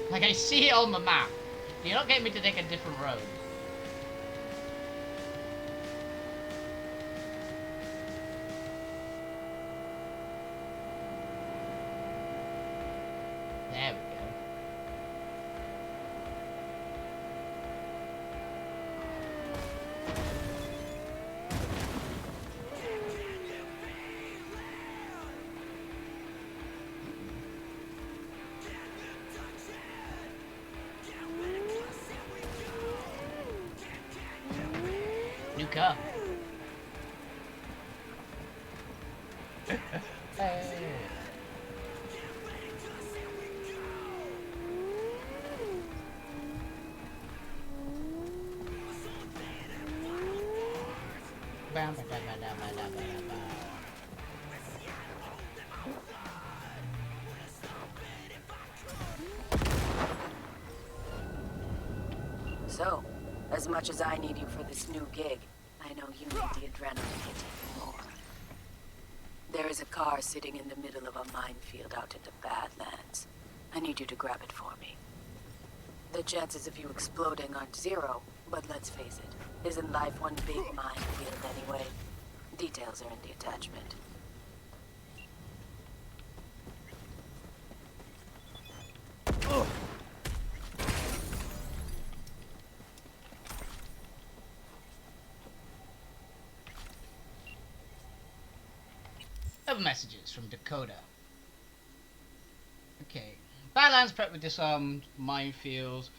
Speaker 1: Like, I see it on the map. You're not getting me to take a different road. There we go. New car. Hey.
Speaker 11: So, as much as I need you for this new gig, I know you need the adrenaline hit more. There is a car sitting in the middle of a minefield out in the Badlands. I need you to grab it for me. The chances of you exploding aren't zero, but let's face it, isn't life one big minefield anyway? Details are in the attachment.
Speaker 1: Other messages from Dakota. Okay. Badlands prepped with disarmed minefields.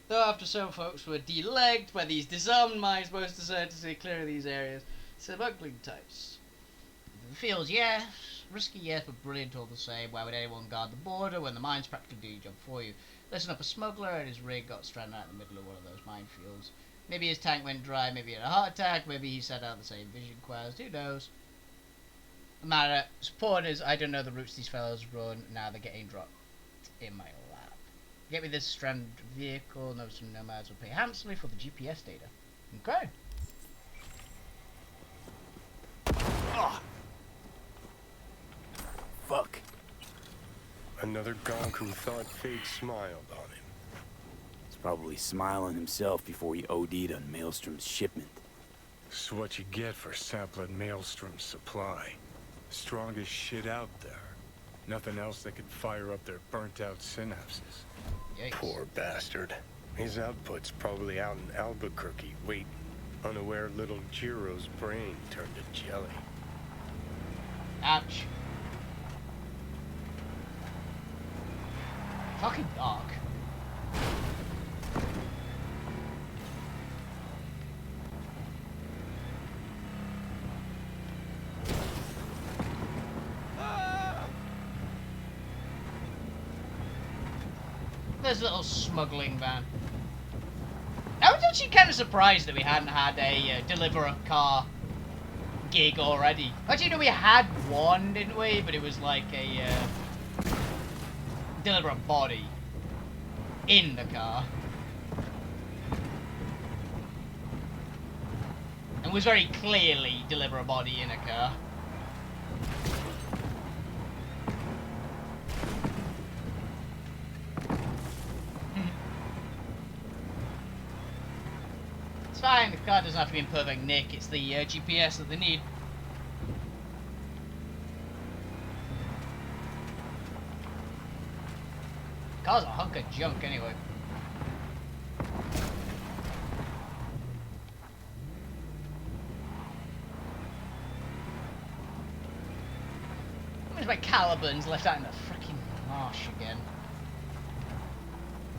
Speaker 1: Though after some folks were delegged by these disarmed mines, most decided to stay clear of these areas. Smuggling types. The fields, yes. Risky, yes, but brilliant all the same. Why would anyone guard the border when the mines practically do your job for you? Listen up, a smuggler and his rig got stranded out in the middle of one of those minefields. Maybe his tank went dry, maybe he had a heart attack, maybe he set out the same vision quest, who knows? No matter, supporters, I don't know the routes these fellows run, now they're getting dropped in my lap. Get me this stranded vehicle, know some nomads will pay handsomely for the GPS data. Okay.
Speaker 10: Oh. Fuck.
Speaker 3: Another gonk who thought fate smiled on him.
Speaker 10: He's probably smiling himself before he OD'd on Maelstrom's shipment.
Speaker 3: It's what you get for sampling Maelstrom's supply. Strongest shit out there. Nothing else that could fire up their burnt-out synapses.
Speaker 1: Yikes.
Speaker 3: Poor bastard. His output's probably out in Albuquerque, waiting, unaware little Jiro's brain turned to jelly.
Speaker 1: Ouch. Fucking dark. There's a little smuggling van. I was actually kind of surprised that we hadn't had a deliver a car gig already. Actually, no, we had one, didn't we? But it was like a deliver a body in the car. And was very clearly deliver a body in a car. It's fine, the car doesn't have to be in perfect nick, it's the GPS that they need. car's a hunk of junk anyway. Where's my Caliban's left out in the freaking marsh again?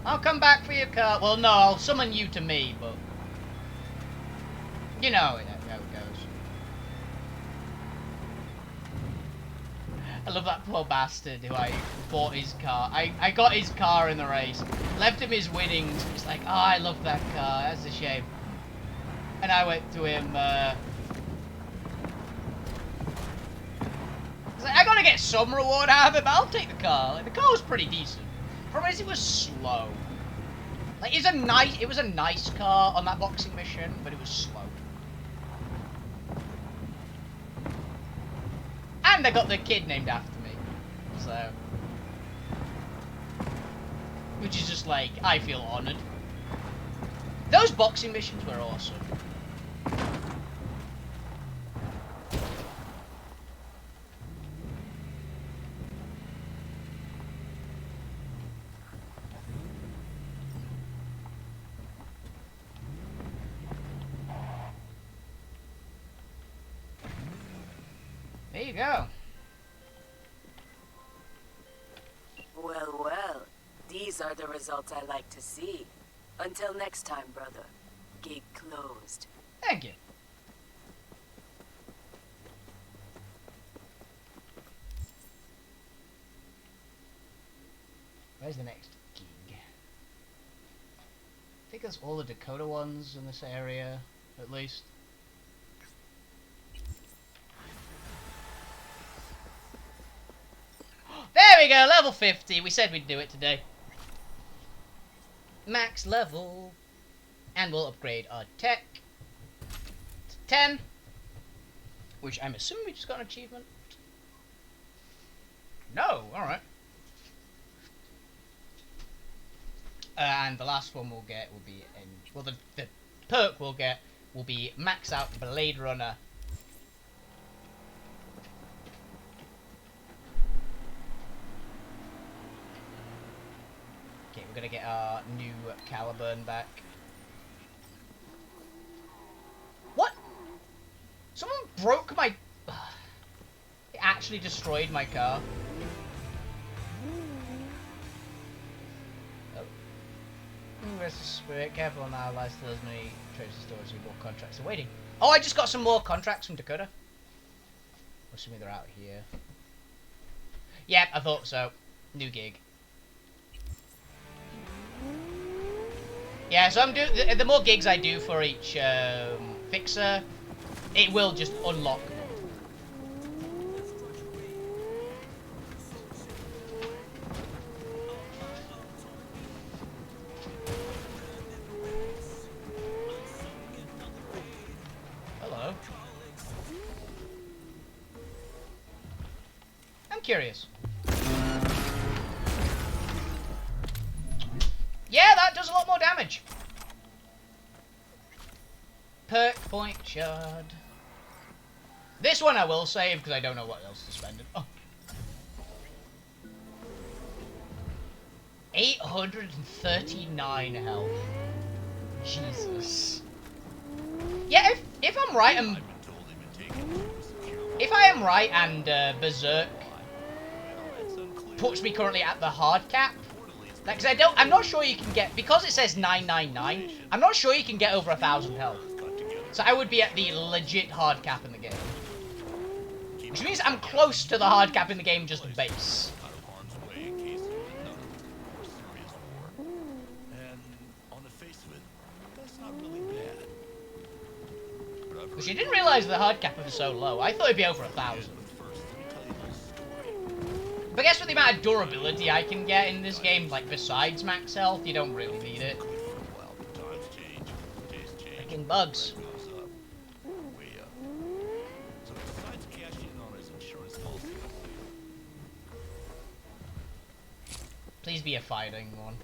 Speaker 1: I'll come back for your car. Well, no, I'll summon you to me, but you know how it goes. I love that poor bastard who I bought his car. I got his car in the race, left him his winnings. He's like, oh, I love that car. That's a shame. And I went to him. I was like, I gotta get some reward out of it, but I'll take the car. Like, the car was pretty decent. Problem is, it was slow. Like, it was a nice car on that boxing mission, but it was slow. And I got the kid named after me, so, which is just like, I feel honoured. Those boxing missions were awesome. There you go.
Speaker 11: Well, well. These are the results I like to see. Until next time, brother. Gate closed.
Speaker 1: Thank you. Where's the next gig? I think that's all the Dakota ones in this area, at least. There we go, level 50. We said we'd do it today. Max level. And we'll upgrade our tech to 10. Which I'm assuming we just got an achievement. No, alright. And the last one we'll get will be, well, the perk we'll get will be max out Blade Runner. Okay, we're gonna get our new Caliban back. What? Someone broke my... It actually destroyed my car. Oh. Where's the spirit? Careful now, lies still as many traces stores with more contracts are waiting. Oh, I just got some more contracts from Dakota. I'm assuming they're out here. Yep, I thought so. New gig. Yeah, so I'm doing the more gigs I do for each fixer, it will just unlock more. Hello. I'm curious. Yeah, that does a lot more damage. Perk point shard. This one I will save because I don't know what else to spend it. Oh. 839 health. Jesus. Yeah, if I'm right, if I am right and Berserk puts me currently at the hard cap. Like, cause I'm not sure you can get, because it says 999, I'm not sure you can get over 1,000 health. So I would be at the legit hard cap in the game. Which means I'm close to the hard cap in the game, just base. Because you didn't realise the hard cap was so low. I thought it'd be over 1,000. But I guess with the amount of durability I can get in this game, like besides max health, you don't really need it. Freaking bugs. Please be a fighting one.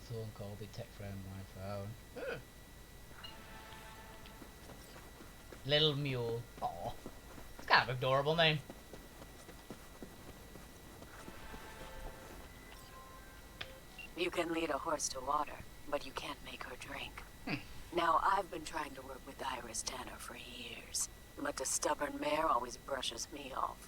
Speaker 1: Phone call, be tech friend, my phone. Little Mule. Aw. It's kind of an adorable name.
Speaker 11: You can lead a horse to water, but you can't make her drink. Now, I've been trying to work with Iris Tanner for years, but the stubborn mare always brushes me off.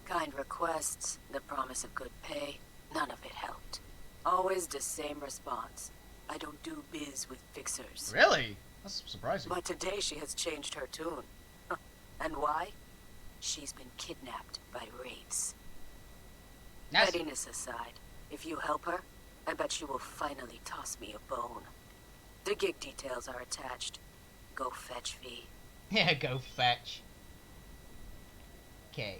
Speaker 11: Kind requests, the promise of good pay, none of it helped. Always the same response. I don't do biz with fixers.
Speaker 1: Really? That's surprising.
Speaker 11: But today she has changed her tune. And why? She's been kidnapped by wraiths.
Speaker 1: That's...
Speaker 11: Pettiness aside, if you help her, I bet she will finally toss me a bone. The gig details are attached. Go fetch, V.
Speaker 1: Yeah, go fetch. Okay.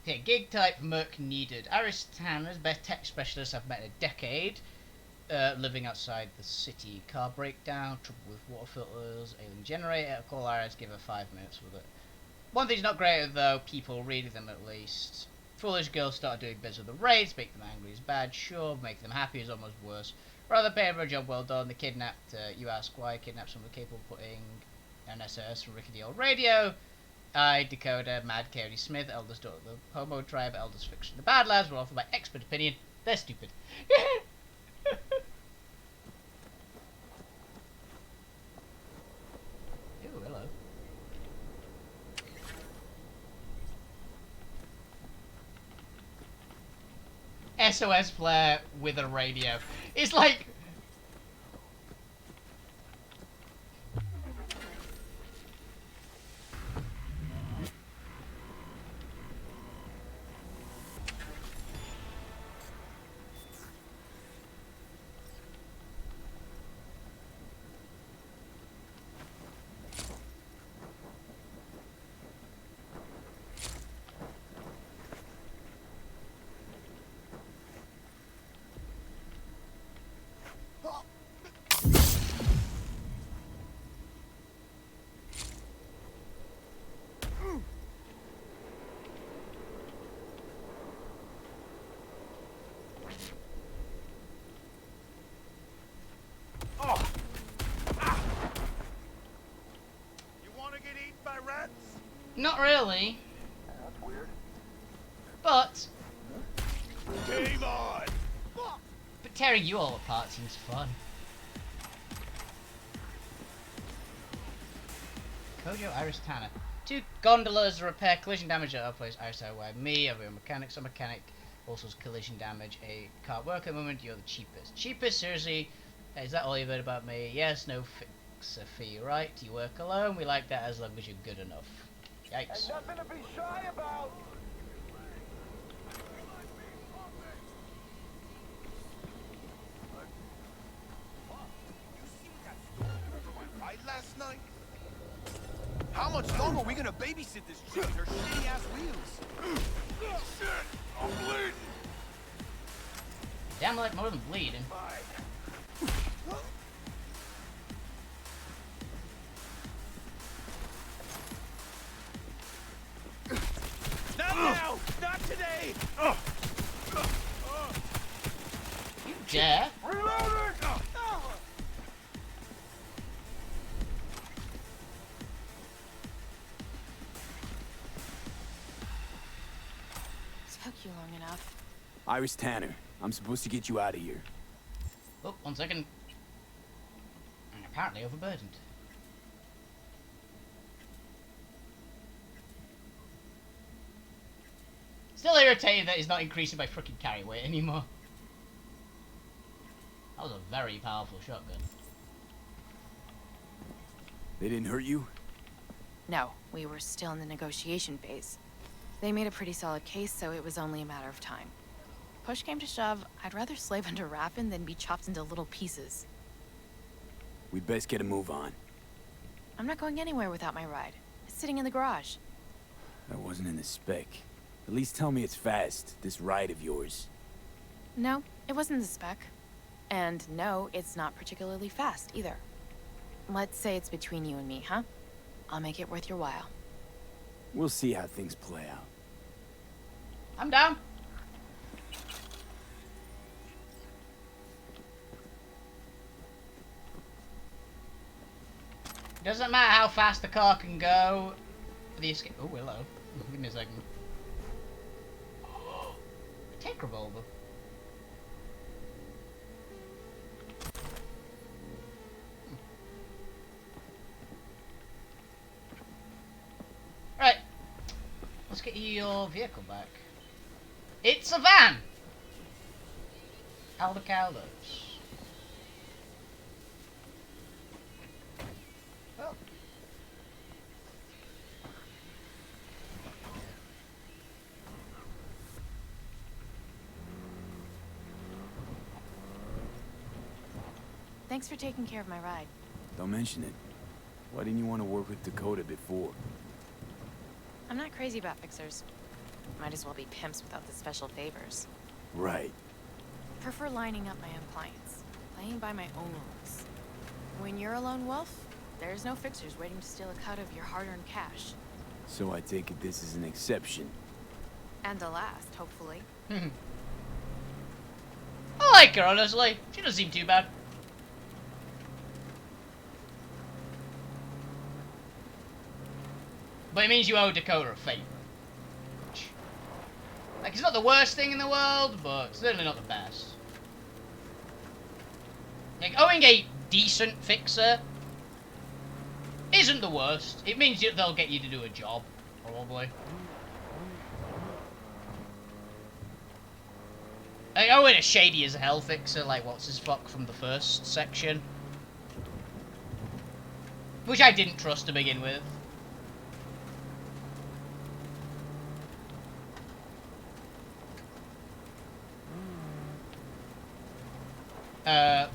Speaker 1: Okay, gig type merc needed. Iris Tanner's best tech specialist I've met in a decade. Living outside the city. Car breakdown, trouble with water filters, alien generator. Call Iris, give her 5 minutes with it. One thing's not great at though, people reading them at least. Foolish girls start doing bits with the raids, make them angry is bad, sure, make them happy is almost worse. Rather pay for a job well done. They kidnapped, you ask why, kidnapped someone capable of putting an SOS from rickety old radio. I, Dakota, Mad Cody Smith, eldest daughter of the Homo tribe, eldest fiction. The bad lads were offered by expert opinion. They're stupid. Ooh, hello. SOS player with a radio. It's like... Not really.
Speaker 4: That's weird.
Speaker 1: But
Speaker 4: Game on!
Speaker 1: but tearing you all apart seems fun. Kojo Iris Tanner. 2 gondolas repair collision damage at our place. Iris aware me, a real mechanic, some mechanic also has collision damage. A car worker moment, you're the cheapest. Cheapest, seriously? Is that all you've heard about me? Yes, no fixer fee, right? You work alone, we like that as long as you're good enough. Yikes.
Speaker 6: And nothing to be shy about.
Speaker 4: Right last night? How much longer are we gonna babysit this chick and her shitty ass wheels? Shit! I'm bleeding!
Speaker 1: Damn like more than bleeding.
Speaker 4: Not now! Not today!
Speaker 1: You dare?
Speaker 6: Reloading!
Speaker 11: Took you long enough.
Speaker 10: Iris Tanner, I'm supposed to get you out of here.
Speaker 1: Oh, 1 second. And apparently overburdened. Still irritated that he's not increasing my freaking carry weight anymore. That was a very powerful shotgun.
Speaker 10: They didn't hurt you?
Speaker 12: No, we were still in the negotiation phase. They made a pretty solid case, so it was only a matter of time. Push came to shove, I'd rather slave under Raffin than be chopped into little pieces.
Speaker 10: We'd best get a move on.
Speaker 12: I'm not going anywhere without my ride. It's sitting in the garage.
Speaker 10: That wasn't in the spec. At least tell me it's fast, this ride of yours.
Speaker 12: No, it wasn't the spec. And no, it's not particularly fast, either. Let's say it's between you and me, huh? I'll make it worth your while.
Speaker 10: We'll see how things play out.
Speaker 1: I'm down. Doesn't matter how fast the car can go. The escape. Oh, hello. Give me a second. Tech revolver. Right. Let's get you your vehicle back. It's a van! How the cow lives. Well.
Speaker 12: Thanks for taking care of my ride.
Speaker 10: Don't mention it. Why didn't you want to work with Dakota before?
Speaker 12: I'm not crazy about fixers. Might as well be pimps without the special favors.
Speaker 10: Right.
Speaker 12: Prefer lining up my own clients, playing by my own rules. When you're a lone wolf, there's no fixers waiting to steal a cut of your hard-earned cash.
Speaker 10: So I take it this is an exception.
Speaker 12: And the last, hopefully.
Speaker 1: I like her, honestly. She doesn't seem too bad. But it means you owe Dakota a favor. Like, it's not the worst thing in the world, but certainly not the best. Like, owing a decent fixer isn't the worst. It means they'll get you to do a job, probably. Like, owing a shady as hell fixer, like, what's his fuck from the first section? Which I didn't trust to begin with.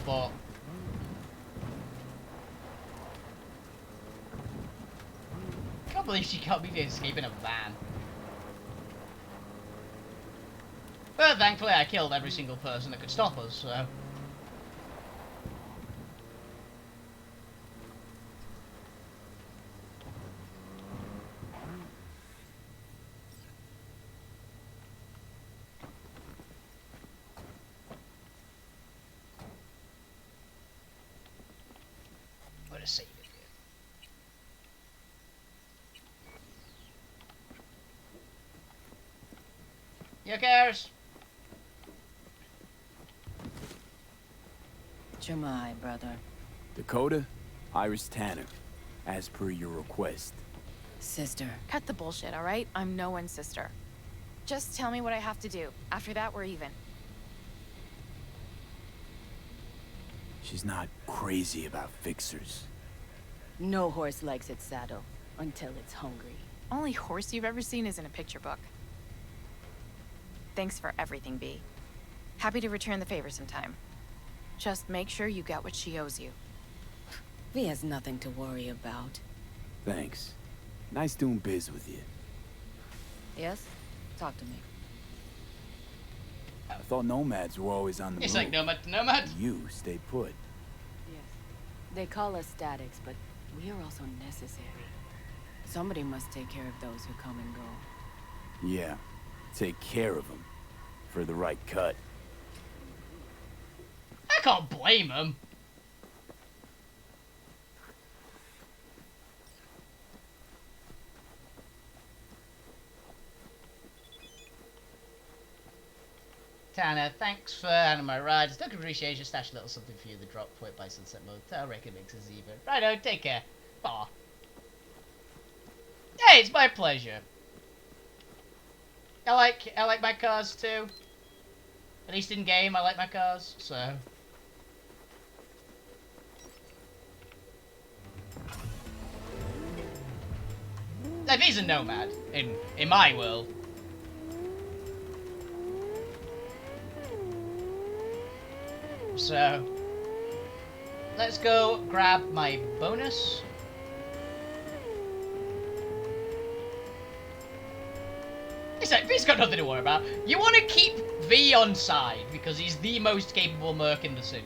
Speaker 1: But I can't believe she got me to escape in a van. But thankfully I killed every single person that could stop us, so... To save it here. You cares?
Speaker 7: Jamai, brother.
Speaker 10: Dakota, Iris Tanner, as per your request.
Speaker 7: Sister.
Speaker 12: Cut the bullshit, alright? I'm no one's sister. Just tell me what I have to do. After that, we're even.
Speaker 10: She's not crazy about fixers.
Speaker 7: No horse likes its saddle until it's hungry.
Speaker 12: Only horse you've ever seen is in a picture book. Thanks for everything, B. Happy to return the favor sometime. Just make sure you get what she owes you.
Speaker 7: V has nothing to worry about.
Speaker 10: Thanks. Nice doing biz with you.
Speaker 7: Yes? Talk to me.
Speaker 10: I thought nomads were always on the move.
Speaker 1: It's like nomad to nomad.
Speaker 10: You stay put.
Speaker 7: Yes. They call us statics, but we are also necessary. Somebody must take care of those who come and go.
Speaker 10: Yeah. Take care of them. For the right cut.
Speaker 1: I can't blame him. Tanner, thanks for handling my ride. Still can appreciate you. Stash a little something for you. The drop point by Sunset Motel. Reckon makes us even. Righto, take care. Aw. Hey, it's my pleasure. I like my cars too. At least in game, I like my cars. So. Like, he's a nomad in my world. So, let's go grab my bonus. V's got nothing to worry about. You want to keep V on side because he's the most capable merc in the city.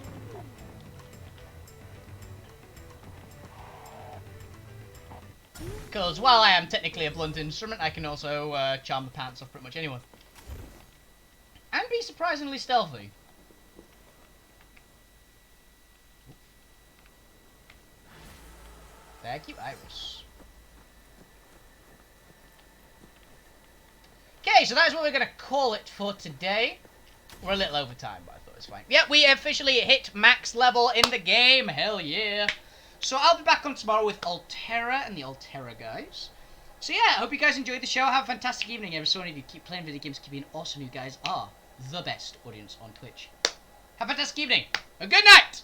Speaker 1: Because while I am technically a blunt instrument, I can also charm the pants off pretty much anyone. And be surprisingly stealthy. Thank you, Iris. Okay, so that's what we're going to call it for today. We're a little over time, but I thought it was fine. Yeah, we officially hit max level in the game. Hell yeah. So I'll be back on tomorrow with Altera and the Altera guys. So yeah, I hope you guys enjoyed the show. Have a fantastic evening, every so many of you. Keep playing video games, keep being awesome. You guys are the best audience on Twitch. Have a fantastic evening. A good night!